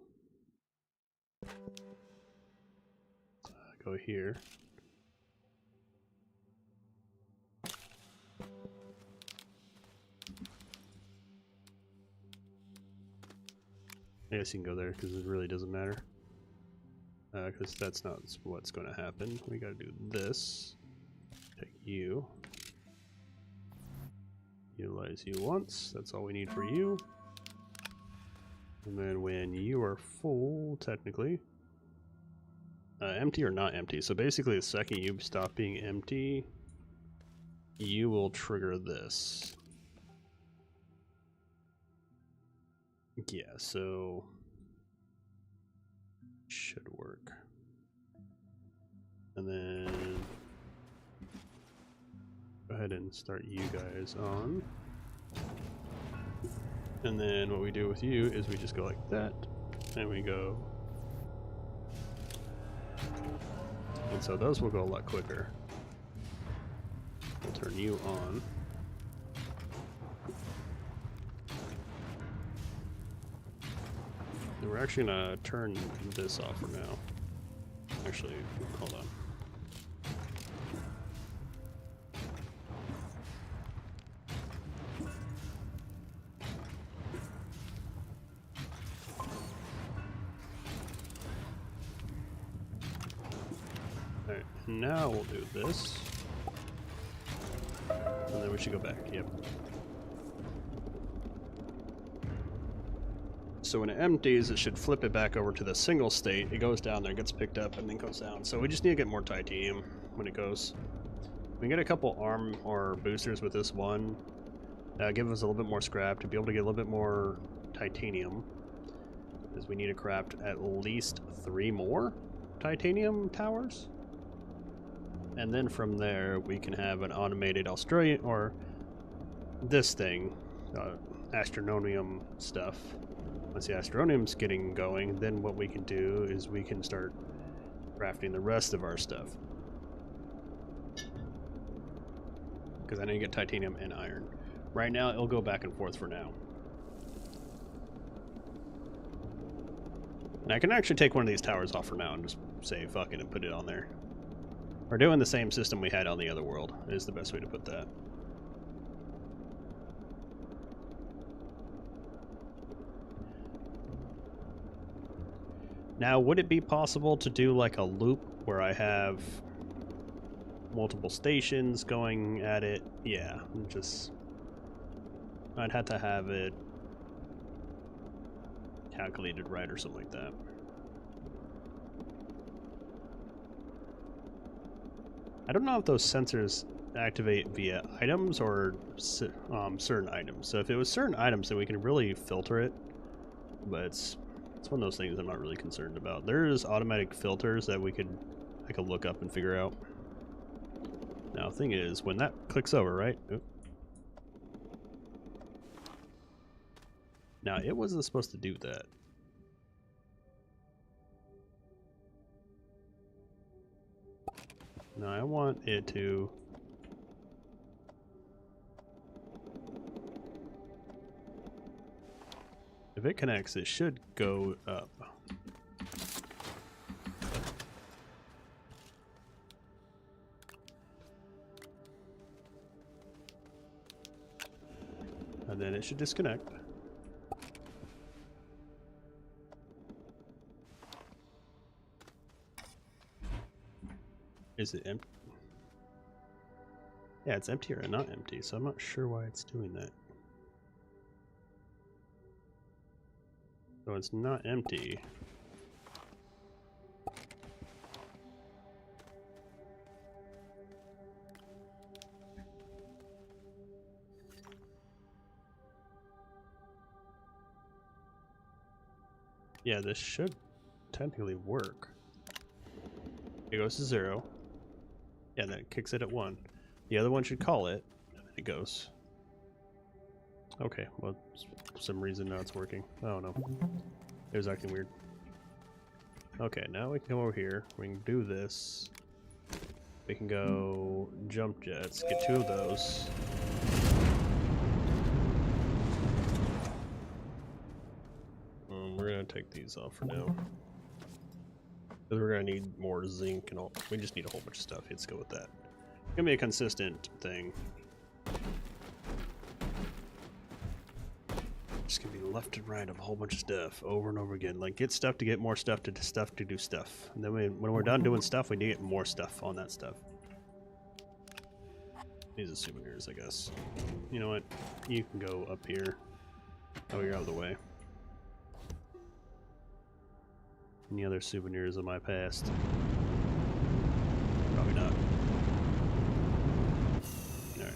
Go here. I guess you can go there because it really doesn't matter. Because that's not what's going to happen. We got to do this. Take you. Utilize you once. That's all we need for you. And then when you are full, technically, empty or not empty. So basically, the second you stop being empty, you will trigger this. Yeah, so should work. And then go ahead and start you guys on. And then what we do with you is we just go like that, and we go. And so those will go a lot quicker. We'll turn you on. we're actually gonna turn this off for now. Actually, hold on. Alright, now we'll do this. And then we should go back, yep. So when it empties, it should flip it back over to the single state. It goes down there, gets picked up, and then goes down. So we just need to get more titanium when it goes. We can get a couple arm or boosters with this one. Give us a little bit more scrap to be able to get a little bit more titanium. Because we need to craft at least 3 more titanium towers. And then from there, we can have an automated Australian, or this thing, Astroneer stuff. Once the Astroneer's getting going, then what we can do is we can start crafting the rest of our stuff. Because I need to get titanium and iron. Right now, it'll go back and forth for now. And I can actually take one of these towers off for now and just say fuck it and put it on there. We're doing the same system we had on the other world, is the best way to put that. Now, would it be possible to do like a loop where I have multiple stations going at it? Yeah, just... I'd have to have it calculated right or something like that. I don't know if those sensors activate via items or certain items. So if it was certain items, then we can really filter it. But it's one of those things I'm not really concerned about. There's automatic filters that I could look up and figure out. Now, the thing is, when that clicks over, right? Oop. Now, it wasn't supposed to do that. No, I want it to... If it connects, it should go up. And then it should disconnect. Is it empty? Yeah, it's empty or not empty, so I'm not sure why it's doing that. So it's not empty. Yeah, this should technically work. It goes to 0. Yeah, then it kicks it at 1. The other one should call it, and then it goes. Okay, well, for some reason now it's working. Oh no. It was acting weird. Okay, now we can come over here. We can do this. We can go jump jets, get 2 of those. We're gonna take these off for now. Because we're gonna need more zinc and all. We just need a whole bunch of stuff. Let's go with that. It's gonna be a consistent thing. Just gonna be left and right of a whole bunch of stuff over and over again. Like, get stuff to get more stuff to do stuff. And then when we're done doing stuff, we need to get more stuff on that stuff. These are souvenirs, I guess. You know what? You can go up here. Oh, you're out of the way. Any other souvenirs of my past? Probably not. Alright.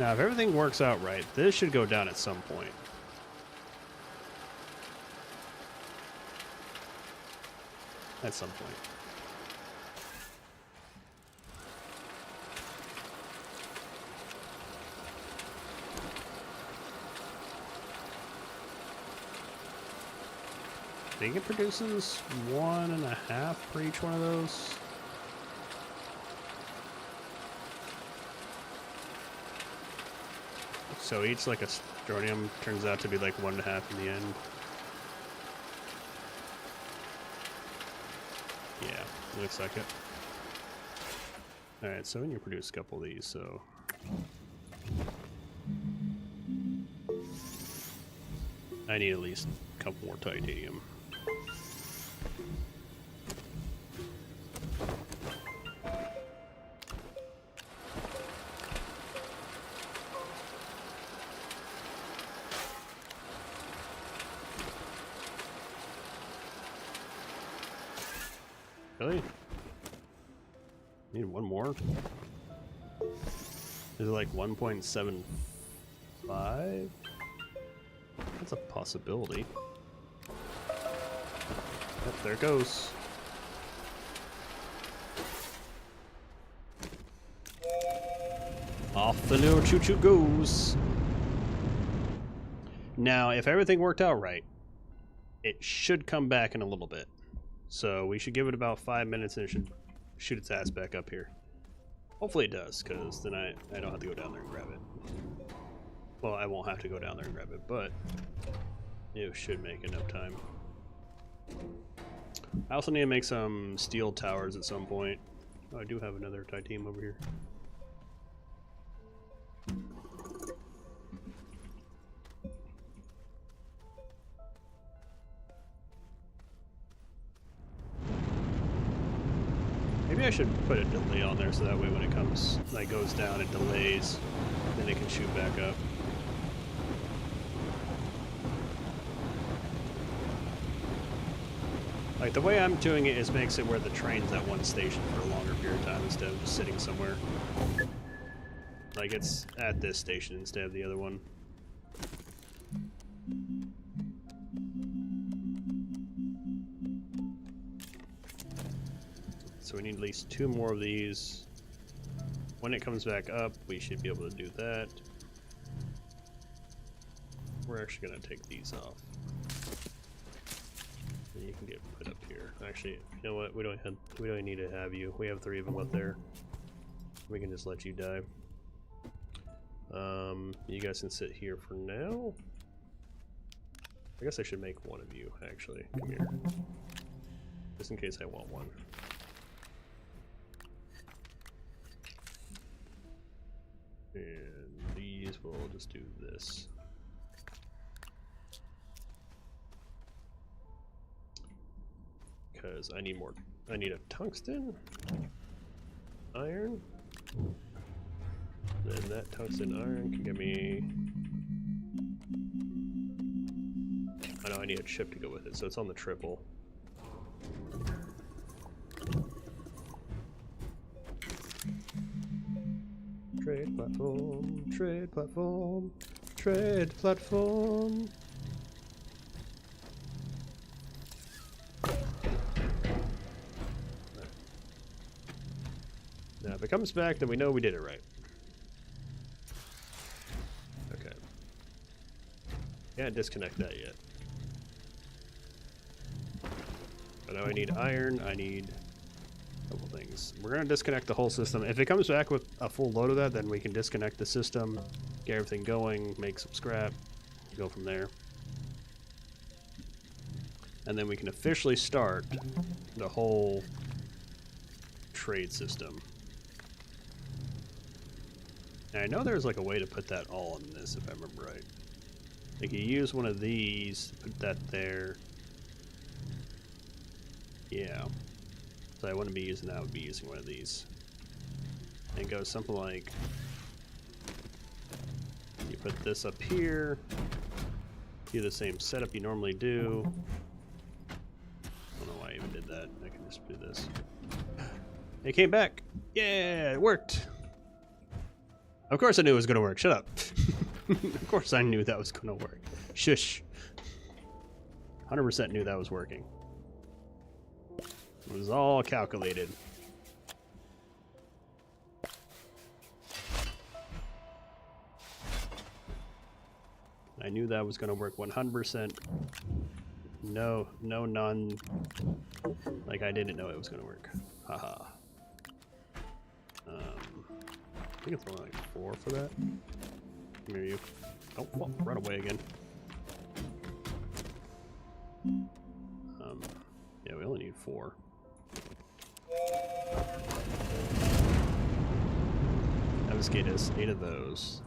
Now, if everything works out right, this should go down at some point. At some point. think it produces 1.5 for each one of those. So each like a strontium turns out to be like 1.5 in the end. Yeah, looks like it. Alright, so when you produce a couple of these, so... I need at least a couple more titanium. Really? Need one more? Is it like 1.75? That's a possibility. Yep, there it goes. Off the little choo-choo goes. Now, if everything worked out right, it should come back in a little bit. So we should give it about 5 minutes and it should shoot its ass back up here. Hopefully it does, because then I don't have to go down there and grab it. Well, I won't have to go down there and grab it, but it should make enough time. I also need to make some steel towers at some point. Oh, I do have another titanium over here. Maybe I should put a delay on there so that way when it comes, like goes down, it delays, then it can shoot back up. Like the way I'm doing it is makes it where the train's at one station for a longer period of time instead of just sitting somewhere. Like it's at this station instead of the other one. So we need at least 2 more of these. When it comes back up, we should be able to do that. We're actually going to take these off. And you can get put up here. Actually, you know what? We don't need to have you. We have 3 of them up there. We can just let you die. You guys can sit here for now. I guess I should make one of you, actually. Come here. Just in case I want one. And these will just do this. Because I need more. I need a tungsten, iron. Then that tungsten iron can give me. I know I need a chip to go with it, so it's on the triple. Trade platform, trade platform, trade platform. Now, if it comes back, then we know we did it right. Okay. Can't disconnect that yet. But now I need iron, I need a couple things. We're going to disconnect the whole system. If it comes back with a full load of that, then we can disconnect the system, get everything going, make some scrap, go from there. And then we can officially start the whole trade system. And I know there's like a way to put that all in this, if I remember right. Like you use one of these, put that there. Yeah. So I wouldn't be using that, I would be using one of these. And it goes something like, you put this up here, do the same setup you normally do. I don't know why I even did that, I can just do this. It came back! Yeah, it worked! Of course I knew it was gonna work, shut up. Of course I knew that was gonna work. Shush. 100% knew that was working. It was all calculated. I knew that was gonna work 100%. No, none. Like, I didn't know it was gonna work. Haha. I think it's only like 4 for that. Come here, you. Oh, well, run away again. Yeah, we only need 4. That was get us 8 of those.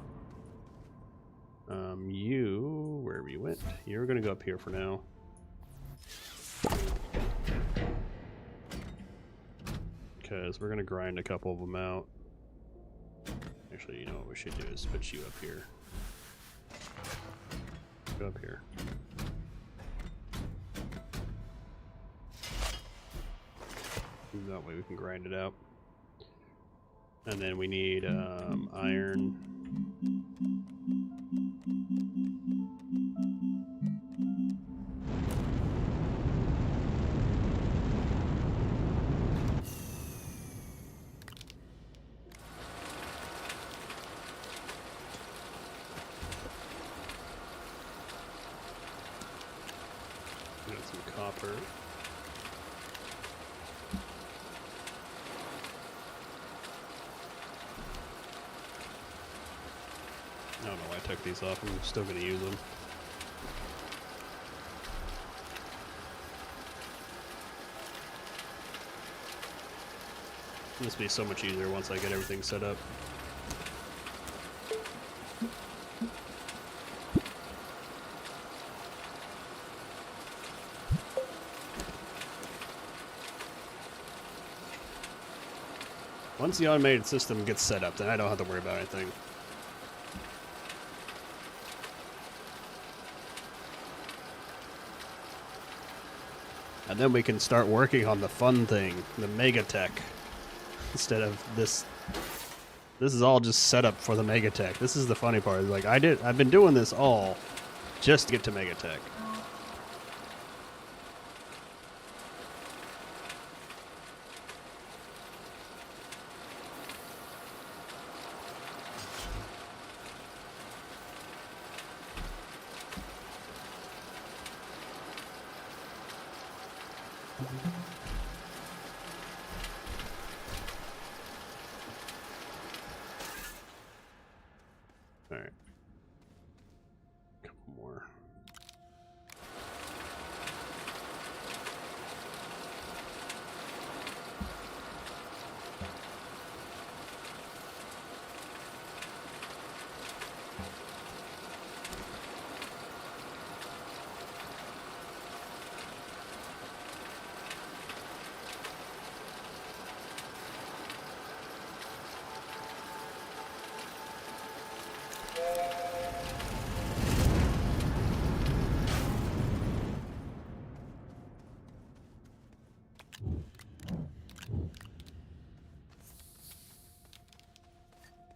You, wherever you went, you're gonna go up here for now. Because we're gonna grind a couple of them out. Actually, you know what we should do is put you up here. Go up here. That way we can grind it out. And then we need iron. Got some copper. I don't know why I took these off. I'm still going to use them. This will be so much easier once I get everything set up. Once the automated system gets set up, then I don't have to worry about anything. And then we can start working on the fun thing, the Megatech. Instead of this. This is all just set up for the Megatech. This is the funny part. Like I've been doing this all just to get to Megatech. Alright. Couple more.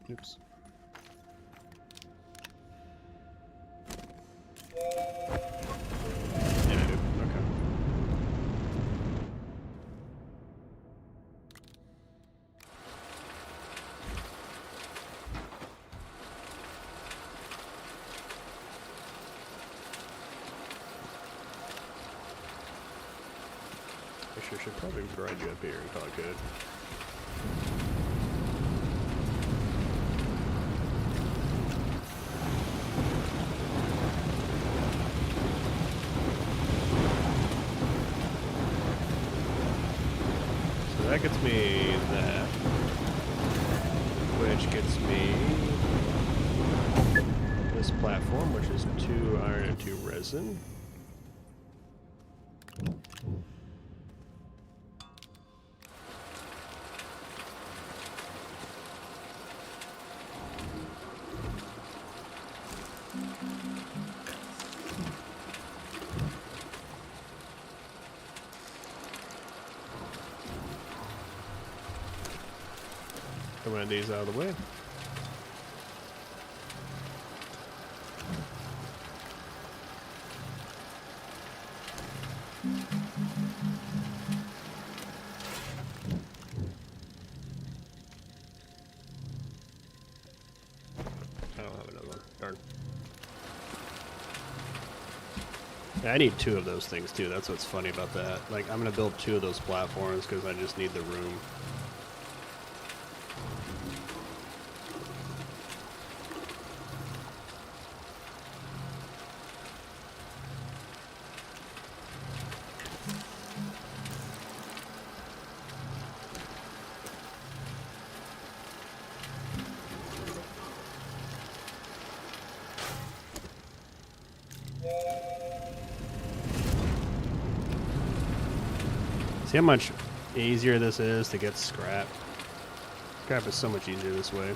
Oops. Yeah, I do. Okay. I should probably grind you up here and call it good. That gets me that, which gets me this platform, which is 2 iron and 2 resin. One of these out of the way. I don't have another one. Darn. I need 2 of those things too. That's what's funny about that. Like, I'm gonna build 2 of those platforms because I just need the room. See how much easier this is to get scrap? Scrap is so much easier this way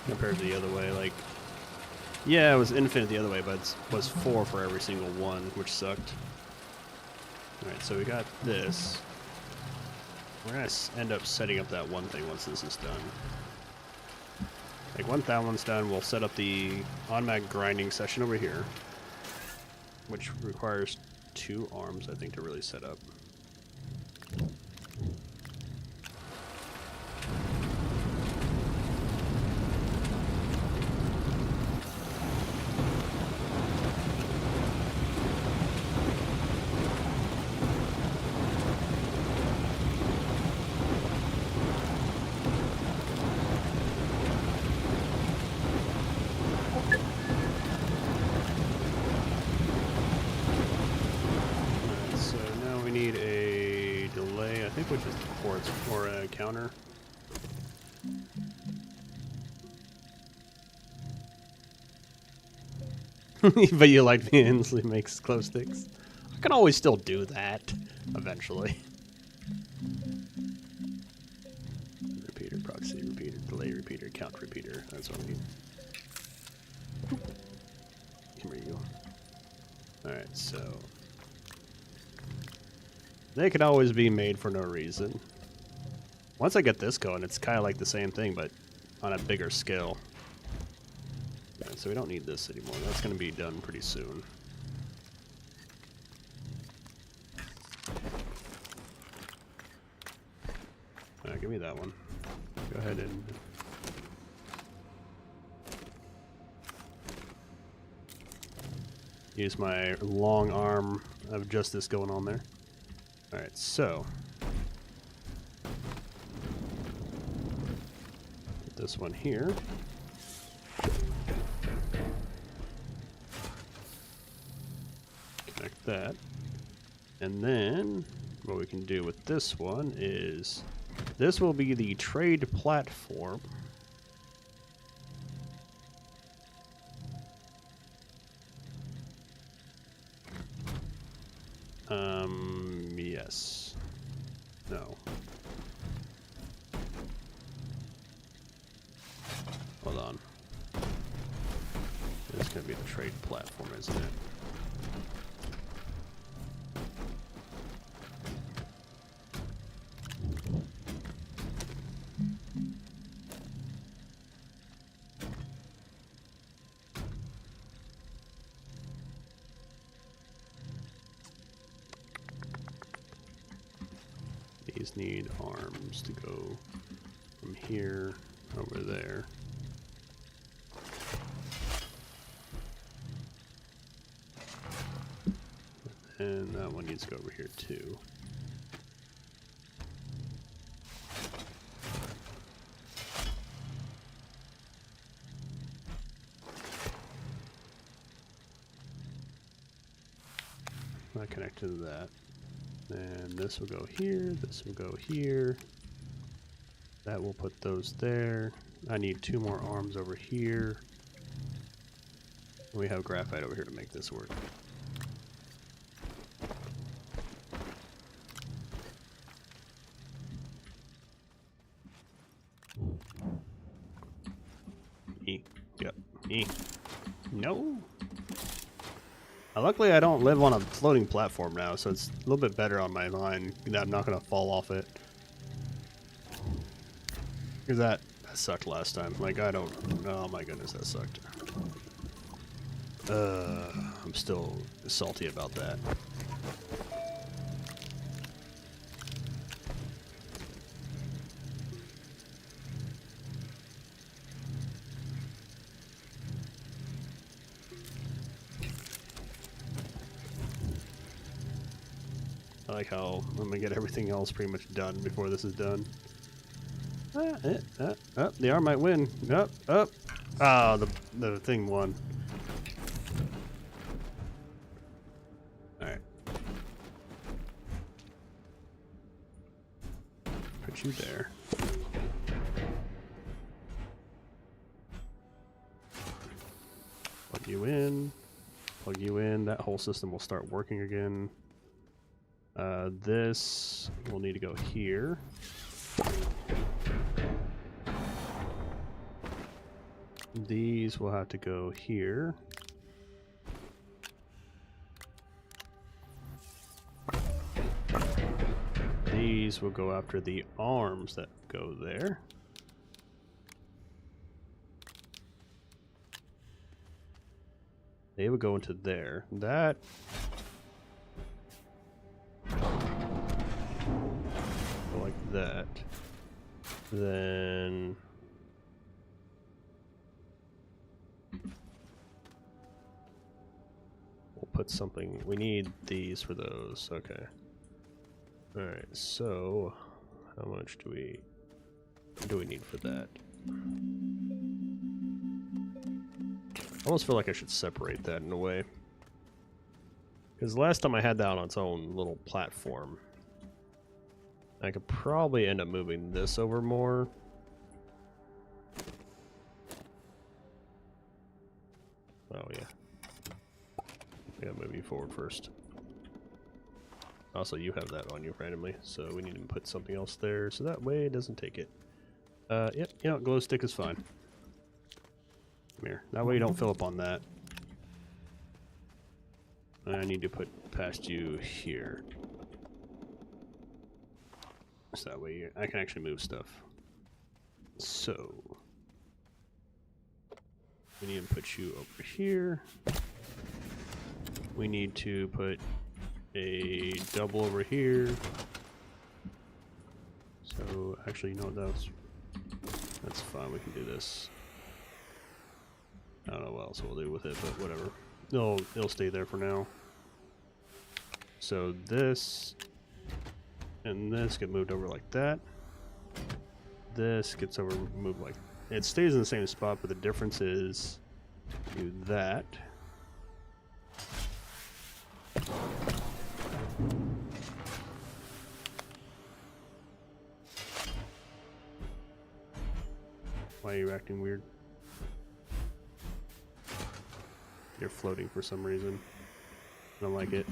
compared to the other way. Like, yeah, it was infinite the other way, but it was 4 for every single one, which sucked. Alright, so we got this. We're gonna end up setting up that one thing once this is done. Like, once that one's done, we'll set up the automatic grinding session over here, which requires 2 arms, I think, to really set up. Which is the quartz or a counter. But you like me instantly makes glow sticks. I can always still do that eventually. Repeater, proxy repeater, delay repeater, count repeater. That's what we need. Here you go. Alright, so they could always be made for no reason. Once I get this going, it's kind of like the same thing, but on a bigger scale. Yeah, so we don't need this anymore. That's going to be done pretty soon. Give me that one. Go ahead and... use my long arm of justice going on there. Alright, so put this one here. Connect that. And then what we can do with this one is this will be the trade platform. Yes. No. Hold on. It's going to be the trade platform, isn't it? These need arms to go from here over there. And that one needs to go over here too. Not connected to that. And this will go here, this will go here. That will put those there. I need 2 more arms over here. We have graphite over here to make this work. E. Yep. E. No. Luckily, I don't live on a floating platform now, so it's a little bit better on my line that I'm not going to fall off it. Because that sucked last time. Like, I don't... Oh my goodness, that sucked. I'm still salty about that. I like how I'm gonna get everything else pretty much done before this is done. The arm might win. Up. Ah, the thing won. Alright. Put you there. Plug you in. Plug you in. That whole system will start working again. This will need to go here. These will have to go here. These will go after the arms that go there. They would go into there. That go like that. Then we'll put something. We need these for those. Okay. Alright, so how much do we need for that? I almost feel like I should separate that in a way. Because last time I had that on its own little platform. I could probably end up moving this over more. Oh yeah. We gotta move you forward first. Also, you have that on you randomly, so we need to put something else there so that way it doesn't take it. Yep, you know, glow stick is fine. Come here. That way you don't fill up on that. I need to put past you here. So that way I can actually move stuff. So we need to put you over here. We need to put a double over here. So actually, you know what, that's fine. We can do this. I don't know what else we'll do with it, but whatever. It'll stay there for now. So this and this get moved over like that. This gets moved like it stays in the same spot, but the difference is do that. Why are you acting weird? You're floating for some reason. I don't like it.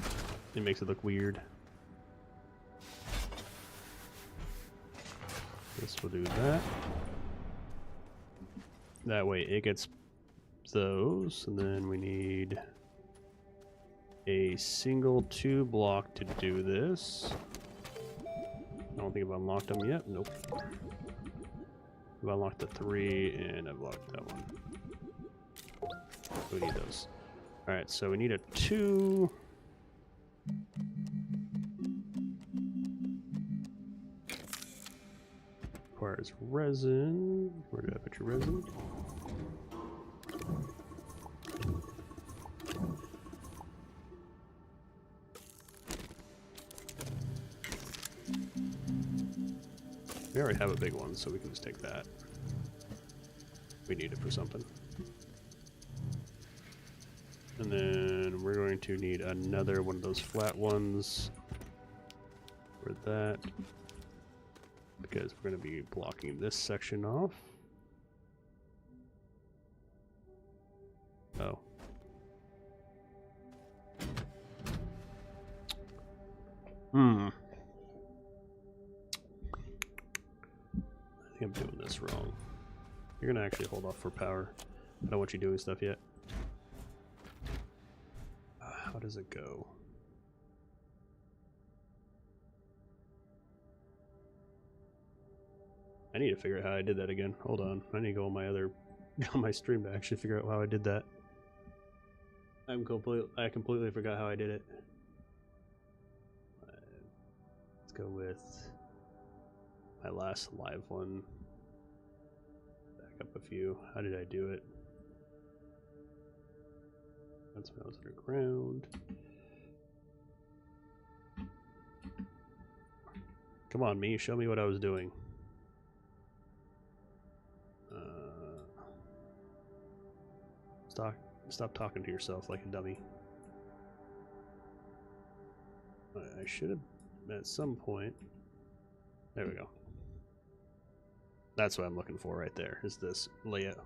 It makes it look weird. This will do that. That way it gets those, and then we need a single 2 block to do this. I don't think I've unlocked them yet. Nope. I've unlocked the 3 and I've locked that one. We need those. Alright, so we need a 2. Requires resin. Where did I put your resin? We already have a big one, so we can just take that. We need it for something. And then we're going to need another one of those flat ones for that. Because we're going to be blocking this section off. Oh. I think I'm doing this wrong. You're gonna actually hold off for power. I don't want you doing stuff yet. How does it go? I need to figure out how I did that again. Hold on. I need to go on my stream to actually figure out how I did that. I completely forgot how I did it. Let's go with my last live one. Back up a few. How did I do it? That's when I was underground. Come on, me. Show me what I was doing. Stop talking to yourself like a dummy. I should have, at some point... There we go. That's what I'm looking for right there, is this layout.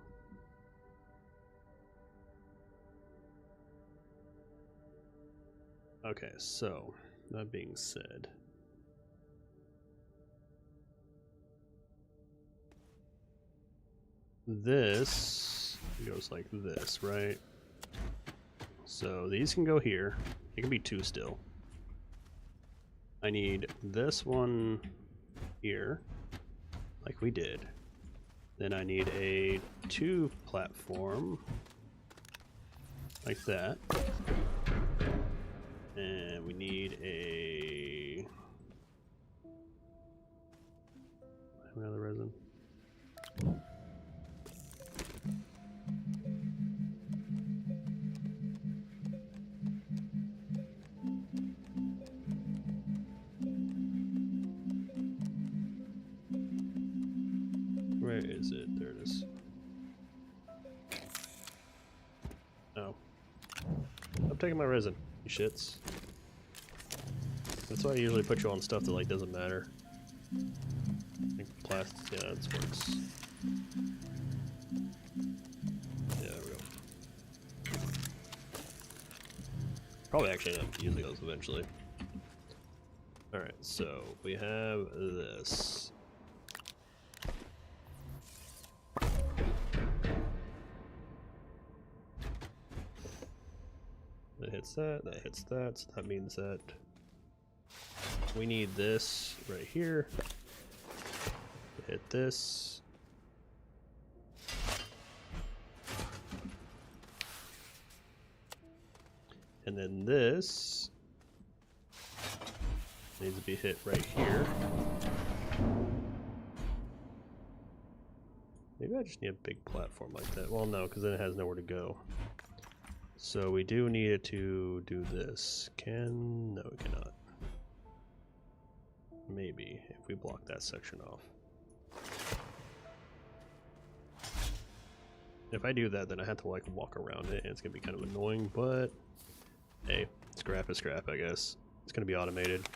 Okay, so, that being said... This goes like this, right? So these can go here. It can be 2 still. I need this one here, like we did. Then I need a 2 platform, like that. And we need a... another resin. Where is it? There it is. Oh. I'm taking my resin, you shits. That's why I usually put you on stuff that like doesn't matter. Like plastic, yeah, that works. Yeah, there we go. Probably actually end up using those eventually. Alright, so we have this. That hits that, that hits that, so that means that we need this right here to hit this. And then this needs to be hit right here. Maybe I just need a big platform like that. Well, no, because then it has nowhere to go. So we do need it to do this. No, we cannot. Maybe, if we block that section off. If I do that, then I have to like walk around it, and it's gonna be kind of annoying, but hey, scrap is scrap, I guess. It's gonna be automated.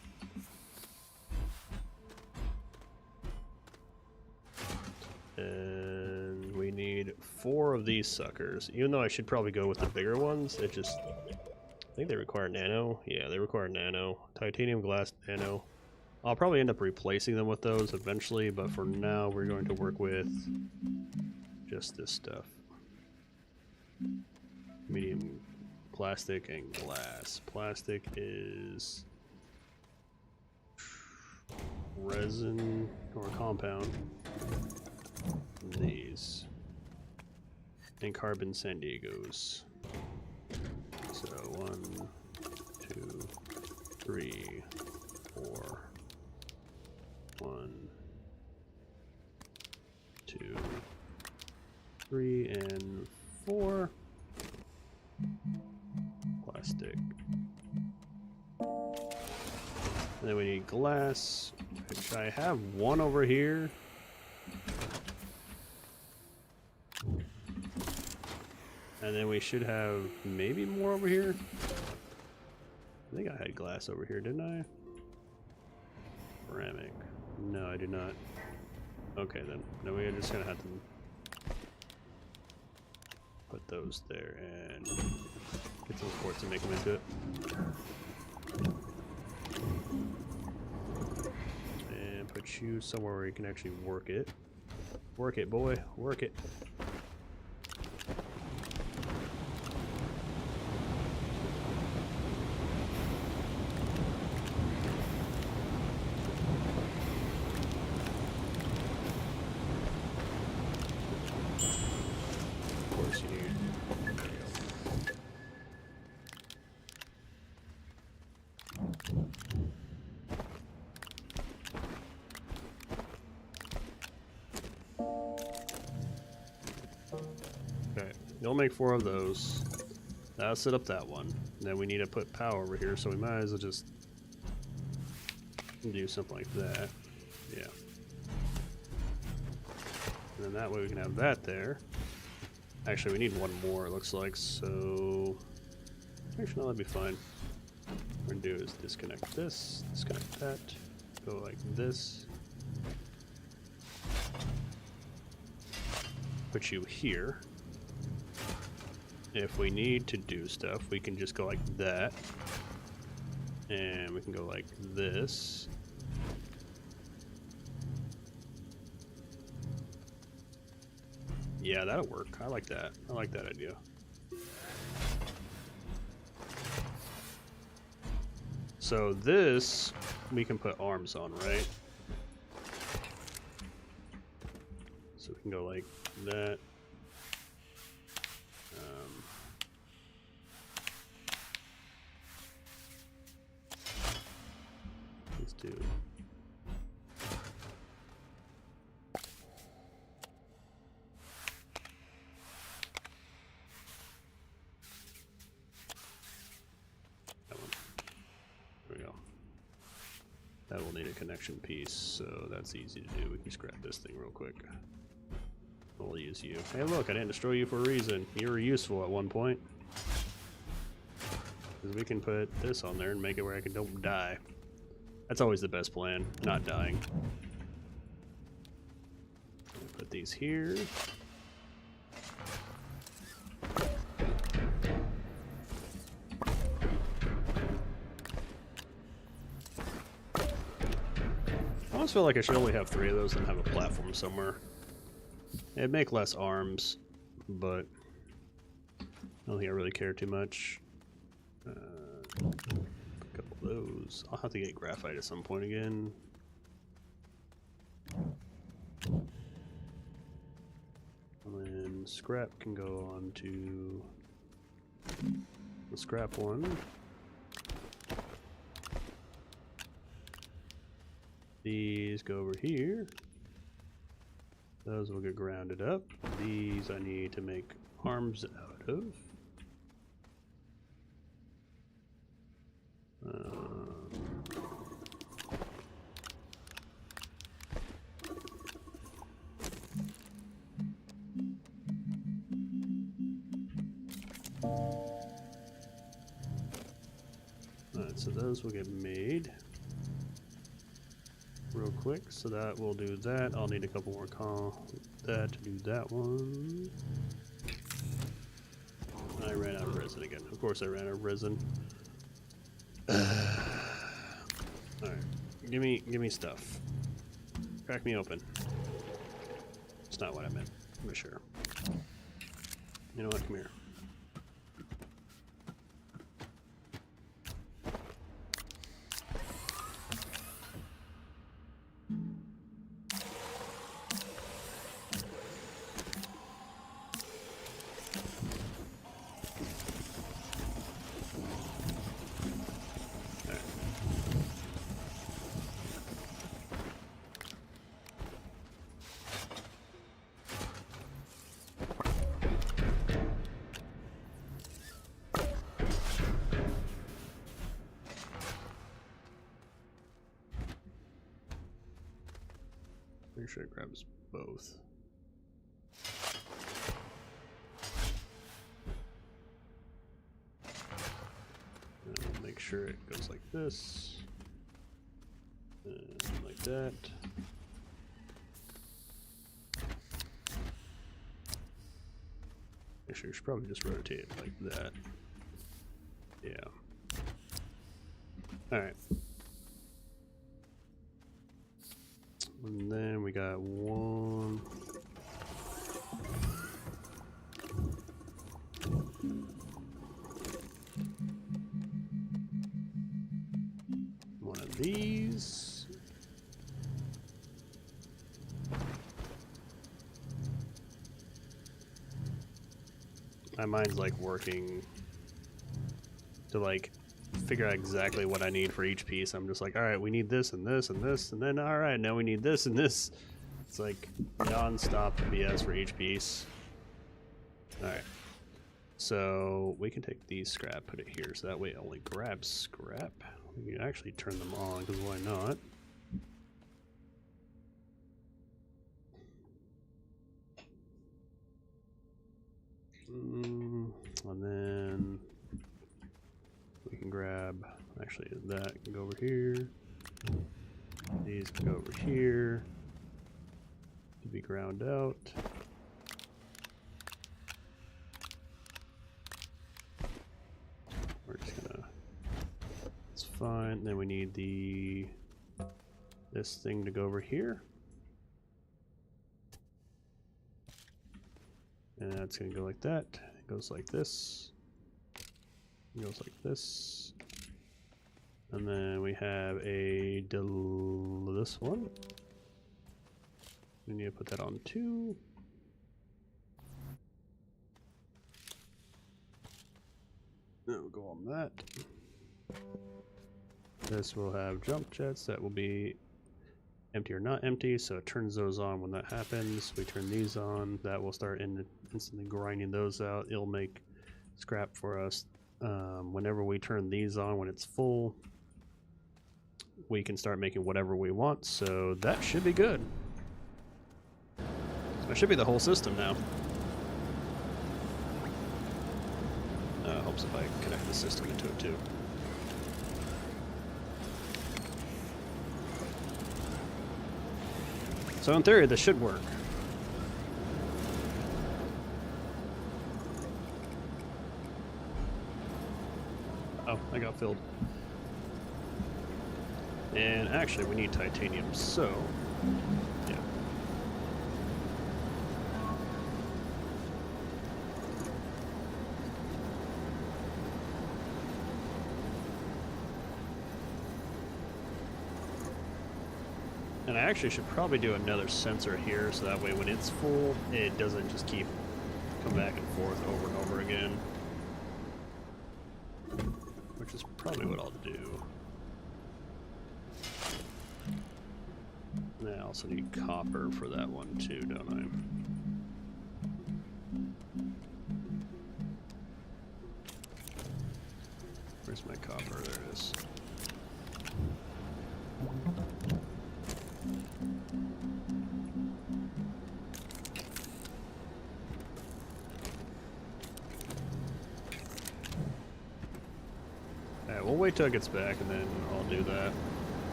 And we need 4 of these suckers. Even though I should probably go with the bigger ones, it just... I think they require nano. Yeah, they require nano. Titanium, glass, nano. I'll probably end up replacing them with those eventually, but for now we're going to work with just this stuff. Medium plastic and glass. Plastic is resin or compound. These. And carbon San Diego's. So 1, 2, 3, 4. 1, 2, 3, and 4. Plastic. And then we need glass, which I have 1 over here. And then we should have maybe more over here. I think I had glass over here, didn't I? Ceramic. No, I did not. Okay, then we're just gonna have to put those there and get some quartz and make them into it. And put you somewhere where you can actually work it. Work it, boy. Work it. You'll make 4 of those. That'll set up that one. Then we need to put power over here, so we might as well just And do something like that. Yeah. And then that way we can have that there. Actually, we need one more, it looks like, so... Actually, no, that'd be fine. What we're gonna do is disconnect this, disconnect that, go like this. Put you here. If we need to do stuff, we can just go like that. And we can go like this. Yeah, that'll work. I like that. I like that idea. So this, we can put arms on, right? So we can go like that. Let's do... That will need a connection piece, so that's easy to do. We can just grab this thing real quick. We'll use you. Hey look, I didn't destroy you for a reason. You were useful at one point. Because we can put this on there and make it where I don't die. That's always the best plan, not dying. Put these here. I almost feel like I should only have 3 of those and have a platform somewhere. It'd make less arms, but I don't think I really care too much. A couple of those. I'll have to get graphite at some point again. And then scrap can go on to the scrap one. These go over here. Those will get grounded up. These I need to make arms out of. Alright, so those will get made real quick, so that will do that. I'll need a couple more that to do that one. I ran out of resin again. Of course I ran out of resin. Alright. Give me stuff. Crack me open. It's not what I meant, for sure. You know what? Come here. Make sure it grabs both. And we'll make sure it goes like this. And like that. Actually, we should probably just rotate it like that. Yeah. Alright. And then we got one. One of these. My mind's like working to like figure out exactly what I need for each piece. I'm just like, all right, we need this and this and this, and then all right, now we need this and this. It's like non-stop BS for each piece. All right, so we can take these scrap, put it here, so that way it only grabs scrap. We can actually turn them on, because why not? And then we can grab, actually that can go over here. These can go over here to be ground out. We're just gonna, it's fine. Then we need this thing to go over here. And that's gonna go like that. It goes like this. It goes like this. And then we have this one. We need to put that on too. Then we'll go on that. This will have jump jets that will be empty or not empty, so it turns those on when that happens. We turn these on, that will start instantly grinding those out. It'll make scrap for us. Whenever we turn these on, when it's full, we can start making whatever we want, so that should be good. That should be the whole system now. Helps if I connect the system into it too. So in theory, this should work. Oh, I got filled. And actually, we need titanium, so yeah. And I actually should probably do another sensor here, so that way when it's full, it doesn't just keep come back and forth over and over again. Which is probably what I'll do. And I also need copper for that one too, don't I? Where's my copper? There it is. Alright, we'll wait till it gets back and then I'll do that.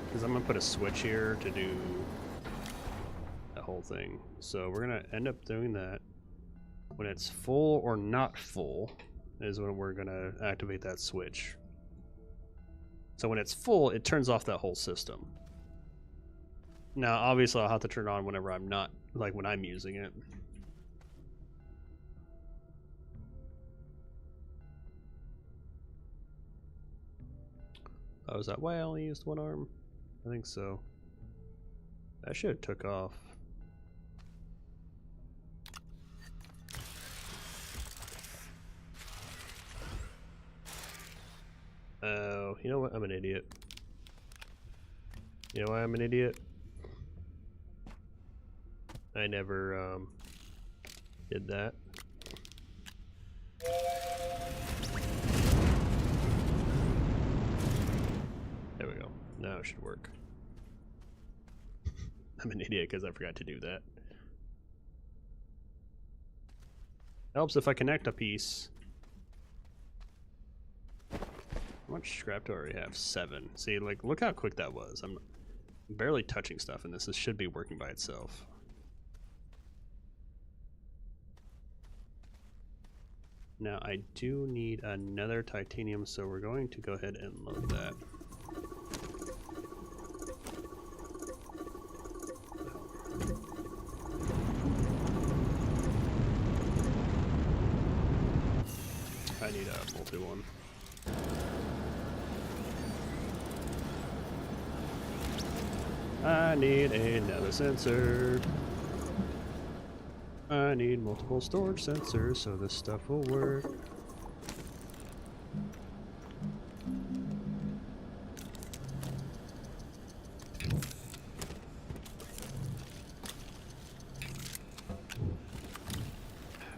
Because I'm going to put a switch here to do that whole thing. So we're going to end up doing that. When it's full or not full is when we're going to activate that switch. So when it's full, it turns off that whole system. Now, obviously, I'll have to turn it on whenever I'm not, like when I'm using it. Oh, is that why I only used one arm? I think so. That should have took off. Oh, you know what? I'm an idiot. You know why I'm an idiot? I never did that. There we go. Now it should work. I'm an idiot because I forgot to do that. Helps if I connect a piece. How much scrap do I already have? 7. See, like, look how quick that was. I'm barely touching stuff, and this should be working by itself. Now, I do need another titanium, so we're going to go ahead and load that. I need a multi one. I need another sensor. I need multiple storage sensors so this stuff will work.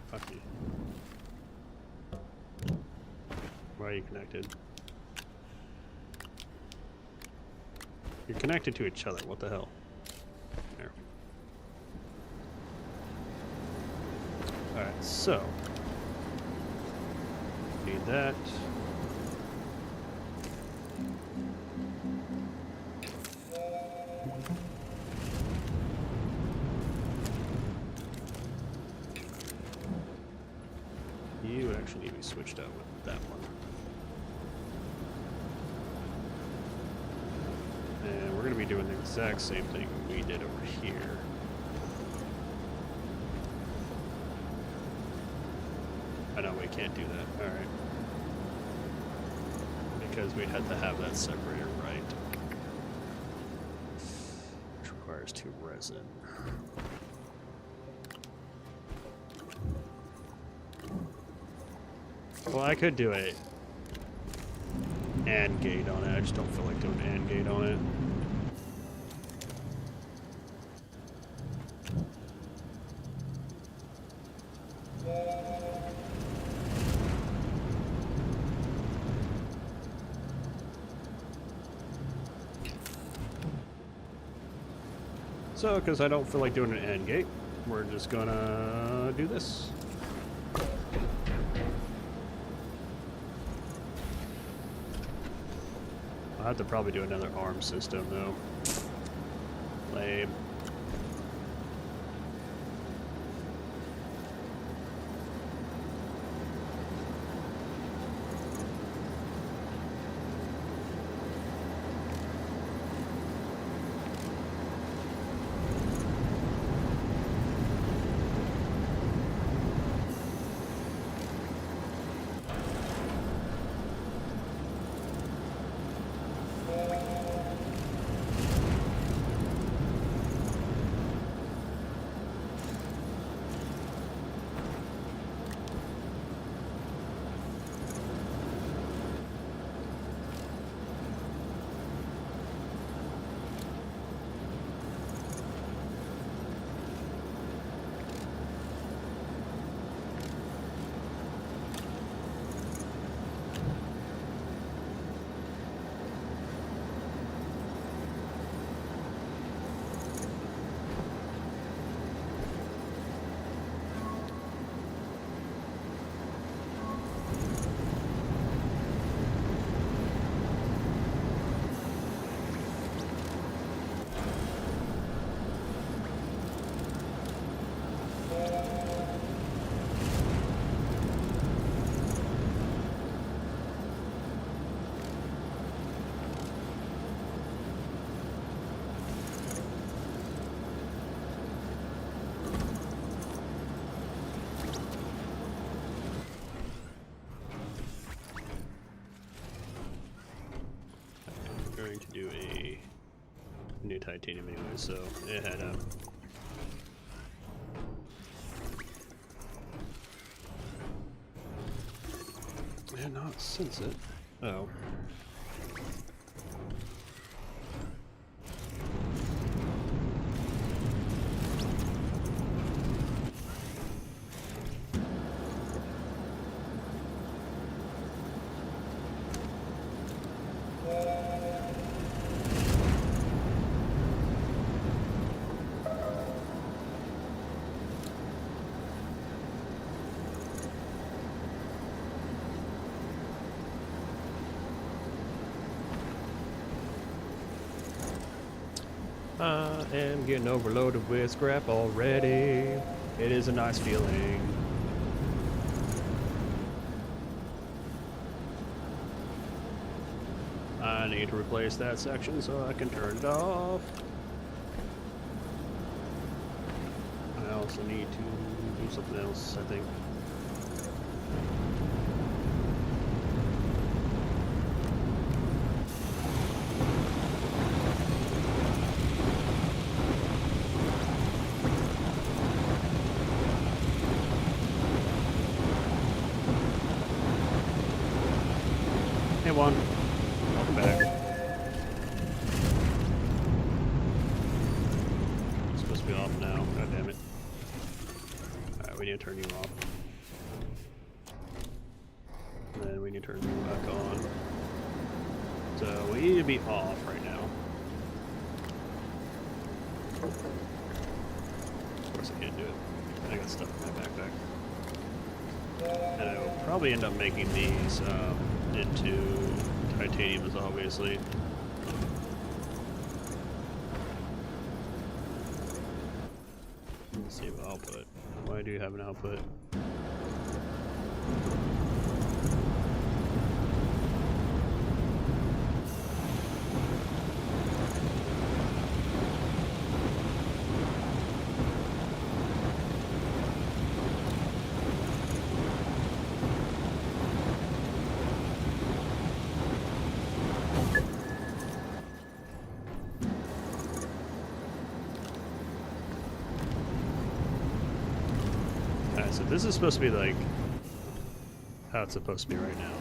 Fuck you. Why are you connected? You're connected to each other. What the hell? There. Alright, so. Need that. You actually need to be switched out with that one. And we're going to be doing the exact same thing we did over here. I know we can't do that. Alright. Because we'd have to have that separator right. Which requires 2 resin. Well, I could do a AND gate on it. I just don't feel like doing an AND gate on it. So, because I don't feel like doing an AND gate, we're just gonna do this. I'll have to probably do another arm system, though. Lame. To do a new titanium anyway, so it had and not sense it. Oh. I am getting overloaded with scrap already. It is a nice feeling. I need to replace that section so I can turn it off. I also need to do something else, I think. Hey, Juan. Welcome back. It's supposed to be off now. God damn it. Alright, we need to turn you off. And then we need to turn you back on. So we need to be off right now. Of course I can't do it. I got stuff in my backpack. And I will probably end up making these into titanium, obviously. Let's see what output. Why do you have an output? So this is supposed to be like how it's supposed to be right now,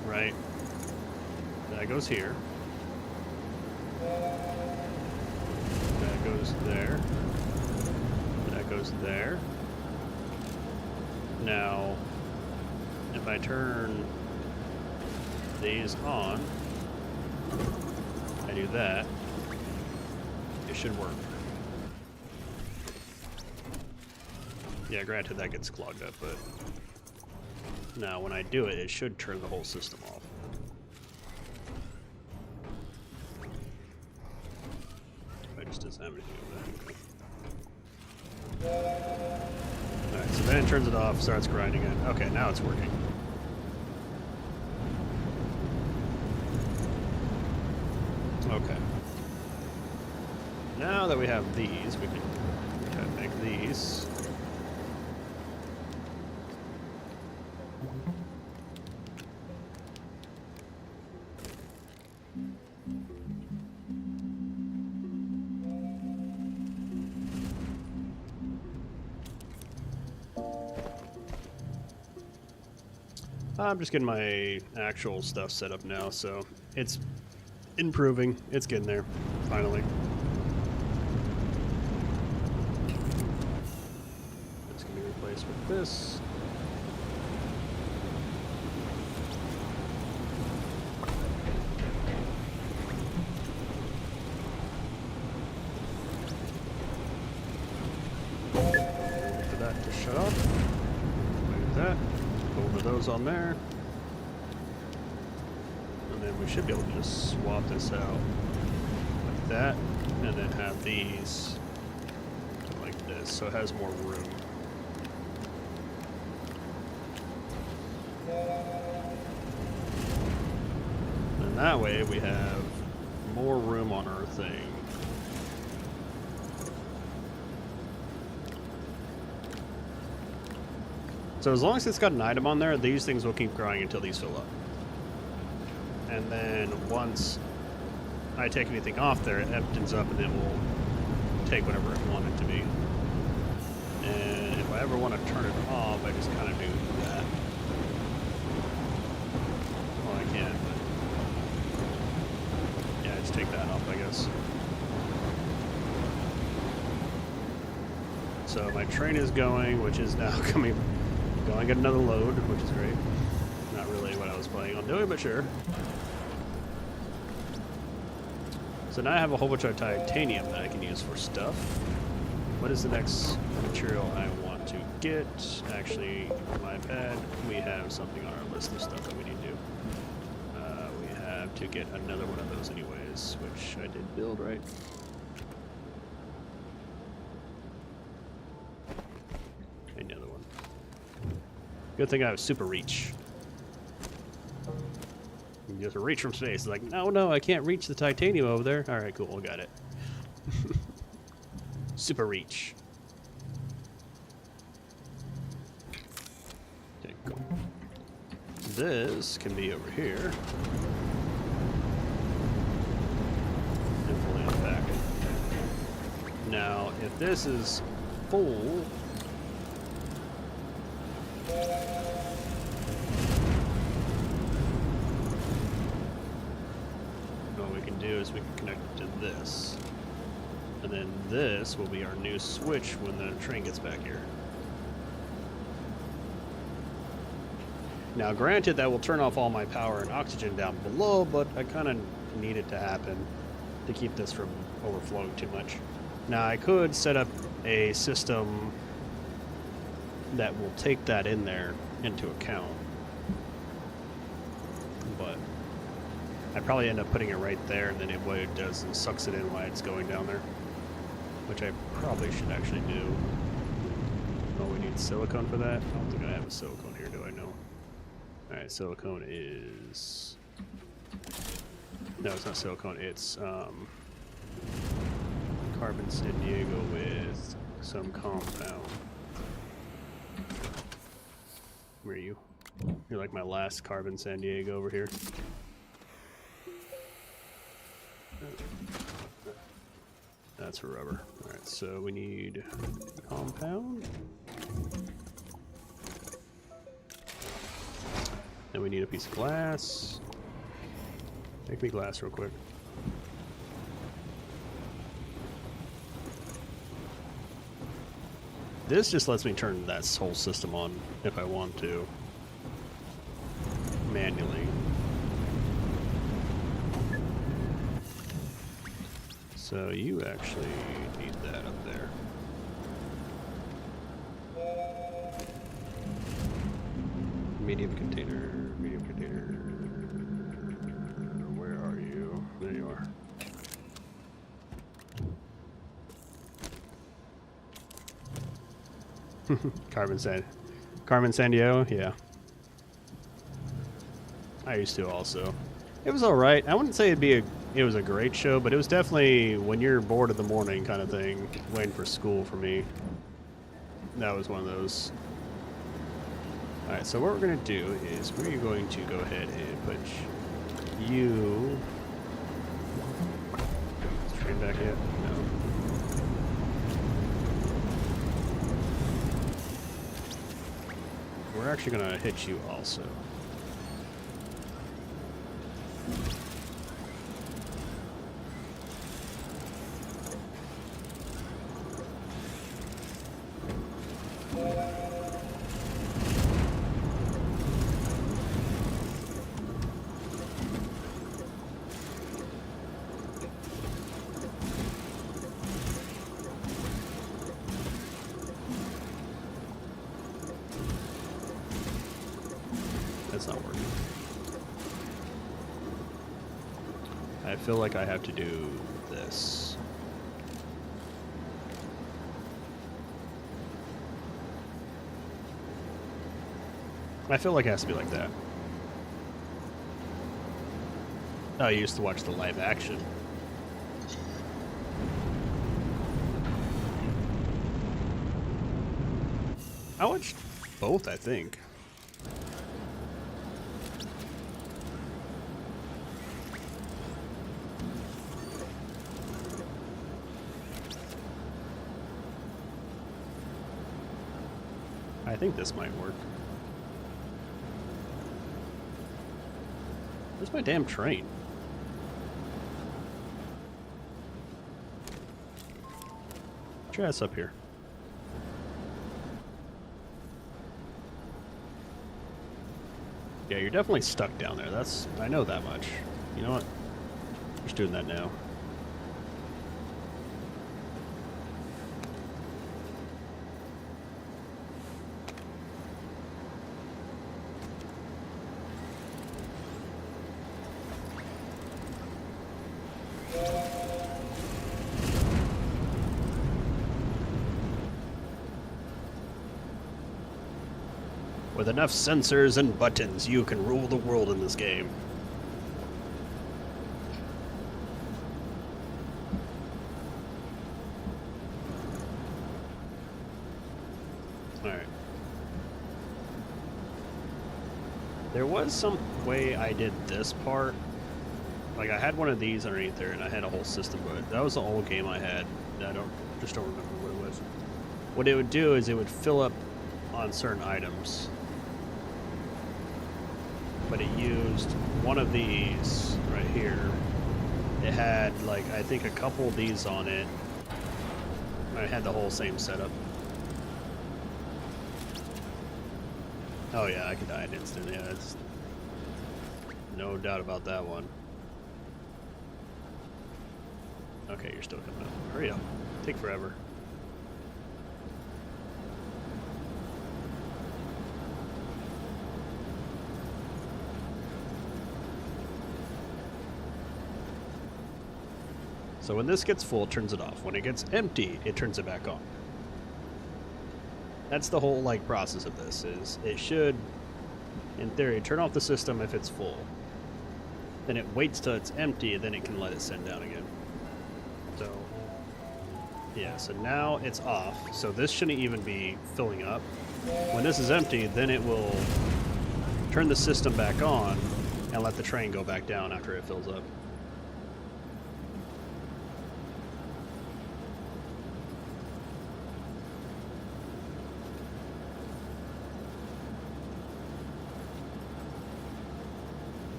right? That goes here. That goes there. That goes there. Now, if I turn these on, I do that, it should work. Yeah, granted that gets clogged up, but now when I do it, it should turn the whole system off. I just doesn't have anything over there. Alright, so then it turns it off, starts grinding it. Okay, now it's working. Okay. Now that we have these, we can try to make these. I'm just getting my actual stuff set up now, so it's improving. It's getting there, finally. It's going to be replaced with this. Wait for that to shut off. Like that. Over those on there, and then we should be able to just swap this out like that, and then have these like this, so it has more room. And that way we have more room on our thing. So as long as it's got an item on there, these things will keep growing until these fill up. And then once I take anything off there, it empties up and it will take whatever I want it to be. And if I ever want to turn it off, I just kind of do that. Well, I can, but yeah, just take that off, I guess. So my train is going, which is now coming. Going get another load, which is great. Not really what I was planning on doing, but sure. So now I have a whole bunch of titanium that I can use for stuff. What is the next material I want to get? Actually, my bad. We have something on our list of stuff that we need to do. We have to get another one of those anyways, which I did build, right? Another one. Good thing I have super reach. You just reach from space. It's like, no, I can't reach the titanium over there. All right, cool, got it. Super reach. Okay, cool. This can be over here. And fully unpack it. Now, if this is full, what we can do is we can connect it to this. And then this will be our new switch when the train gets back here. Now granted that will turn off all my power and oxygen down below, but I kind of need it to happen to keep this from overflowing too much. Now I could set up a system that will take that in there into account, but I'd probably end up putting it right there, and then what it does is sucks it in while it's going down there, which I probably should actually do. Oh, we need silicone for that? I don't think I have a silicone here, do I? No. Alright, silicone is... No, it's not silicone, it's carbon San Diego with some compound. Where are you? You're like my last carbon San Diego over here. That's for rubber. Alright, so we need compound. Then we need a piece of glass. Make me glass real quick. This just lets me turn that whole system on if I want to. Manually. So you actually need that up there. Medium container, medium container. Where are you? There you are. Carmen San Diego, yeah. I used to also. It was alright. I wouldn't say it was a great show, but it was definitely when you're bored of the morning kind of thing, waiting for school for me. That was one of those. Alright, so what we're going to do is we're going to go ahead and put you... Is train back yet? No. We're actually going to hit you also. That's not working. I feel like I have to do this. I feel like it has to be like that. Oh, you used to watch the live action. I watched both, I think. I think this might work. Where's my damn train? Get your ass up here. Yeah, you're definitely stuck down there. I know that much. You know what? Just doing that now. With enough sensors and buttons, you can rule the world in this game. Alright. There was some way I did this part. Like, I had one of these underneath there, and I had a whole system, but that was the old game I had. I just don't remember what it was. What it would do is it would fill up on certain items. But it used one of these right here. It had, like, I think a couple of these on it. I had the whole same setup. Oh yeah, I could die an instant. Yeah, that's no doubt about that one. Okay, you're still coming up. Hurry up. Take forever. So when this gets full, it turns it off. When it gets empty, it turns it back on. That's the whole like process of this. Is it should, in theory, turn off the system if it's full. Then it waits till it's empty, and then it can let it send down again. So yeah, so now it's off. So this shouldn't even be filling up. When this is empty, then it will turn the system back on and let the train go back down after it fills up.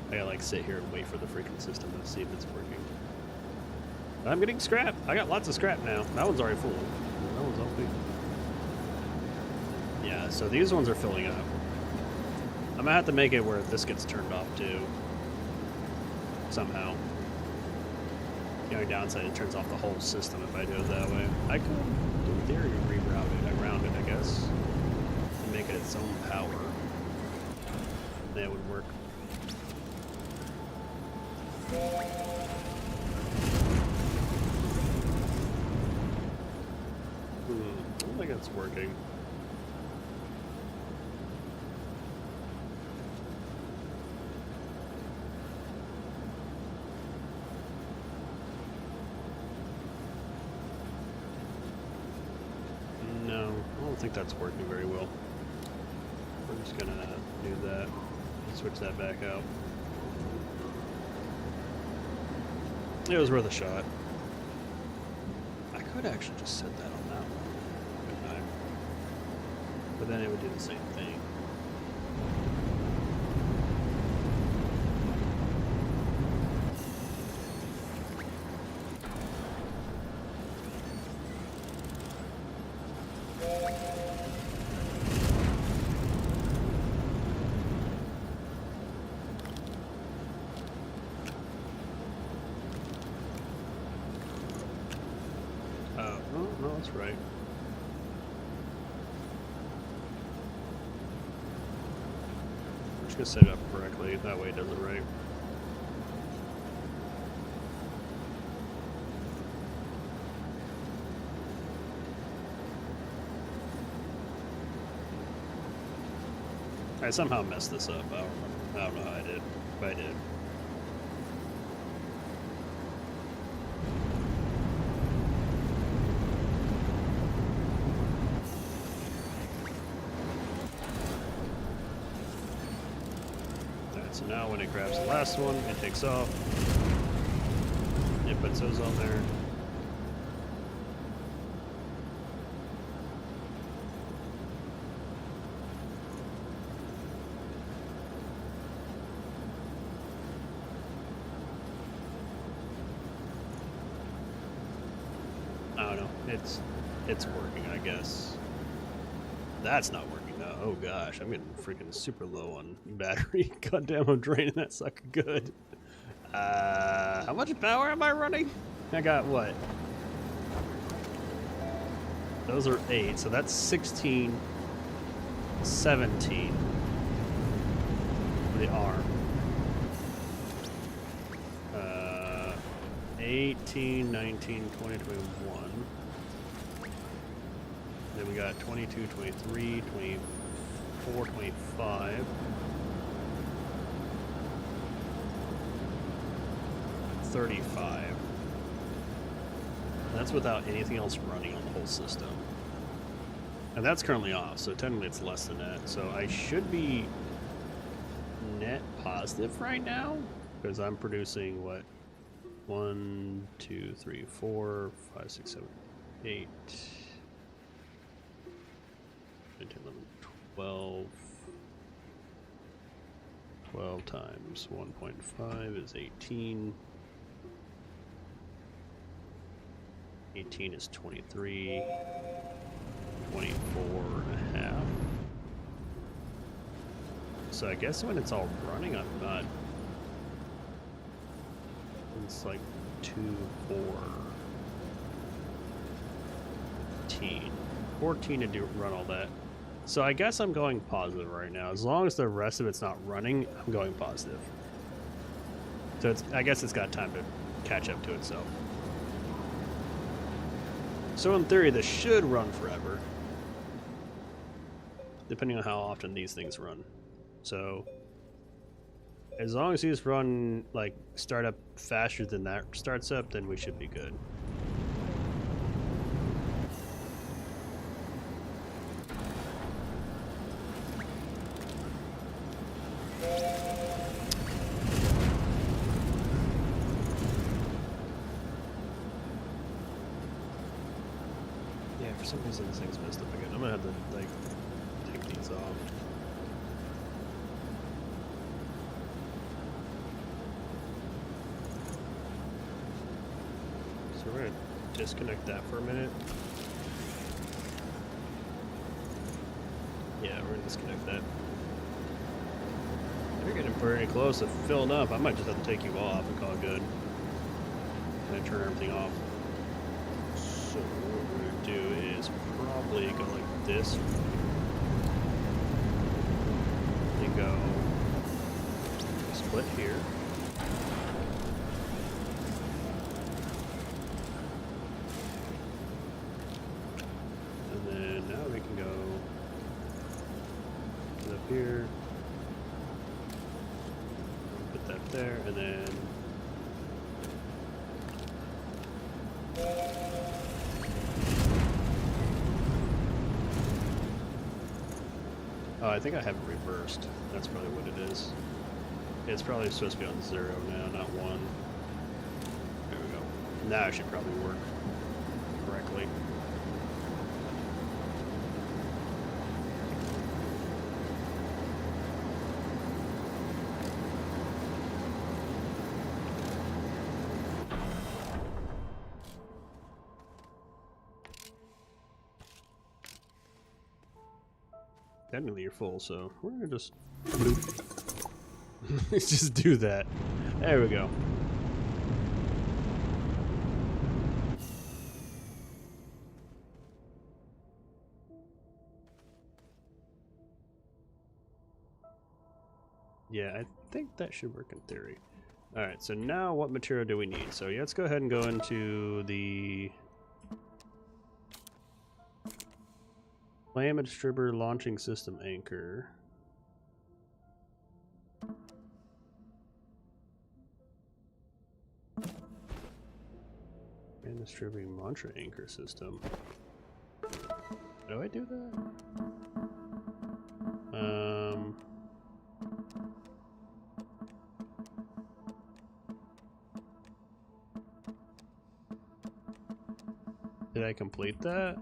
I gotta like sit here and wait for the freaking system to see if it's working. I'm getting scrap. I got lots of scrap now. That one's already full. That one's empty. Yeah, so these ones are filling up. I'm gonna have to make it where this gets turned off too. Somehow. The only downside, it turns off the whole system if I do it that way. I could, in theory, reroute it. I round it, I guess. And make it its own power. That would work. I don't think it's working. No, I don't think that's working very well. We're just gonna do that. Switch that back out. It was worth a shot. I could actually just set that on that one, couldn't I? But then it would do the same thing. No, that's right. I'm just gonna set it up correctly, that way it does it right. I somehow messed this up. I don't know how I did, but I did. So now when it grabs the last one, it takes off. It puts those on there. I don't know. It's working, I guess. That's not working. Oh gosh, I'm getting freaking super low on battery. Goddamn, I'm draining that sucker good. How much power am I running? I got what? Those are 8, so that's 16, 17 for the arm. 18, 19, 20, 21. Then we got 22, 23, 24, 25. 35. That's without anything else running on the whole system. And that's currently off, so technically it's less than that. So I should be net positive right now, because I'm producing what? 1, 2, 3, 4, 5, 6, 7, 8, 9, 10, 11, 12. 12 times 1.5 is 18. 18 is 23. 24 and a half. So I guess when it's all running, I'm not. It's like 2, 4. 14. 14 to run all that. So I guess I'm going positive right now. As long as the rest of it's not running, I'm going positive. So I guess it's got time to catch up to itself. So in theory, this should run forever, depending on how often these things run. So as long as these run, like, start up faster than that starts up, then we should be good. For some reason this thing's messed up again. I'm gonna have to, like, take these off. So we're gonna disconnect that for a minute. Yeah, we're gonna disconnect that. You're getting pretty close to filling up. I might just have to take you off and call it good. I'm gonna turn everything off. So what we're gonna do is probably go like this. And go split here. And then now we can go up here. Put that there, and then oh, I think I have it reversed. That's probably what it is. It's probably supposed to be on 0 now, not 1. There we go. Now it should probably work correctly. Technically you're full, so we're gonna just just do that. There we go. Yeah, I think that should work in theory. Alright, so now what material do we need? So yeah, let's go ahead and go into the Flame Distributor Launching System Anchor. And Distributing Launcher Anchor System. How do I do that? Did I complete that?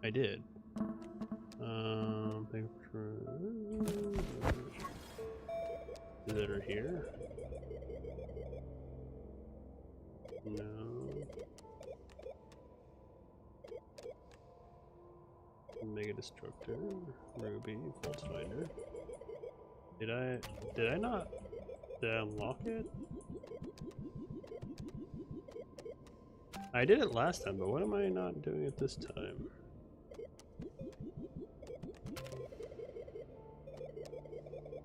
I did. Is it over here? No. Mega Destructor, Ruby, Fault Finder. Did I not? Did I unlock it? I did it last time, but what am I not doing it this time?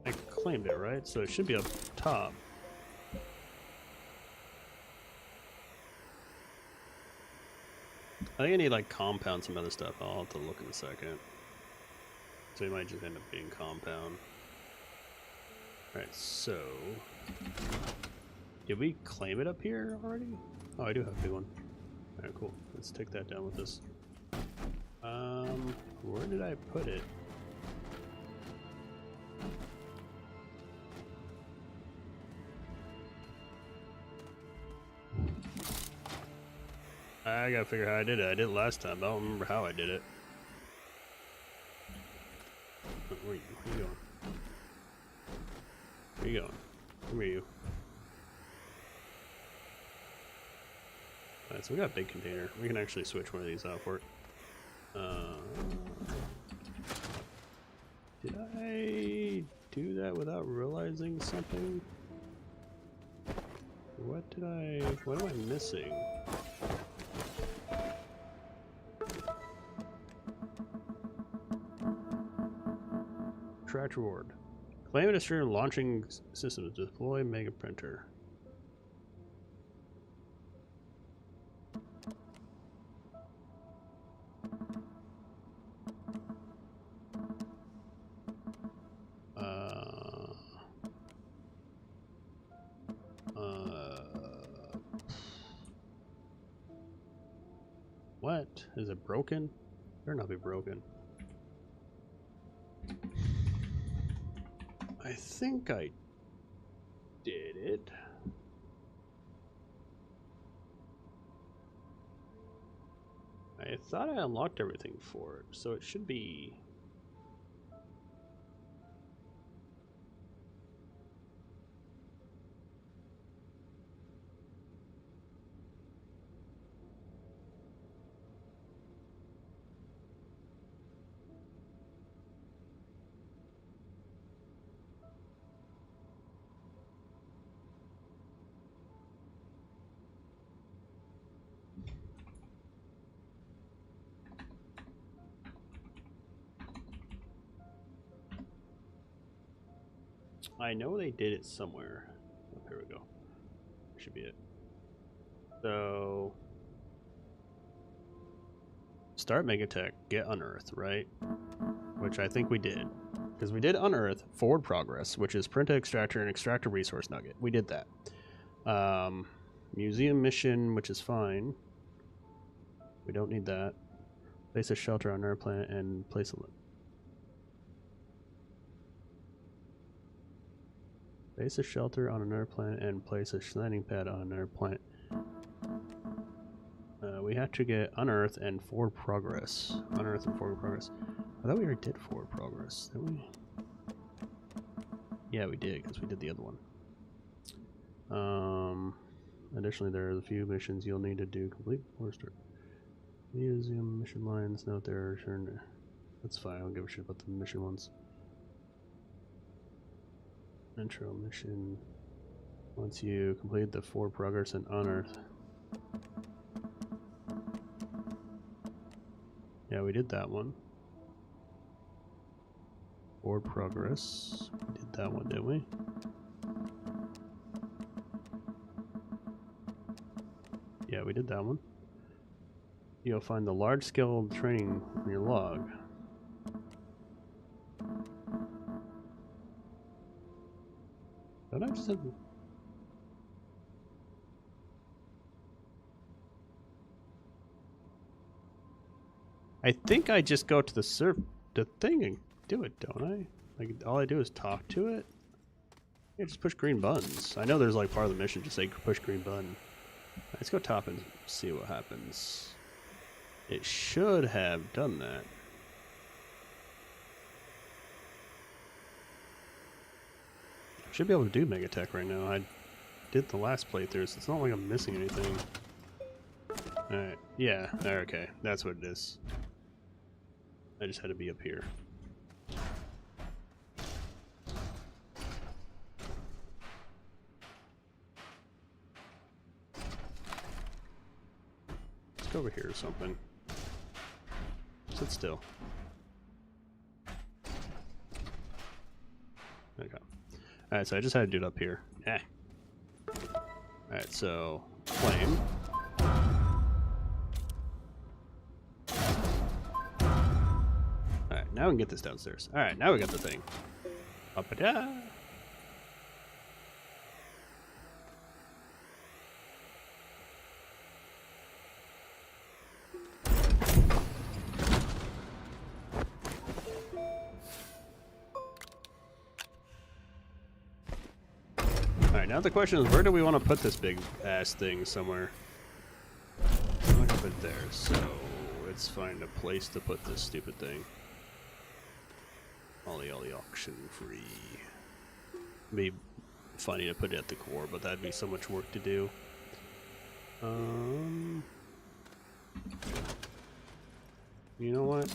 I claimed it, right? So it should be up top. I think I need, like, compound some other stuff. I'll have to look in a second. So it might just end up being compound. Alright, so did we claim it up here already? Oh, I do have a big one. Alright, cool. Let's take that down with us. Where did I put it? I gotta figure out how I did it. I did it last time. I don't remember how I did it. Where are you going? Where are you going? Where are you? Alright, so we got a big container. We can actually switch one of these out for it. Did I do that without realizing something? What am I missing? Extract reward. Claim and destroy launching systems. Deploy mega printer. What? Is it broken? Better not be broken. I think I did it. I thought I unlocked everything for it, so it should be... I know they did it somewhere. Oh, here we go. Should be it. So... Start Megatech, get Unearth, right? Which I think we did. Because we did Unearth, forward progress, which is print a extractor and extract a resource nugget. We did that. Museum mission, which is fine. We don't need that. Place a shelter on our planet and place a... Place a shelter on another planet and place a landing pad on another planet. We have to get Unearth and forward progress. Unearth and forward progress. I thought we already did forward progress, didn't we? Yeah, we did, because we did the other one. Additionally, there are a few missions you'll need to do. Complete forester. Museum mission lines. Note there. That's fine. I don't give a shit about the mission ones. Intro mission. Once you complete the forward progress and Unearth. Yeah, we did that one. Forward progress. We did that one, didn't we? Yeah, we did that one. You'll find the large-scale training in your log. Don't I just have... I think I just go to the thing and do it, don't I? Like, all I do is talk to it? Yeah, just push green buttons. I know there's like part of the mission just say push green button. Let's go top and see what happens. It should have done that. Should be able to do Megatech right now. I did the last playthrough, so it's not like I'm missing anything. Alright, yeah, okay, that's what it is. I just had to be up here. Let's go over here or something. Sit still. Okay. Alright, so I just had to do it up here. Eh. Alright, so flame. Alright, now we can get this downstairs. Alright, now we got the thing. Up-a-da! Alright, now the question is, where do we want to put this big ass thing somewhere? I'm not gonna put it there, so let's find a place to put this stupid thing. Ollie auction free. It'd be funny to put it at the core, but that'd be so much work to do. You know what?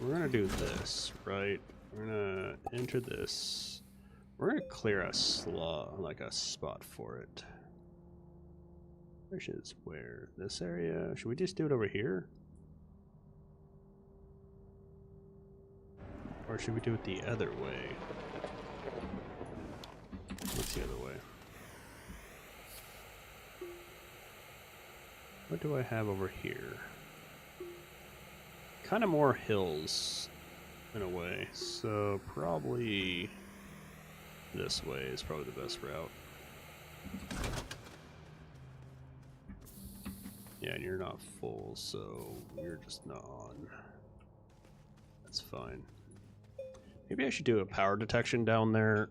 We're gonna do this, right? We're gonna enter this. We're gonna clear a slot, like a spot for it. Which is where? This area? Should we just do it over here? Or should we do it the other way? What's the other way? What do I have over here? Kind of more hills in a way, so probably this way is probably the best route. Yeah, and you're not full, so you're just not on. That's fine. Maybe I should do a power detection down there.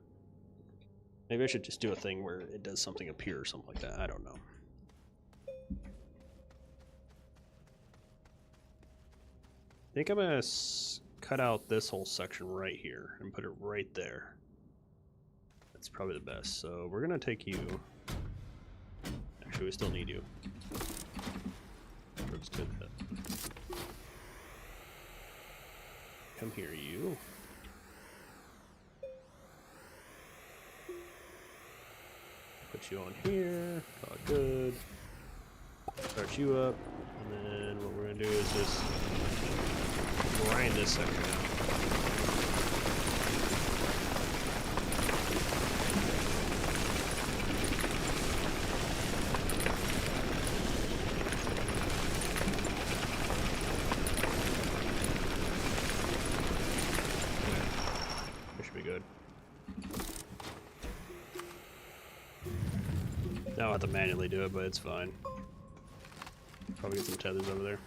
Maybe I should just do a thing where it does something appear or something like that. I don't know. I think I'm gonna cut out this whole section right here and put it right there. That's probably the best. So we're gonna take you. Actually, we still need you. Let's do that. Come here, you. Put you on here. All good. Start you up, and then what we're gonna do is just grind this section out. That should be good. Now I'll have to manually do it, but it's fine. Probably get some tethers over there.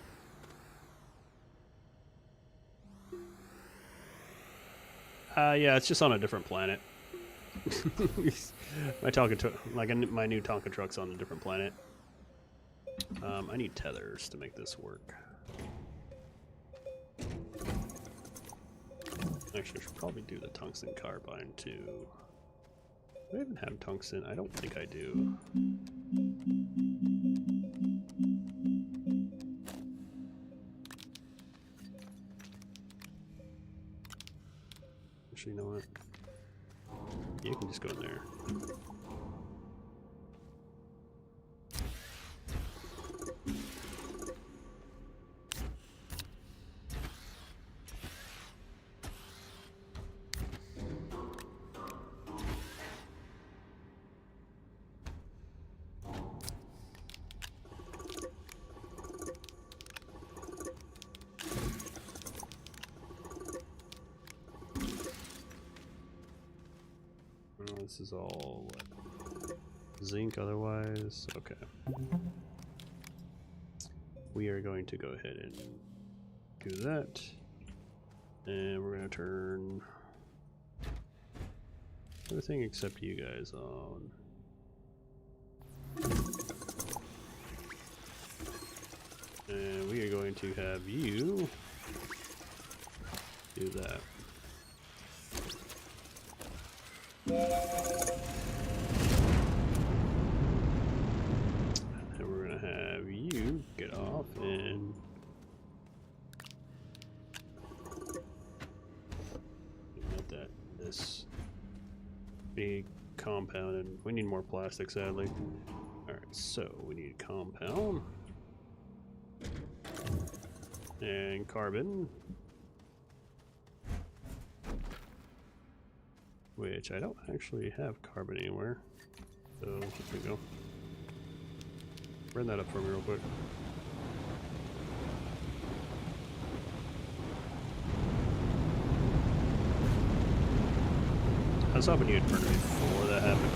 Yeah, it's just on a different planet. my new Tonka truck's on a different planet. I need tethers to make this work. Actually, I should probably do the tungsten carbine too. Do I even have tungsten? I don't think I do. Actually, you know what? You can just go in there. This is all what? Zinc otherwise. Okay. We are going to go ahead and do that. And we're going to turn everything except you guys on. And we are going to have you do that. And we're gonna have you get off and let this big compound, and we need more plastic sadly. Alright, so we need compound and carbon, which I don't actually have carbon anywhere. So here we go. Bring that up for me real quick. I was hoping you had burned it before that happened.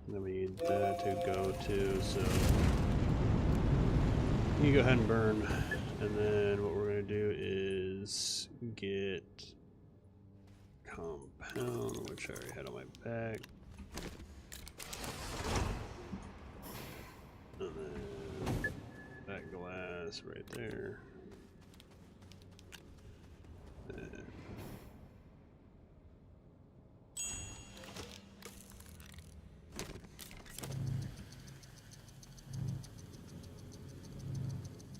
And then we need that to go to, so you go ahead and burn. And then what we're going to do is get compound, which I already had on my back. And then that glass right there. And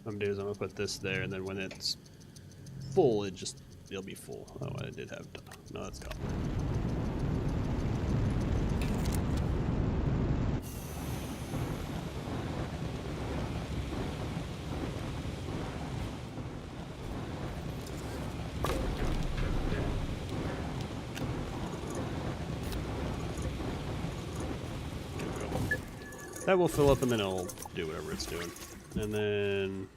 what I'm gonna do is I'm gonna put this there, and then when it's full, it'll be full. Oh, I did have no, that's copper. That will fill up and then it'll do whatever it's doing. And then...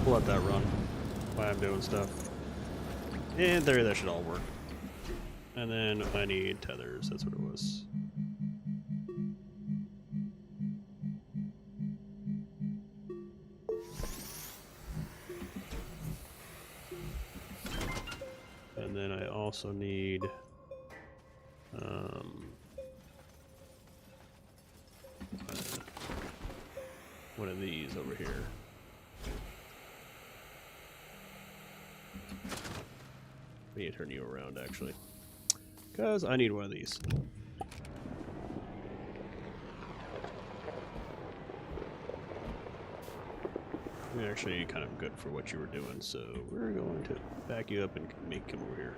we'll let that run while I'm doing stuff. And there, that should all work. And then I need tethers, that's what it was. And then I also need one of these over here. We need to turn you around actually, because I need one of these. You're actually kind of good for what you were doing, so we're going to back you up and make him over here.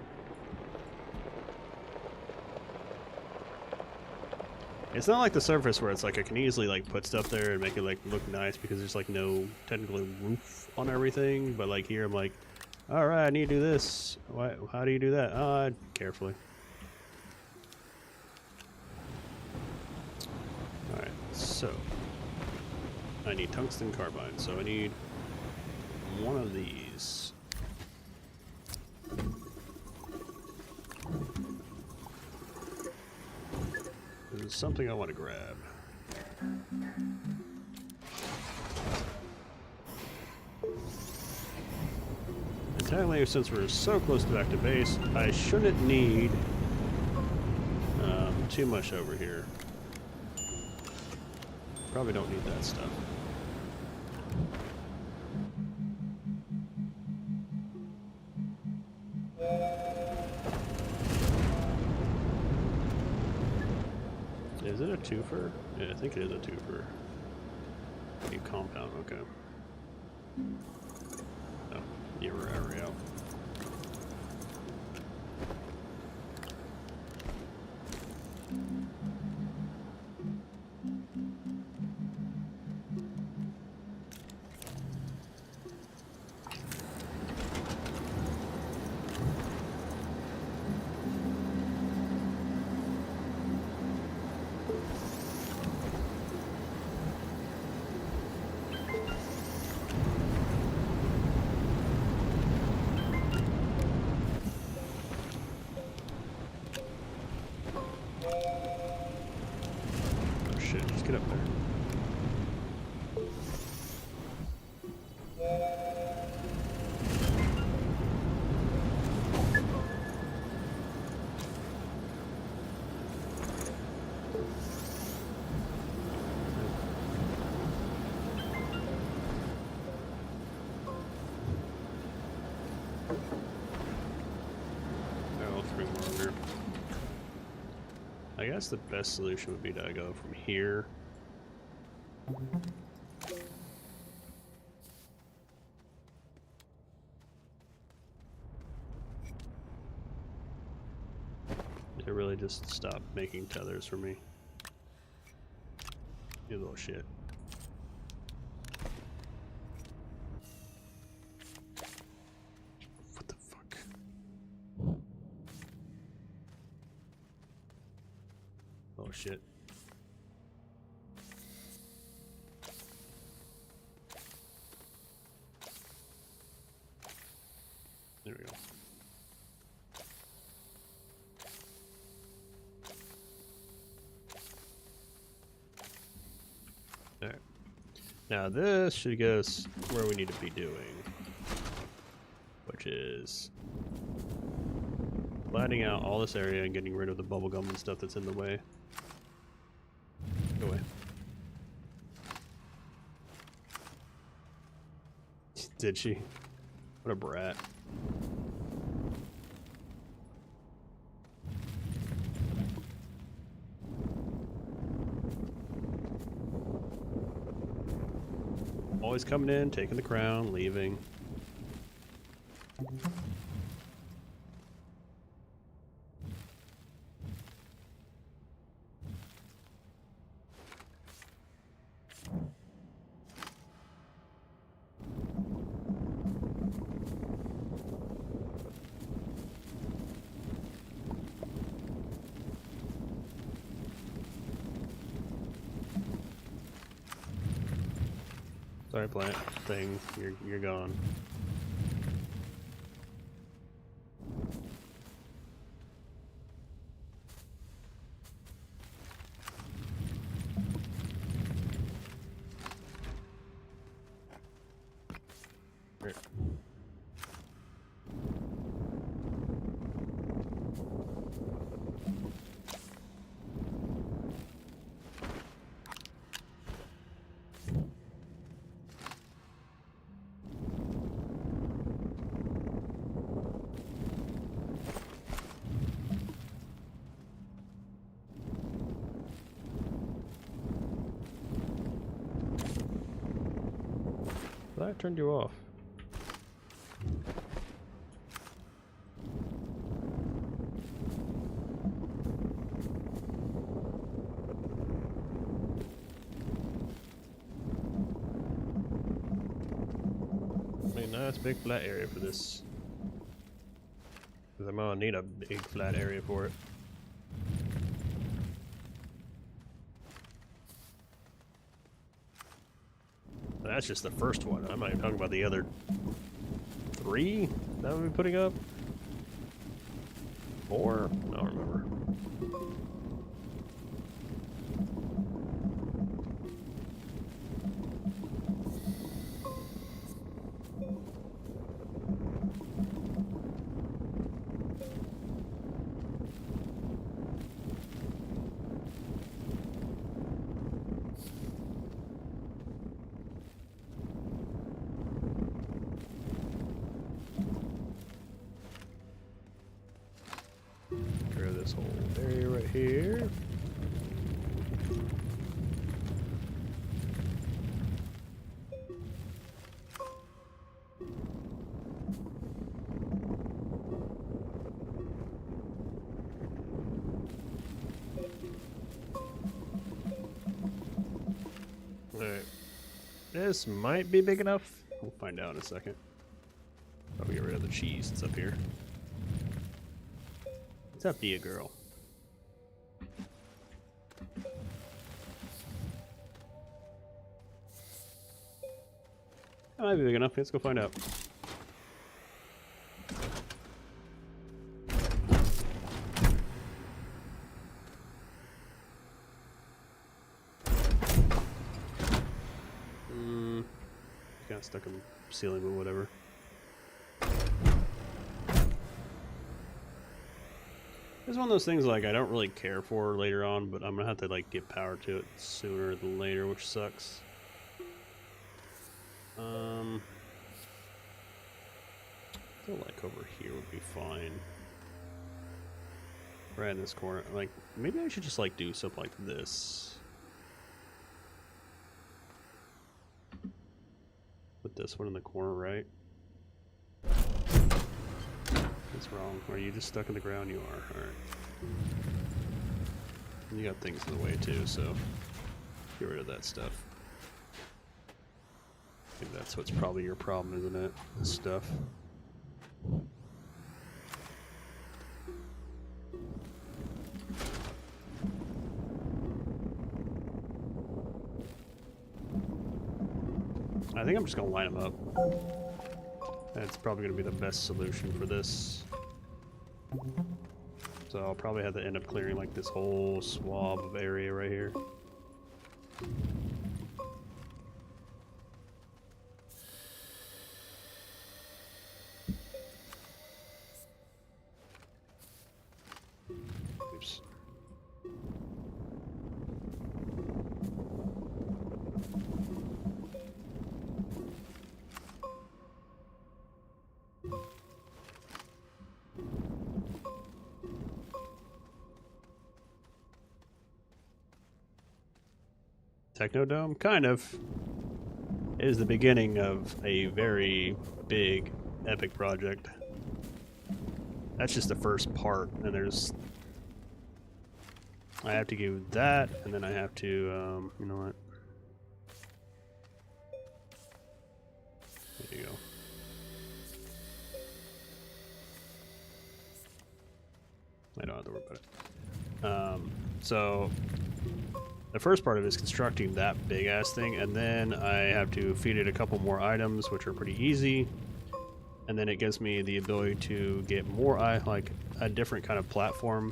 It's not like the surface where it's like I can easily like put stuff there and make it like look nice because there's like no technically roof on everything, but like here I'm like, all right, I need to do this. Why, how do you do that? Carefully. All right, so I need tungsten carbide, so I need one of these. There's something I want to grab. And technically, since we're so close to back to base, I shouldn't need too much over here. Probably don't need that stuff. Is it a twofer? Yeah, I think it is a twofer. New compound, okay. Oh, you were already out. Just get up there. I'll bring more under. I guess the best solution would be to go from here. It really just stopped making tethers for me. You little shit. What the fuck? Oh shit. There we go. Alright. Now this should get us where we need to be doing, which is flattening out all this area and getting rid of the bubblegum and stuff that's in the way. Go away. Did she? What a brat. Always coming in, taking the crown, leaving. Sorry, plant thing. You're gone. Here. That turned you off. Nice big flat area for this. Because I'm gonna need a big flat area for it. That's just the first one. I'm not even talking about the other 3 that we'll be putting up. 4? I don't remember. This whole area right here. Alright. This might be big enough. We'll find out in a second. Probably get rid of the cheese that's up here. What's up, be a girl? That might be big enough. Let's go find out. Kind of stuck in the ceiling, but whatever. It's one of those things like I don't really care for later on, but I'm gonna have to like get power to it sooner than later, which sucks. I feel like over here would be fine. Right in this corner. Like maybe I should just like do something like this. Put this one in the corner, right? What's wrong? Are you just stuck in the ground? You are. Alright. You got things in the way too, so get rid of that stuff. I think that's what's probably your problem, isn't it? This stuff. I think I'm just gonna line them up. That's probably gonna be the best solution for this. So I'll probably have to end up clearing like this whole swab of area right here. Oops. Technodome? Kind of. It is the beginning of a very big, epic project. That's just the first part, and there's... I have to do that, and then I have to, you know what? There you go. I don't have to worry about it. So... The first part of it is constructing that big ass thing, and then I have to feed it a couple more items, which are pretty easy. And then it gives me the ability to get more, like a different kind of platform,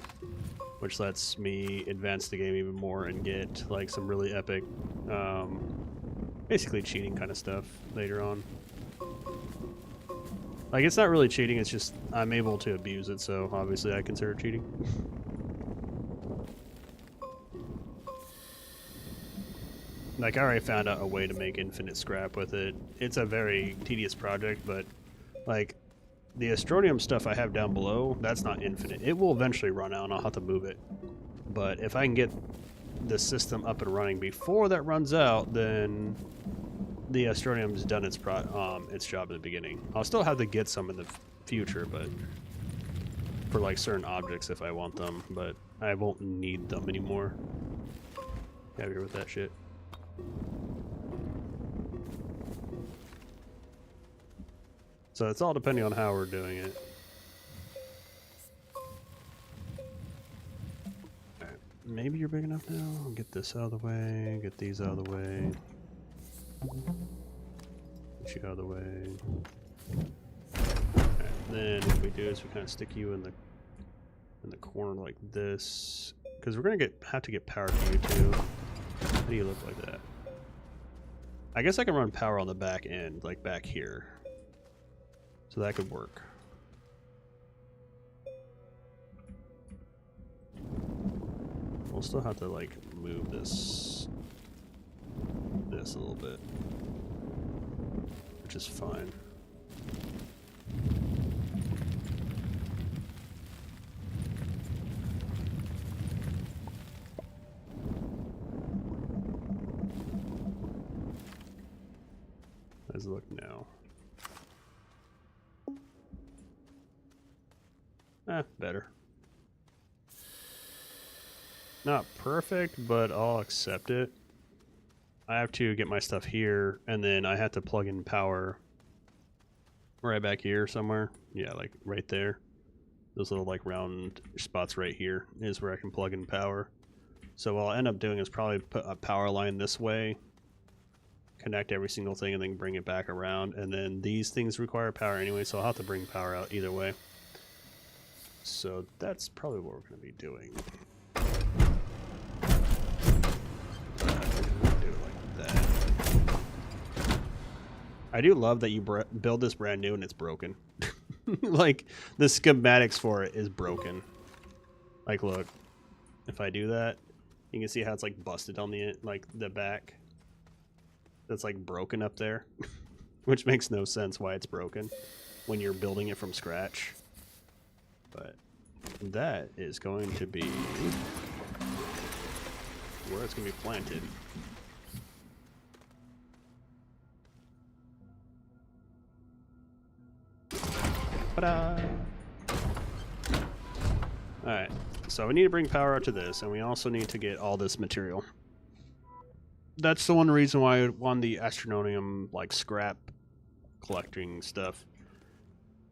which lets me advance the game even more and get like some really epic, basically cheating kind of stuff later on. Like, it's not really cheating, it's just I'm able to abuse it, so obviously I consider it cheating. Like, I already found out a way to make infinite scrap with it. It's a very tedious project, but like the Astronium stuff I have down below, that's not infinite. It will eventually run out and I'll have to move it. But if I can get the system up and running before that runs out, then the Astronium's done its job at the beginning. I'll still have to get some in the future, but for like certain objects if I want them, but I won't need them anymore. Get out here with that shit. So it's all depending on how we're doing it. Alright, maybe you're big enough now. I'll get this out of the way, get these out of the way. Get you out of the way. Alright, then what we do is we kind of stick you in the corner like this. Because we're gonna have to get power to you too. How do you look like that? I guess I can run power on the back end, like back here. So that could work. We'll still have to like move this a little bit, which is fine. How does it look now? Better. Not perfect, but I'll accept it. I have to get my stuff here, and then I have to plug in power right back here somewhere. Yeah, like right there. Those little like round spots right here is where I can plug in power. So what I'll end up doing is probably put a power line this way, connect every single thing, and then bring it back around. And then these things require power anyway, so I'll have to bring power out either way. So that's probably what we're going to be doing. Do it like that. I do love that you build this brand new and it's broken. Like, the schematics for it is broken. Like, look. If I do that, you can see how it's like busted on the back. That's like broken up there. Which makes no sense why it's broken when you're building it from scratch. But that is going to be where it's going to be planted. Ta-da! Alright, so we need to bring power out to this, and we also need to get all this material. That's the one reason why I won the Astronomium, like, scrap collecting stuff.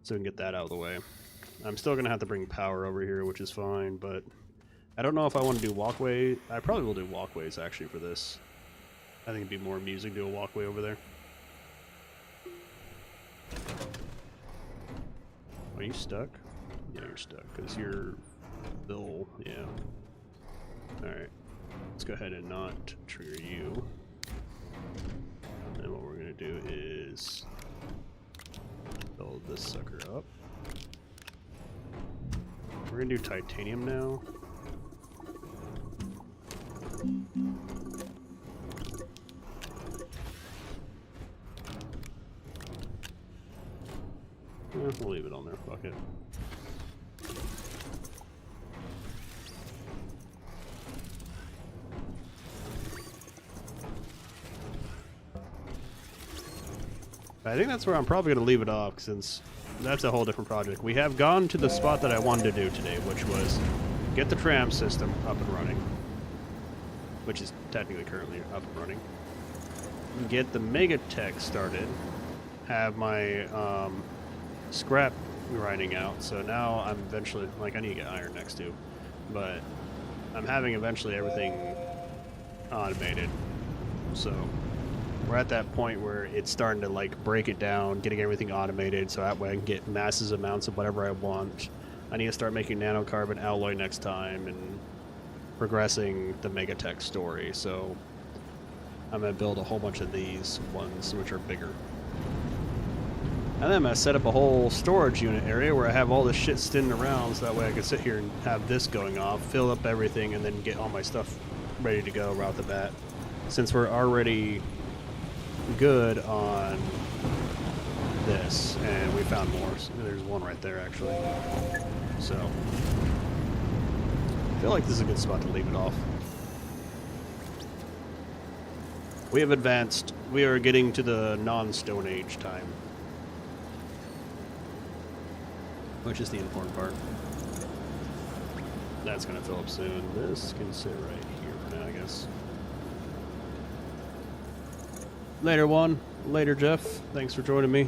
So we can get that out of the way. I'm still going to have to bring power over here, which is fine, but I don't know if I want to do walkway. I probably will do walkways, actually, for this. I think it'd be more amusing to do a walkway over there. Are you stuck? Yeah, you're stuck, because you're Bill, yeah. Alright, let's go ahead and not trigger you. And what we're going to do is build this sucker up. We're gonna do titanium now. We'll leave it on there, fuck it. I think that's where I'm probably gonna leave it off, since that's a whole different project. We have gone to the spot that I wanted to do today, which was get the tram system up and running, which is technically currently up and running. Get the Megatech started, have my scrap grinding out, so now I'm eventually, like, I need to get iron next to, but I'm having eventually everything automated. So we're at that point where it's starting to like break it down, getting everything automated, so that way I can get massive amounts of whatever I want. I need to start making nanocarbon alloy next time and progressing the Megatech story. So I'm gonna build a whole bunch of these ones which are bigger. And then I'm going to set up a whole storage unit area where I have all this shit sitting around, so that way I can sit here and have this going off, fill up everything, and then get all my stuff ready to go right off the bat. Since we're already good on this, and we found more. So there's one right there, actually. So I feel like this is a good spot to leave it off. We have advanced. We are getting to the non-Stone Age time, which is the important part. That's going to fill up soon. This can sit right here for now, I guess. Later, Juan. Later, Jeff. Thanks for joining me.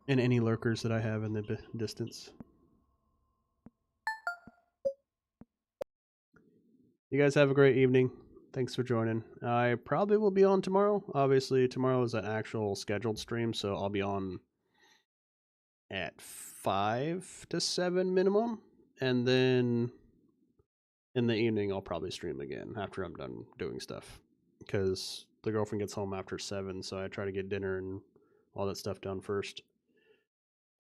And any lurkers that I have in the distance. You guys have a great evening. Thanks for joining. I probably will be on tomorrow. Obviously, tomorrow is an actual scheduled stream, so I'll be on at 5 to 7 minimum. And then in the evening, I'll probably stream again after I'm done doing stuff. Because the girlfriend gets home after 7, so I try to get dinner and all that stuff done first.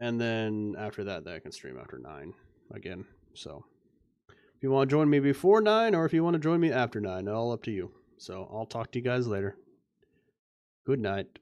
And then after that, I can stream after 9 again. So if you want to join me before 9 or if you want to join me after 9, all up to you. So I'll talk to you guys later. Good night.